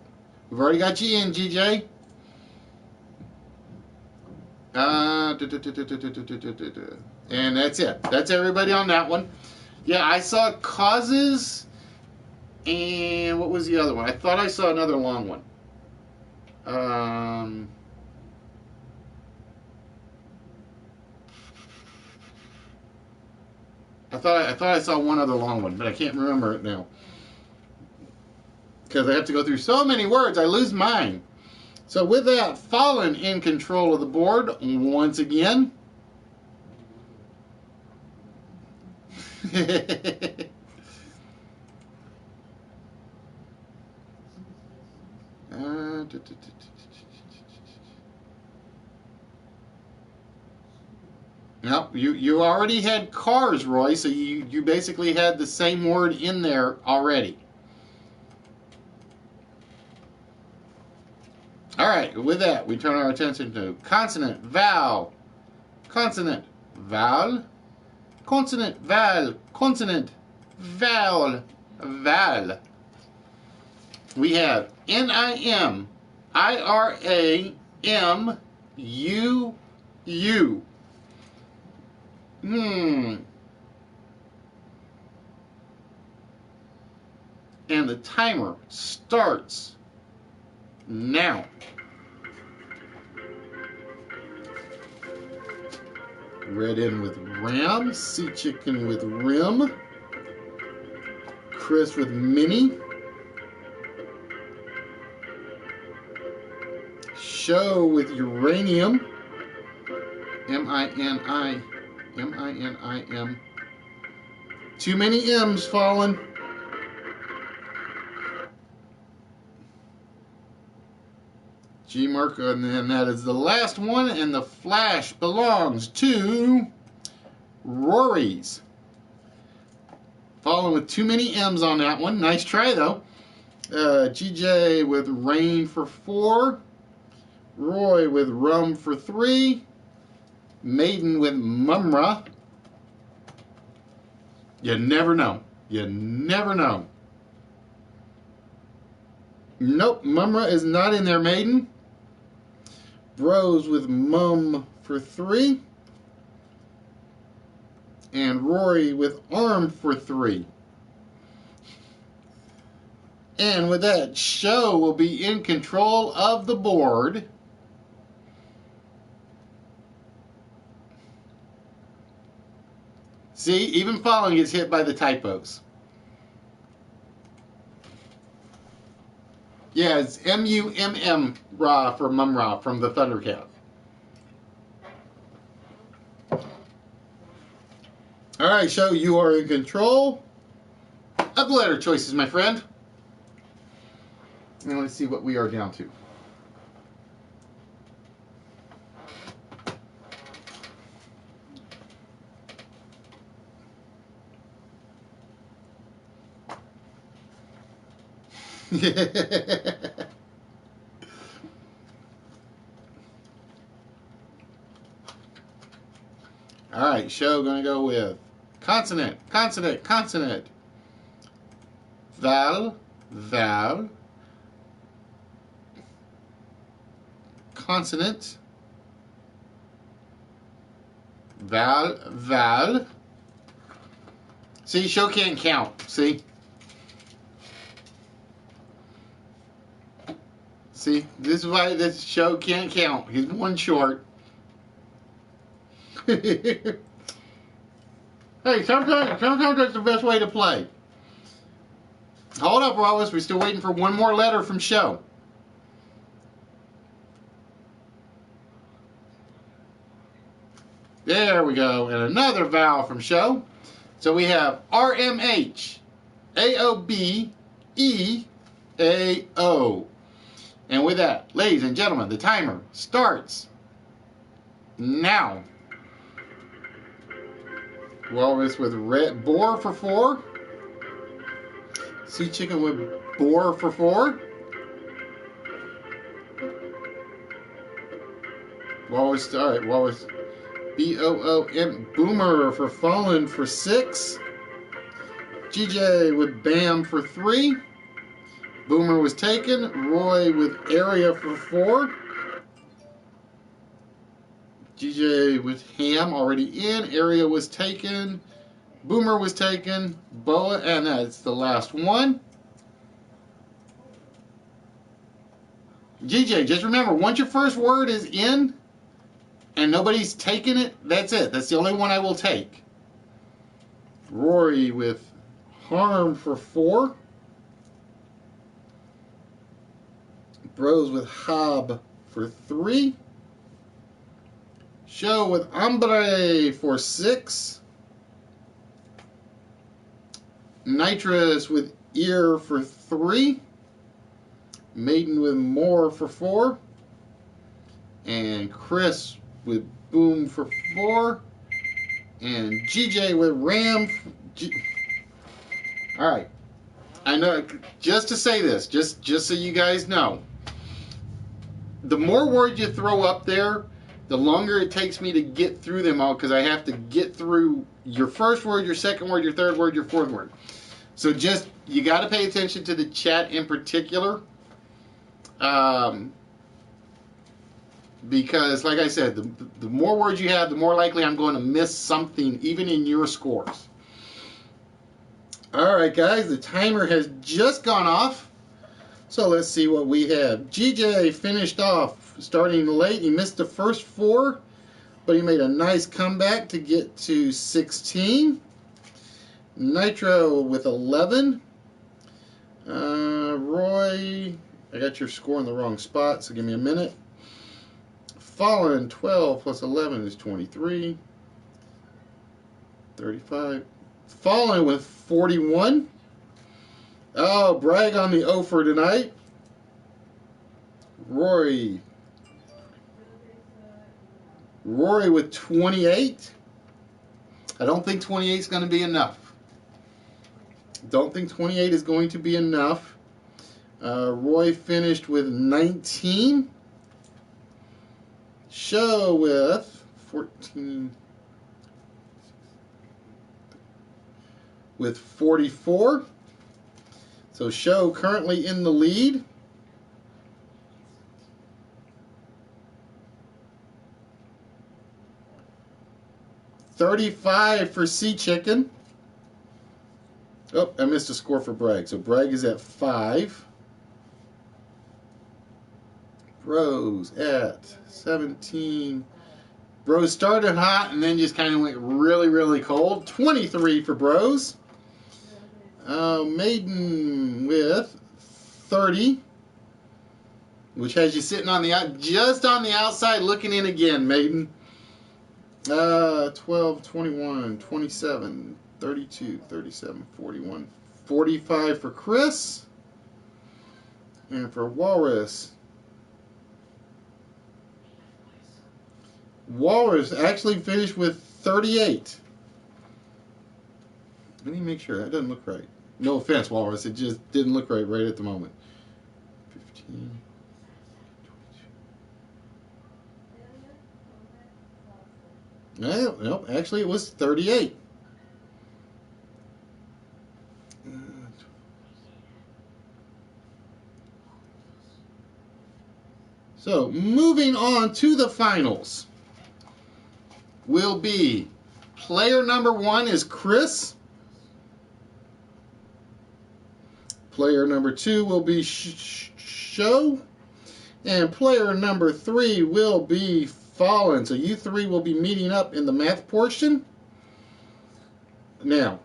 S1: we've already got G in, GJ. And that's it. That's everybody on that one. Yeah, I saw causes, and what was the other one? I thought I saw another long one. I thought I saw one other long one, but I can't remember it now. Because I have to go through so many words, I lose mine. So with that, Fallen in control of the board once again. Nope, you already had cars, Roy, so you basically had the same word in there already. Alright, with that, we turn our attention to consonant, vowel, consonant, vowel, consonant, vowel, consonant, vowel, vowel. We have N-I-M, I-R-A-M-U-U. And the timer starts now. Red in with Ram, Sea Chicken with Rim, Chris with Mini, Show with Uranium, M-I-N-I-M. Too many M's, Fallen. G Marco, and then that is the last one, and the flash belongs to Rory's. Fallen with too many M's on that one. Nice try, though. GJ with Rain for 4. Roy with Rum for 3. Maiden with Mumra. You never know. You never know. Nope, Mumra is not in there, Maiden. Bros with Mum for 3. And Rory with Arm for 3. And with that, Show will be in control of the board. See, even Fallen gets hit by the typos. Yeah, it's M-U-M-M Ra for Mum-Ra from the Thundercat. Alright, Show, you are in control of the letter choices, my friend. Now let's see what we are down to. Alright, Show, gonna go with consonant, consonant, consonant. Val, val. Consonant. Val, val. See, Show can't count. See? See, this is why this Show can't count. He's one short. Hey, sometimes that's the best way to play. Hold up, Wallace. We're still waiting for one more letter from Show. There we go. And another vowel from Show. So we have RMH, AOB, EAO. And with that, ladies and gentlemen, the timer starts now. Walrus with red boar for 4. Sea chicken with boar for 4. Walrus, all right, Walrus. B-O-O-M, Boomer for Fallen for 6. GJ with Bam for 3. Boomer was taken. Roy with Area for 4. GJ with Ham already in. Area was taken. Boomer was taken. Boa, and that's the last one. GJ, just remember, once your first word is in and nobody's taken it, that's it. That's the only one I will take. Rory with Harm for 4. Bros with Hob for 3. Show with Hombre for 6. Nitrous with Ear for 3. Maiden with More for 4. And Chris with Boom for 4. And GJ with Ram. Alright. I know, just to say this, just so you guys know, the more words you throw up there, the longer it takes me to get through them all, because I have to get through your first word, your second word, your third word, your fourth word. So just, you got to pay attention to the chat in particular. Because, like I said, the more words you have, the more likely I'm going to miss something, even in your scores. Alright guys, the timer has just gone off. So let's see what we have. GJ finished off starting late. He missed the first 4, but he made a nice comeback to get to 16. Nitro with 11. Roy, I got your score in the wrong spot, so give me a minute. Fallen, 12 plus 11 is 23. 35. Fallen with 41. Oh, brag on the O for tonight. Rory with 28. I don't think 28 is going to be enough. Don't think 28 is going to be enough. Roy finished with 19. Show with 14. With 44. So Show currently in the lead. $35 for Sea Chicken. Oh, I missed a score for Bragg. So Bragg is at 5. Rose at 17. Bros started hot and then just kind of went really, really cold. 23 for Bros. Maiden with 30, which has you sitting on just on the outside looking in again, Maiden. 12, 21, 27, 32, 37, 41, 45 for Chris. And for Walrus actually finished with 38. Let me make sure. That doesn't look right. No offense, Walrus. It just didn't look right at the moment. 15. Nope. Actually, it was 38. So, moving on to the finals will be player number 1 is Chris. Player number 2 will be Show. And player number 3 will be Fallen. So you three will be meeting up in the math portion. Now,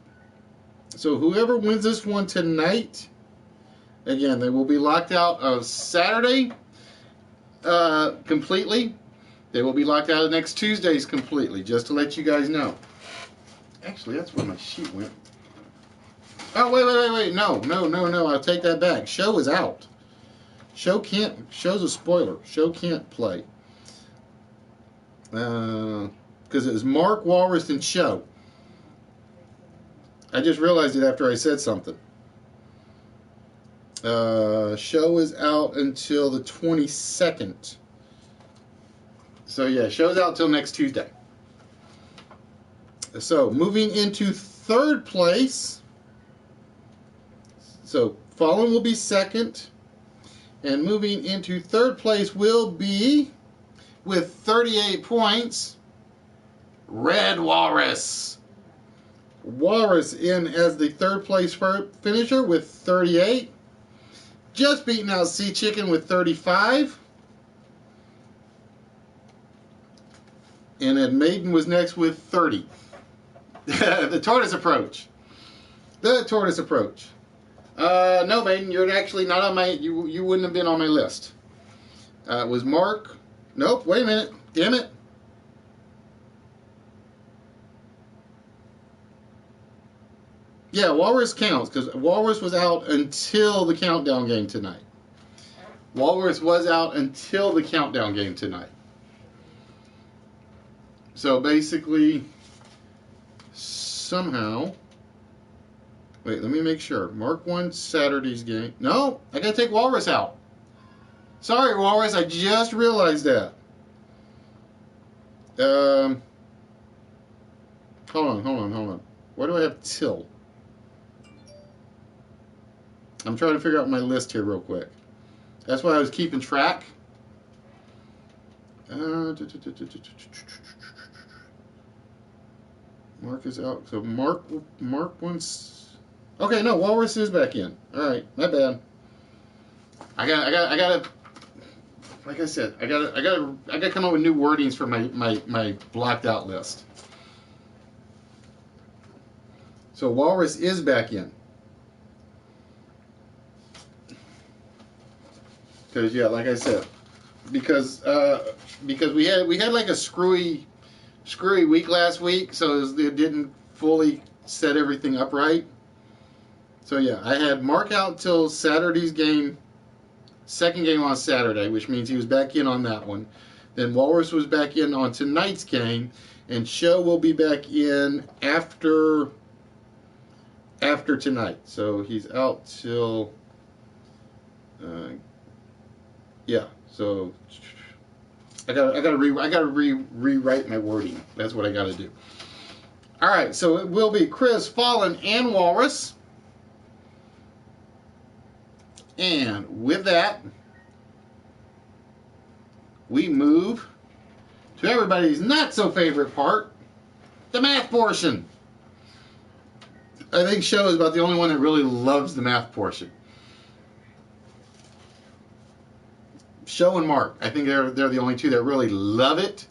S1: so whoever wins this one tonight, again, they will be locked out of Saturday completely. They will be locked out of next Tuesdays completely, just to let you guys know. Actually, that's where my sheet went. Oh, wait. No. I'll take that back. Show is out. Show's a spoiler. Show can't play. Because it was Mark, Walrus, and Show. I just realized it after I said something. Show is out until the 22nd. So yeah, Show's out till next Tuesday. So moving into third place. So Fallen will be second. And moving into third place will be, with 38 points, Red Walrus. Walrus in as the third place finisher with 38. Just beating out Sea Chicken with 35. And then Maiden was next with 30. The tortoise approach. No, Maiden, you're actually not on my. You wouldn't have been on my list. It was Mark. Nope. Wait a minute. Damn it. Yeah, Walrus counts because Walrus was out until the countdown game tonight. So basically, somehow. Wait, let me make sure. Mark won Saturday's game. No, I gotta take Walrus out. Sorry, Walrus, I just realized that. Hold on. Why do I have till? I'm trying to figure out my list here real quick. That's why I was keeping track. Mark is out. So Mark wants. Okay, no, Walrus is back in. All right, my bad. I gotta. Like I said, I gotta come up with new wordings for my blocked out list. So Walrus is back in. Because yeah, like I said, because we had like a screwy week last week, so it didn't fully set everything up right. So yeah, I had Mark out till Saturday's game, second game on Saturday, which means he was back in on that one. Then Walrus was back in on tonight's game, and Show will be back in after tonight. So he's out till yeah. So I gotta rewrite my wording. That's what I gotta do. All right. So it will be Chris, Fallen, and Walrus. And with that, we move to everybody's not so favorite part, the math portion. I think Show is about the only one that really loves the math portion. Show and Mark, I think they're the only two that really love it.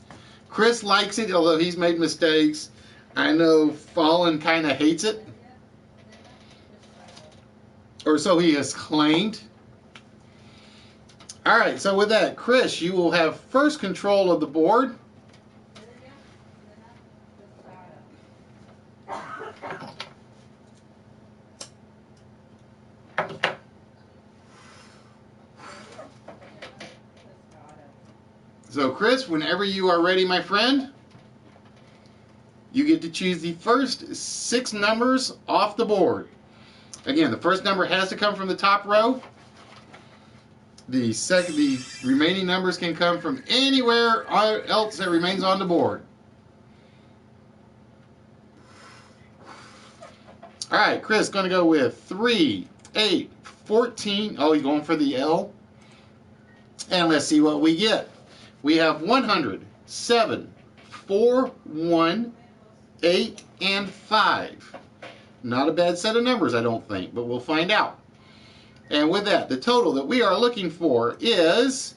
S1: Chris likes it, although he's made mistakes. I know Fallen kind of hates it. Or so he has claimed. Alright, so with that, Chris, you will have first control of the board. So Chris, whenever you are ready, my friend, you get to choose the first 6 numbers off the board. Again, the first number has to come from the top row. The remaining numbers can come from anywhere else that remains on the board. All right, Chris going to go with 3, 8, 14. Oh, he's going for the L. And let's see what we get. We have 100, 7, 4, 1, 8, and 5. Not a bad set of numbers, I don't think, but we'll find out. And with that, the total that we are looking for is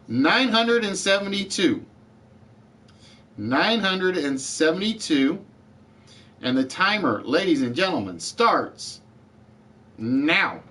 S1: 972. 972. And the timer, ladies and gentlemen, starts now.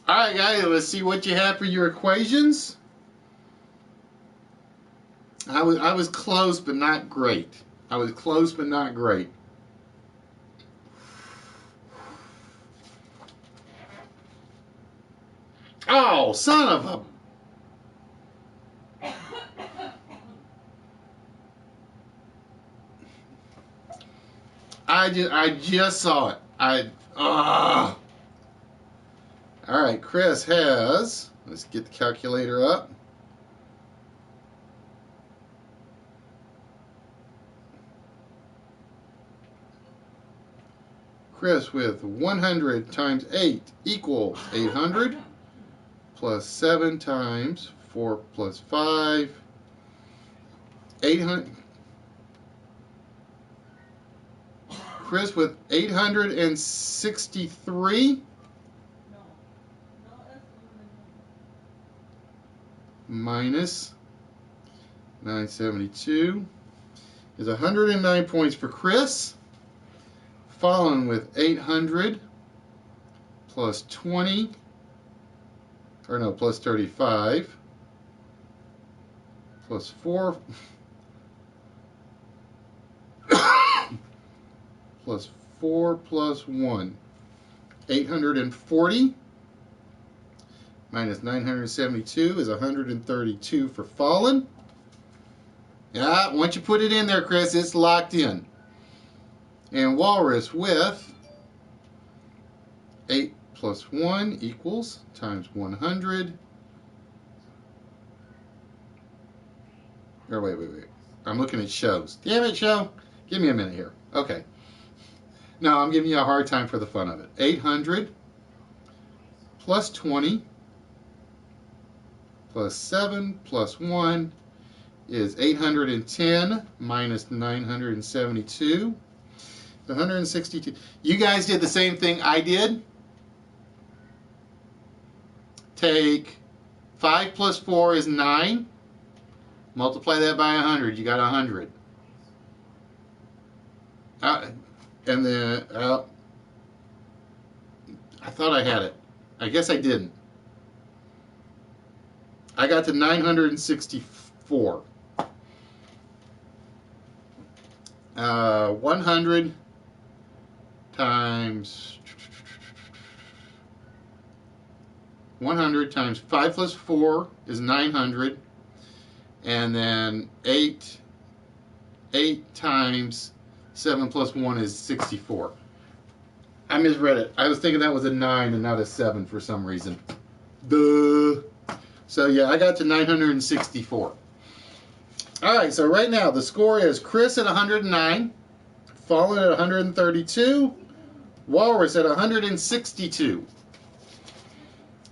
S1: Alright guys, let's see what you have for your equations. I was close but not great. I was close but not great. Oh, son of a... I just saw it. All right, Chris has, let's get the calculator up. Chris with 100 times 8 equals 800, plus 7 times 4 plus 5, 800. Chris with 863. Minus 972 is 109 points for Chris, following with 800 plus 20, or no, plus 35, plus 4, plus 4 plus 1, 840. Minus 972 is 132 for Fallen. Yeah, once you put it in there, Chris, it's locked in. And Walrus with 8 plus 1 equals times 100. Or wait. I'm looking at shows. Damn it, show. Give me a minute here. Okay. No, I'm giving you a hard time for the fun of it. 800 plus 20 plus 7 plus 1 is 810 minus 972. 162. You guys did the same thing I did. Take 5 plus 4 is 9. Multiply that by 100. You got 100. And then I thought I had it. I guess I didn't. I got to 964. 100 times 5 plus 4 is 900, and then 8 times 7 plus 1 is 64. I misread it. I was thinking that was a 9 and not a 7 for some reason. Duh. So yeah, I got to 964. All right, so right now the score is Chris at 109, Fallen at 132, Walrus at 162.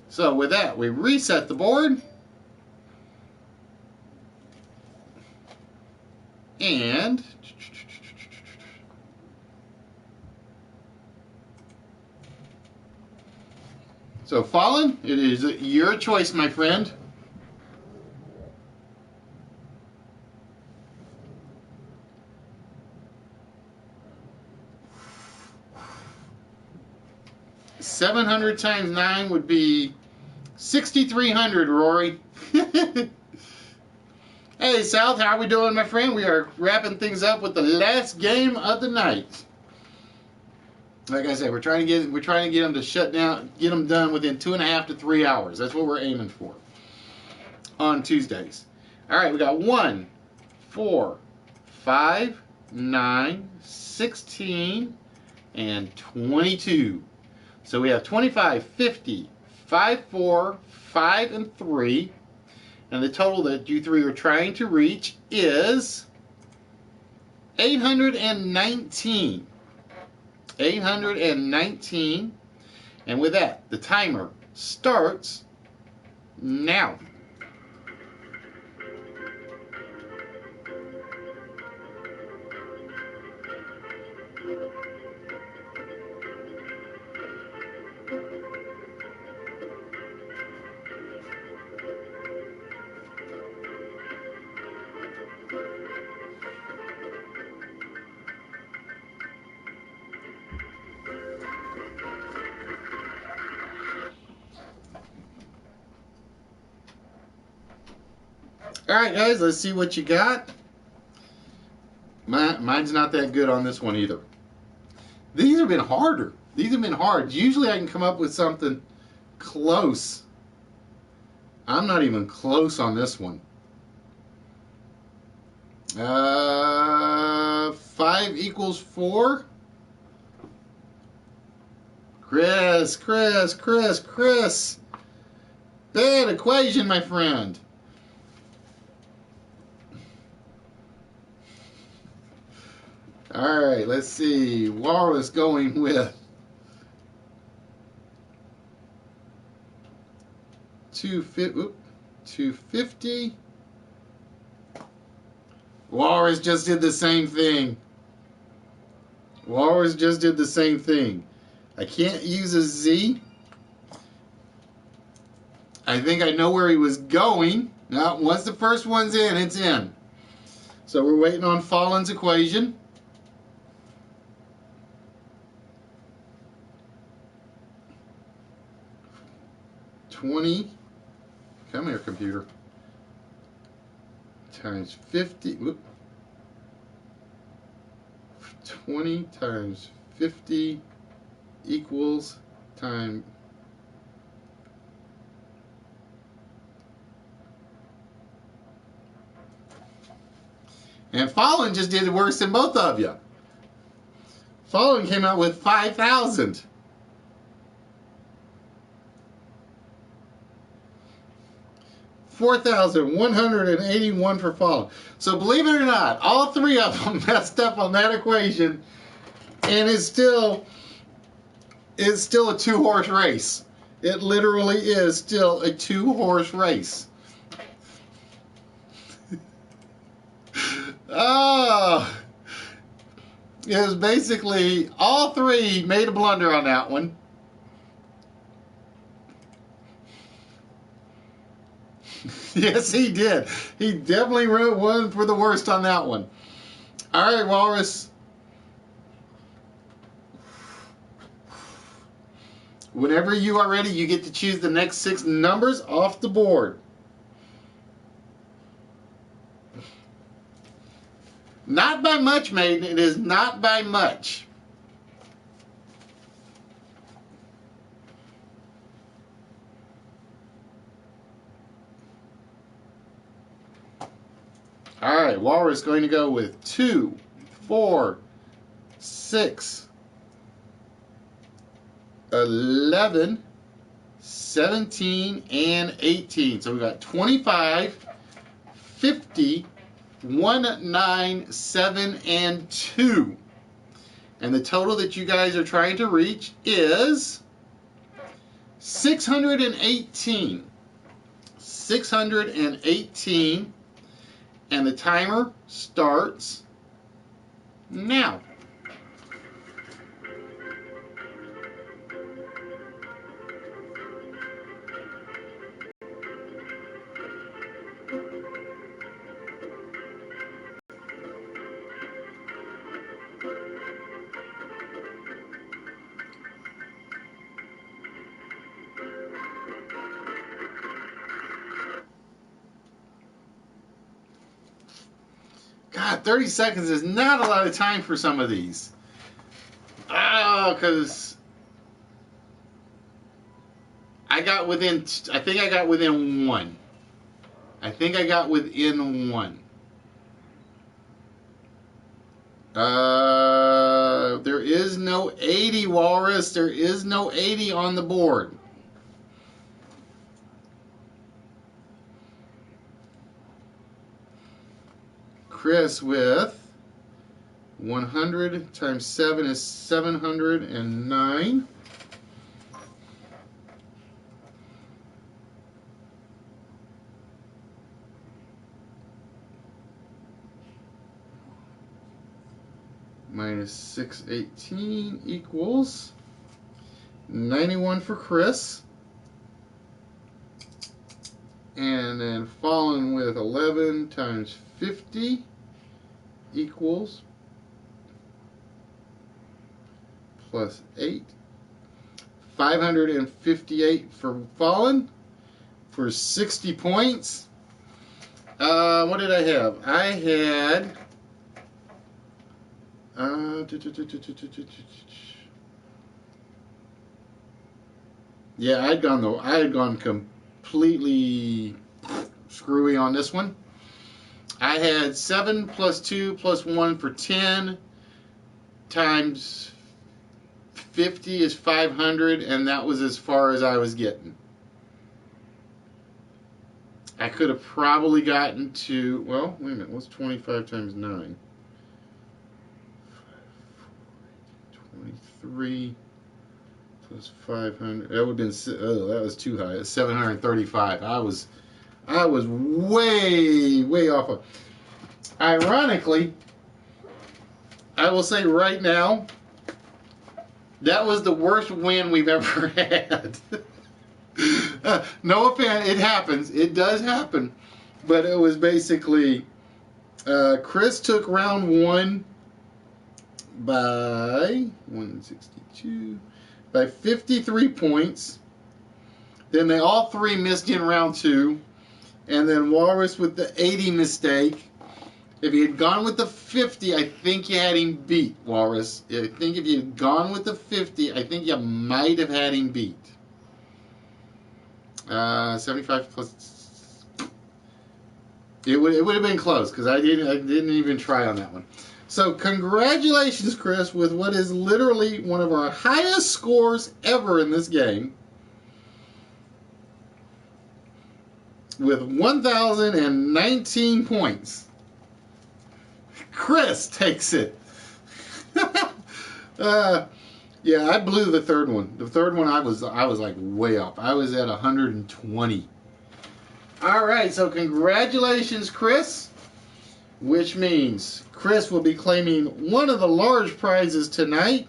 S1: So with that, we reset the board. And so Fallen, it is your choice, my friend. $700 times 9 would be 6,300, Rory. Hey, South, how are we doing, my friend? We are wrapping things up with the last game of the night. Like I said, we're trying to get them to shut down, get them done within 2.5 to 3 hours. That's what we're aiming for on Tuesdays. All right, we got 1, 4, 5, 9, 16, and 22. So we have 25, 50, 5, 4, 5, and 3. And the total that you three are trying to reach is 819. 819. And with that, the timer starts now. All right, guys, let's see what you got. Mine's not that good on this one either. These have been harder. These have been hard. Usually I can come up with something close. I'm not even close on this one. 5 equals 4. Chris. Bad equation, my friend. All right, let's see. Walrus going with 250. Walrus just did the same thing. I can't use a Z. I think I know where he was going. Now, once the first one's in, it's in. So we're waiting on Fallen's equation. Come here, computer. Times 50. Whoop. 20 times 50 equals time. And Fallen just did worse than both of you. Fallen came out with 5,000. $4,181 for Fallen. So believe it or not, all three of them messed up on that equation, and it's still a 2-horse race. It literally is still a 2-horse race. Oh, it was basically all three made a blunder on that one. Yes, he did. He definitely wrote one for the worst on that one. All right, Walrus. Whenever you are ready, you get to choose the next 6 numbers off the board. Not by much, maiden. It is not by much. All right, Walrus going to go with 2, 4, 6, 11, 17, and 18. So we got 25, 50, 1, 9, 7, and 2. And the total that you guys are trying to reach is 618. 618. And the timer starts now. God, 30 seconds is not a lot of time for some of these. Because I think I got within 1. I think I got within 1. There is no 80, Walrus. There is no 80 on the board. Chris with 100 times 7 is 709. Minus 618 equals 91 for Chris. And then Fallen with 11 times 50 equals plus 8. 558 for Fallen for 60 points. What did I have? I had yeah, I had gone completely screwy on this one. I had 7 plus 2 plus 1 for 10 times 50 is 500, and that was as far as I was getting. I could have probably gotten to, well, wait a minute, what's 25 times 9? 23 plus 500. That would have been, oh, that was too high. It's 735. I was way off of. Ironically, I will say right now, that was the worst win we've ever had. No offense, it happens. It does happen. But it was basically, Chris took round 1 by 162, by 53 points. Then they all 3 missed in round 2. And then Walrus with the 80 mistake. If he had gone with the 50, I think you had him beat, Walrus. I think if you had gone with the 50, I think you might have had him beat. 75 plus. It would have been close because I didn't even try on that one. So congratulations, Chris, with what is literally one of our highest scores ever in this game. With 1,019 points. Chris takes it. Yeah, I blew the third one. The third one I was like way up. I was at 120. All right, so congratulations, Chris. Which means Chris will be claiming one of the large prizes tonight.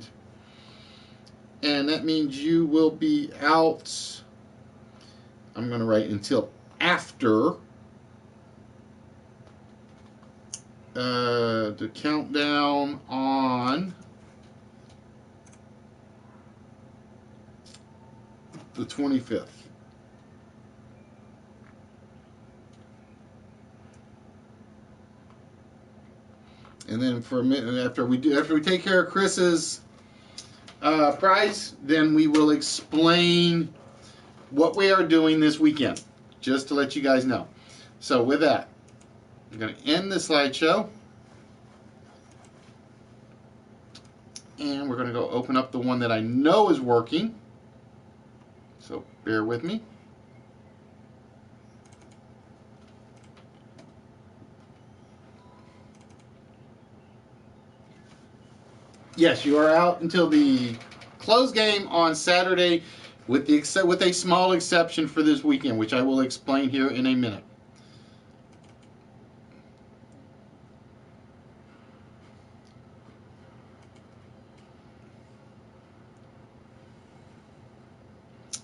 S1: And that means you will be out, I'm going to write until after the countdown on the 25th. And then for a minute after we take care of Chris's prize, then we will explain what we are doing this weekend, just to let you guys know. So with that, I'm going to end the slideshow. And we're going to go open up the one that I know is working. So bear with me. Yes, you are out until the close game on Saturday, with a small exception for this weekend, which I will explain here in a minute.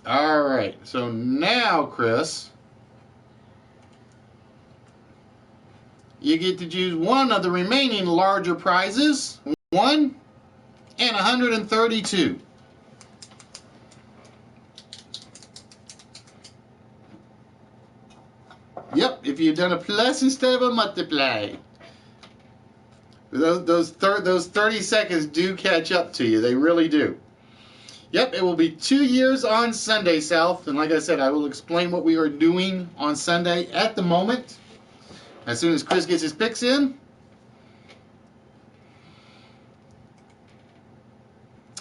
S1: All right, so now, Chris, you get to choose one of the remaining larger prizes, 1 and 132. Yep, if you've done a plus instead of a multiply. Those 30 seconds do catch up to you. They really do. Yep, it will be 2 years on Sunday, South. And like I said, I will explain what we are doing on Sunday at the moment. As soon as Chris gets his picks in.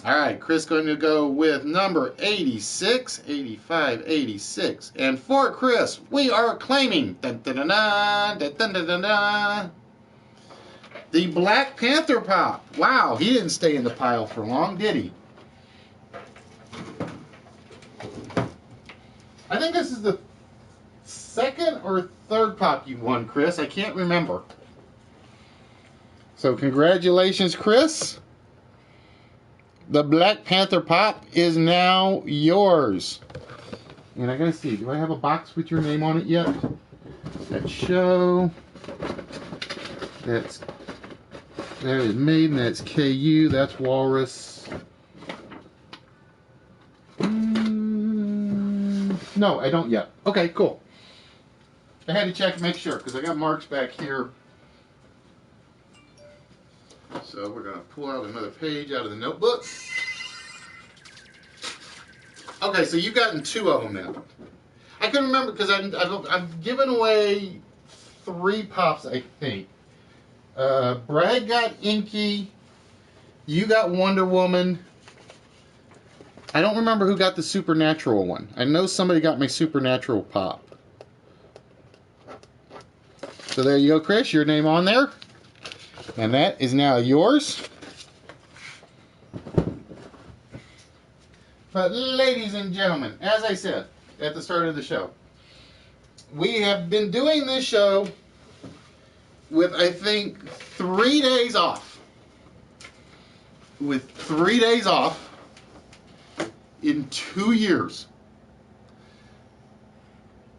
S1: All right, Chris going to go with number 86, 85, 86. And for Chris, we are claiming dun, dun, dun, dun, dun, dun, dun, dun, dun, the Black Panther pop. Wow, he didn't stay in the pile for long, did he? I think this is the second or third pop you won, Chris. I can't remember. So congratulations, Chris. The Black Panther pop is now yours. And I gotta see, do I have a box with your name on it yet? That show. That is Maiden, that's KU, that's Walrus. No, I don't yet. Okay, cool. I had to check and make sure because I got marks back here. So we're going to pull out another page out of the notebook. Okay, so you've gotten 2 of them now. I couldn't remember because I've given away 3 pops, I think. Brad got Inky. You got Wonder Woman. I don't remember who got the Supernatural one. I know somebody got my Supernatural pop. So there you go, Chris. Your name on there. And that is now yours. But ladies and gentlemen, as I said at the start of the show, we have been doing this show with, I think, 3 days off. With 3 days off in 2 years,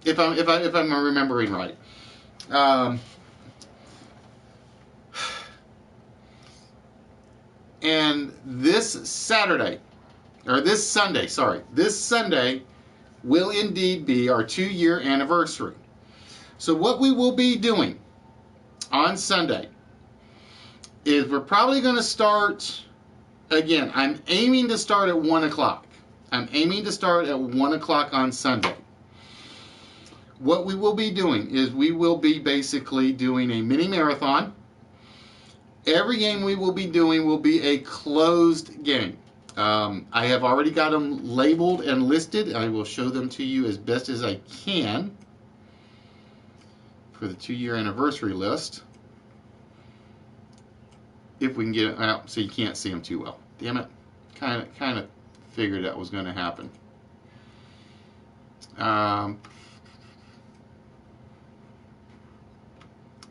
S1: if I'm remembering right. And this Sunday will indeed be our 2-year anniversary. So what we will be doing on Sunday is we're probably going to start, again, I'm aiming to start at 1 o'clock. I'm aiming to start at 1 o'clock on Sunday. What we will be doing is we will be basically doing a mini marathon. Every game we will be doing will be a closed game. I have already got them labeled and listed. I will show them to you as best as I can for the 2-year anniversary list. If we can get it out so you can't see them too well. Damn it. Kind of figured that was going to happen.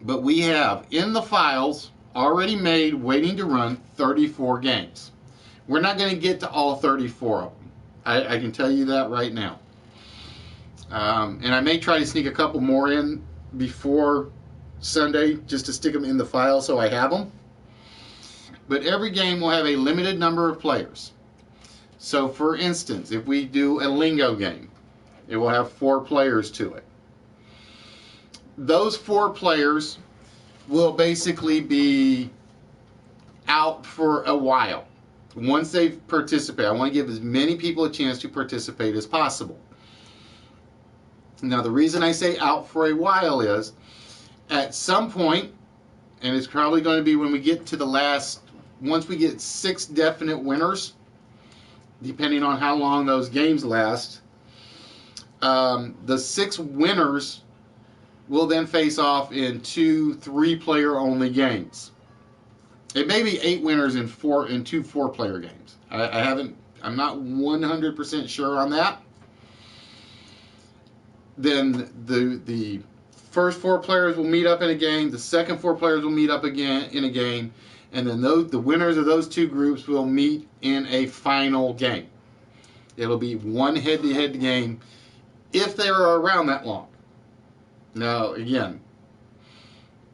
S1: But we have in the files already made, waiting to run, 34 games. We're not going to get to all 34 of them. I can tell you that right now. And I may try to sneak a couple more in before Sunday just to stick them in the file so I have them. But every game will have a limited number of players. So for instance, if we do a lingo game, it will have 4 players to it. Those 4 players will basically be out for a while. Once they participate, I want to give as many people a chance to participate as possible. Now, the reason I say out for a while is, at some point, and it's probably going to be when we get to the last, once we get 6 definite winners, depending on how long those games last, the 6 winners will then face off in 2 3-player only games. It may be 8 winners in 2 4-player games. I'm not 100% sure on that. Then the first 4 players will meet up in a game. The second 4 players will meet up again in a game, and then the winners of those 2 groups will meet in a final game. It'll be one head-to-head game if they are around that long. Now, again,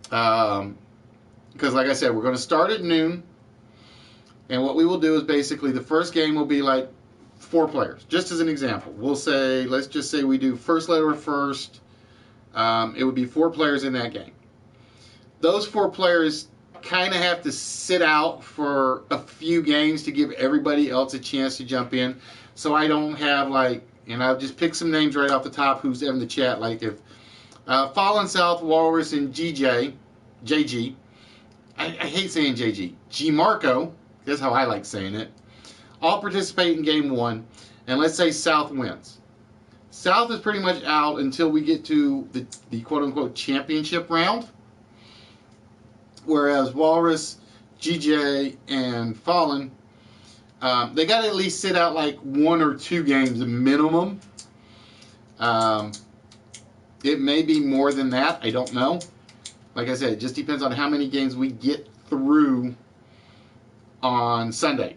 S1: because like I said, we're going to start at noon, and what we will do is basically the first game will be like 4 players. Just as an example, let's just say we do first letter first. It would be 4 players in that game. Those 4 players kind of have to sit out for a few games to give everybody else a chance to jump in. So I don't have and I'll just pick some names right off the top who's in the chat. Like if Fallen South, Walrus, and JG. I hate saying JG. G Marco, that's how I like saying it. All participate in game 1, and let's say South wins. South is pretty much out until we get to the quote-unquote championship round, whereas Walrus, GJ, and Fallen, they got to at least sit out like 1 or 2 games minimum. It may be more than that. I don't know. Like I said, it just depends on how many games we get through on Sunday.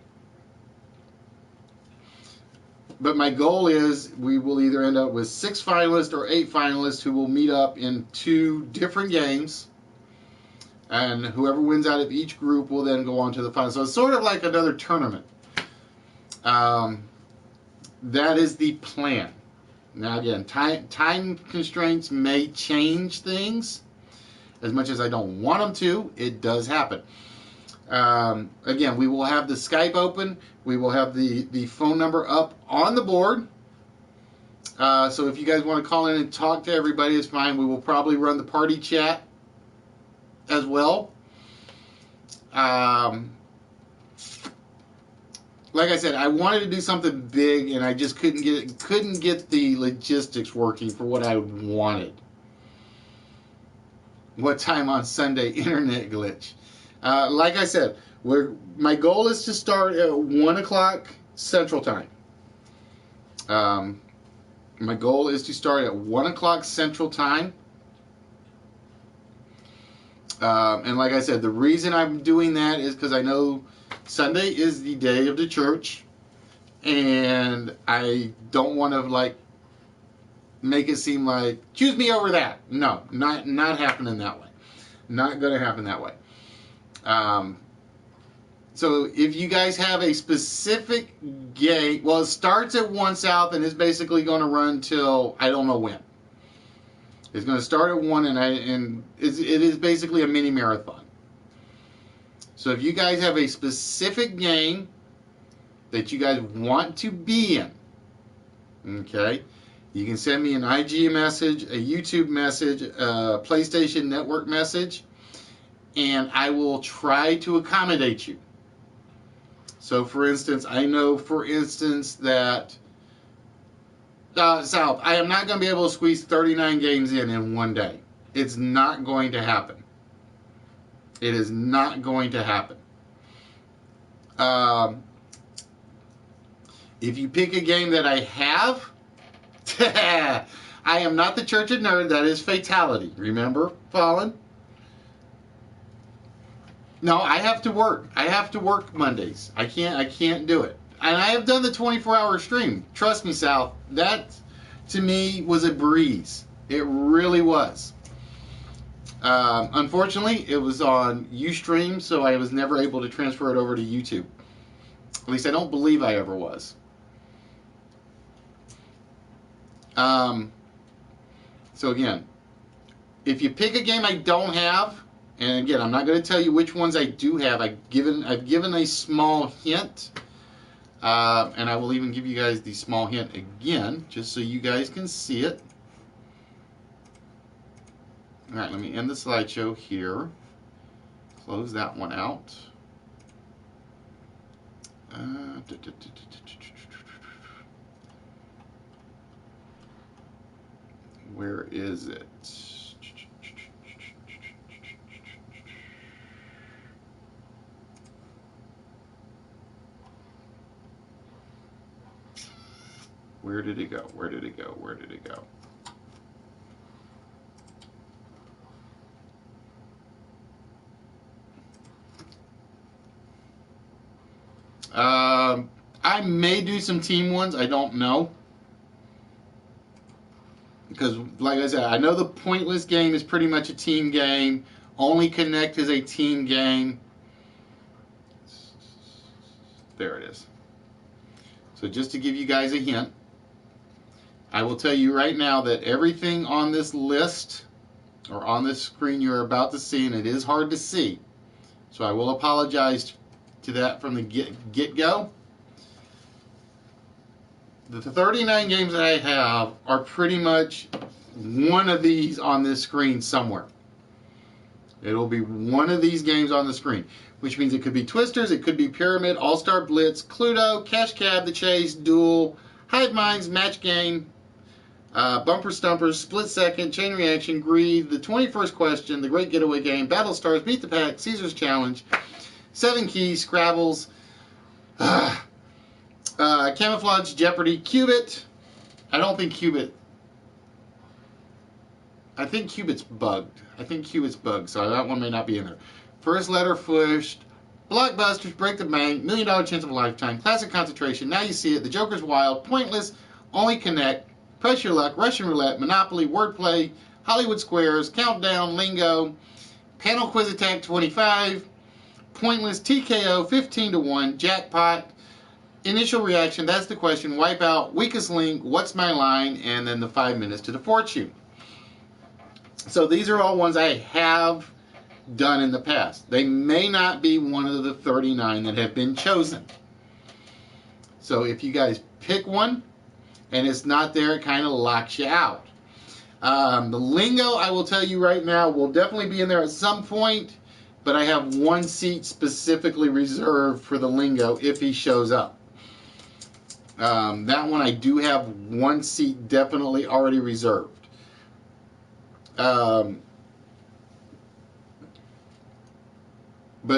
S1: But my goal is we will either end up with 6 finalists or 8 finalists who will meet up in 2 different games. And whoever wins out of each group will then go on to the final. So it's sort of like another tournament. That is the plan. Now again, time constraints may change things. As much as I don't want them to, it does happen. Again, we will have the Skype open. We will have the phone number up on the board. So if you guys want to call in and talk to everybody, it's fine. We will probably run the party chat as well. Like I said, I wanted to do something big, and I just couldn't get the logistics working for what I wanted. What time on Sunday? Internet glitch. Like I said, my goal is to start at 1 o'clock Central Time. My goal is to start at 1 o'clock Central Time. And like I said, the reason I'm doing that is because I know Sunday is the day of the church, and I don't want to make it seem like choose me over that. No, not happening that way. Not going to happen that way. So if you guys have a specific game, well, it starts at 1 South and is basically going to run till I don't know when. It's going to start at 1, and it is basically a mini marathon. So if you guys have a specific game that you guys want to be in, okay, you can send me an IG message, a YouTube message, a PlayStation Network message, and I will try to accommodate you. So for instance, I know that South, I am not going to be able to squeeze 39 games in one day. It's not going to happen. It is not going to happen. If you pick a game that I have, I am not the Church of Nerd. That is Fatality. Remember, Fallen? No, I have to work. I have to work Mondays. I can't do it. And I have done the 24-hour stream. Trust me, South. That, to me, was a breeze. It really was. Unfortunately, it was on Ustream, so I was never able to transfer it over to YouTube. At least I don't believe I ever was. So again, if you pick a game I don't have, and again, I'm not going to tell you which ones I do have. I've given a small hint, and I will even give you guys the small hint again, just so you guys can see it. All right, let me end the slideshow here. Close that one out. Where is it? Where did it go? Where did it go? Where did it go? I may do some team ones. I don't know. Because, like I said, I know the pointless game is pretty much a team game. Only Connect is a team game. There it is. So just to give you guys a hint, I will tell you right now that everything on this list or on this screen you're about to see, and it is hard to see, so I will apologize to that from the get-go. The 39 games that I have are pretty much one of these on this screen somewhere. It'll be one of these games on the screen, which means it could be Twisters, it could be Pyramid, All-Star Blitz, Cluedo, Cash Cab, The Chase, Duel, Hive Minds, Match Game, Bumper Stumpers, Split Second, Chain Reaction, Greed, The 21st Question, The Great Getaway Game, Battle Stars, Beat the Pack, Caesar's Challenge, 7 Keys, Scrabbles, Camouflage, Jeopardy, Cubit. I don't think Cubit. I think Cubit's bugged. So that one may not be in there. First Letter Pushed, Blockbusters, Break the Bank, $1 Million Chance of a Lifetime, Classic Concentration, Now You See It, The Joker's Wild, Pointless, Only Connect, Press Your Luck, Russian Roulette, Monopoly, Wordplay, Hollywood Squares, Countdown, Lingo, Panel Quiz Attack 25, Pointless, TKO, 15 to 1, Jackpot, Initial Reaction, That's the Question, Wipeout, Weakest Link, What's My Line, and then the 5 Minutes to the Fortune. So these are all ones I have done in the past. They may not be one of the 39 that have been chosen. So if you guys pick one and it's not there, it kind of locks you out. The Lingo, I will tell you right now, will definitely be in there at some point, but I have one seat specifically reserved for the Lingo if he shows up. That one I do have one seat definitely already reserved. But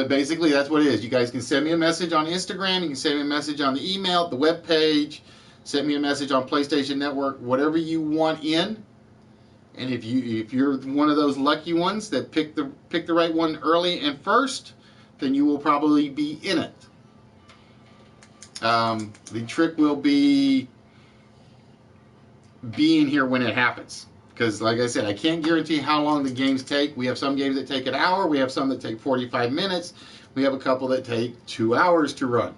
S1: basically that's what it is. You guys can send me a message on Instagram, you can send me a message on the email, the webpage, send me a message on PlayStation Network, whatever you want in. And if you're one of those lucky ones that pick the right one early and first, then you will probably be in it. The trick will be being here when it happens. Because, like I said, I can't guarantee how long the games take. We have some games that take an hour. We have some that take 45 minutes. We have a couple that take 2 hours to run.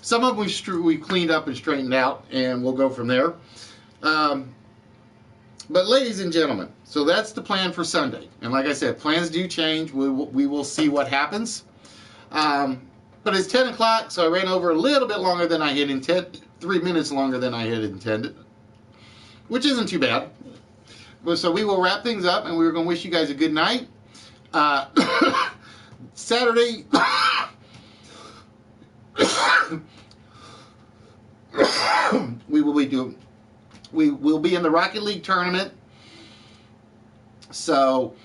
S1: Some of them we cleaned up and straightened out, and we'll go from there. But, ladies and gentlemen, so that's the plan for Sunday. And like I said, plans do change. We will see what happens. But it's 10 o'clock, so I ran over a little bit longer than I had intended. 3 minutes longer than I had intended, which isn't too bad. So we will wrap things up, and we're going to wish you guys a good night. Saturday, we will be in the Rocket League tournament. So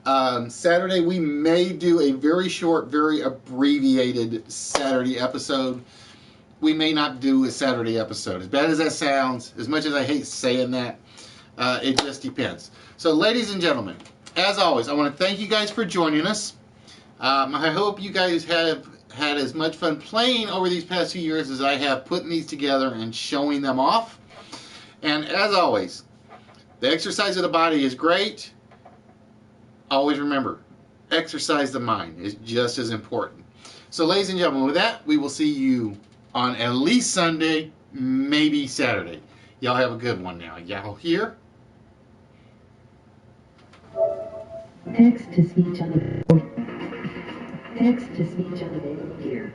S1: Saturday we may do a very short, very abbreviated Saturday episode. We may not do a Saturday episode. As bad as that sounds, as much as I hate saying that, it just depends. So, ladies and gentlemen, as always, I want to thank you guys for joining us. I hope you guys have had as much fun playing over these past few years as I have putting these together and showing them off. And as always, the exercise of the body is great. Always remember, exercise the mind is just as important. So, ladies and gentlemen, with that, we will see you on at least Sunday, maybe Saturday. Y'all have a good one now. Y'all here?
S4: Text to speech on the here.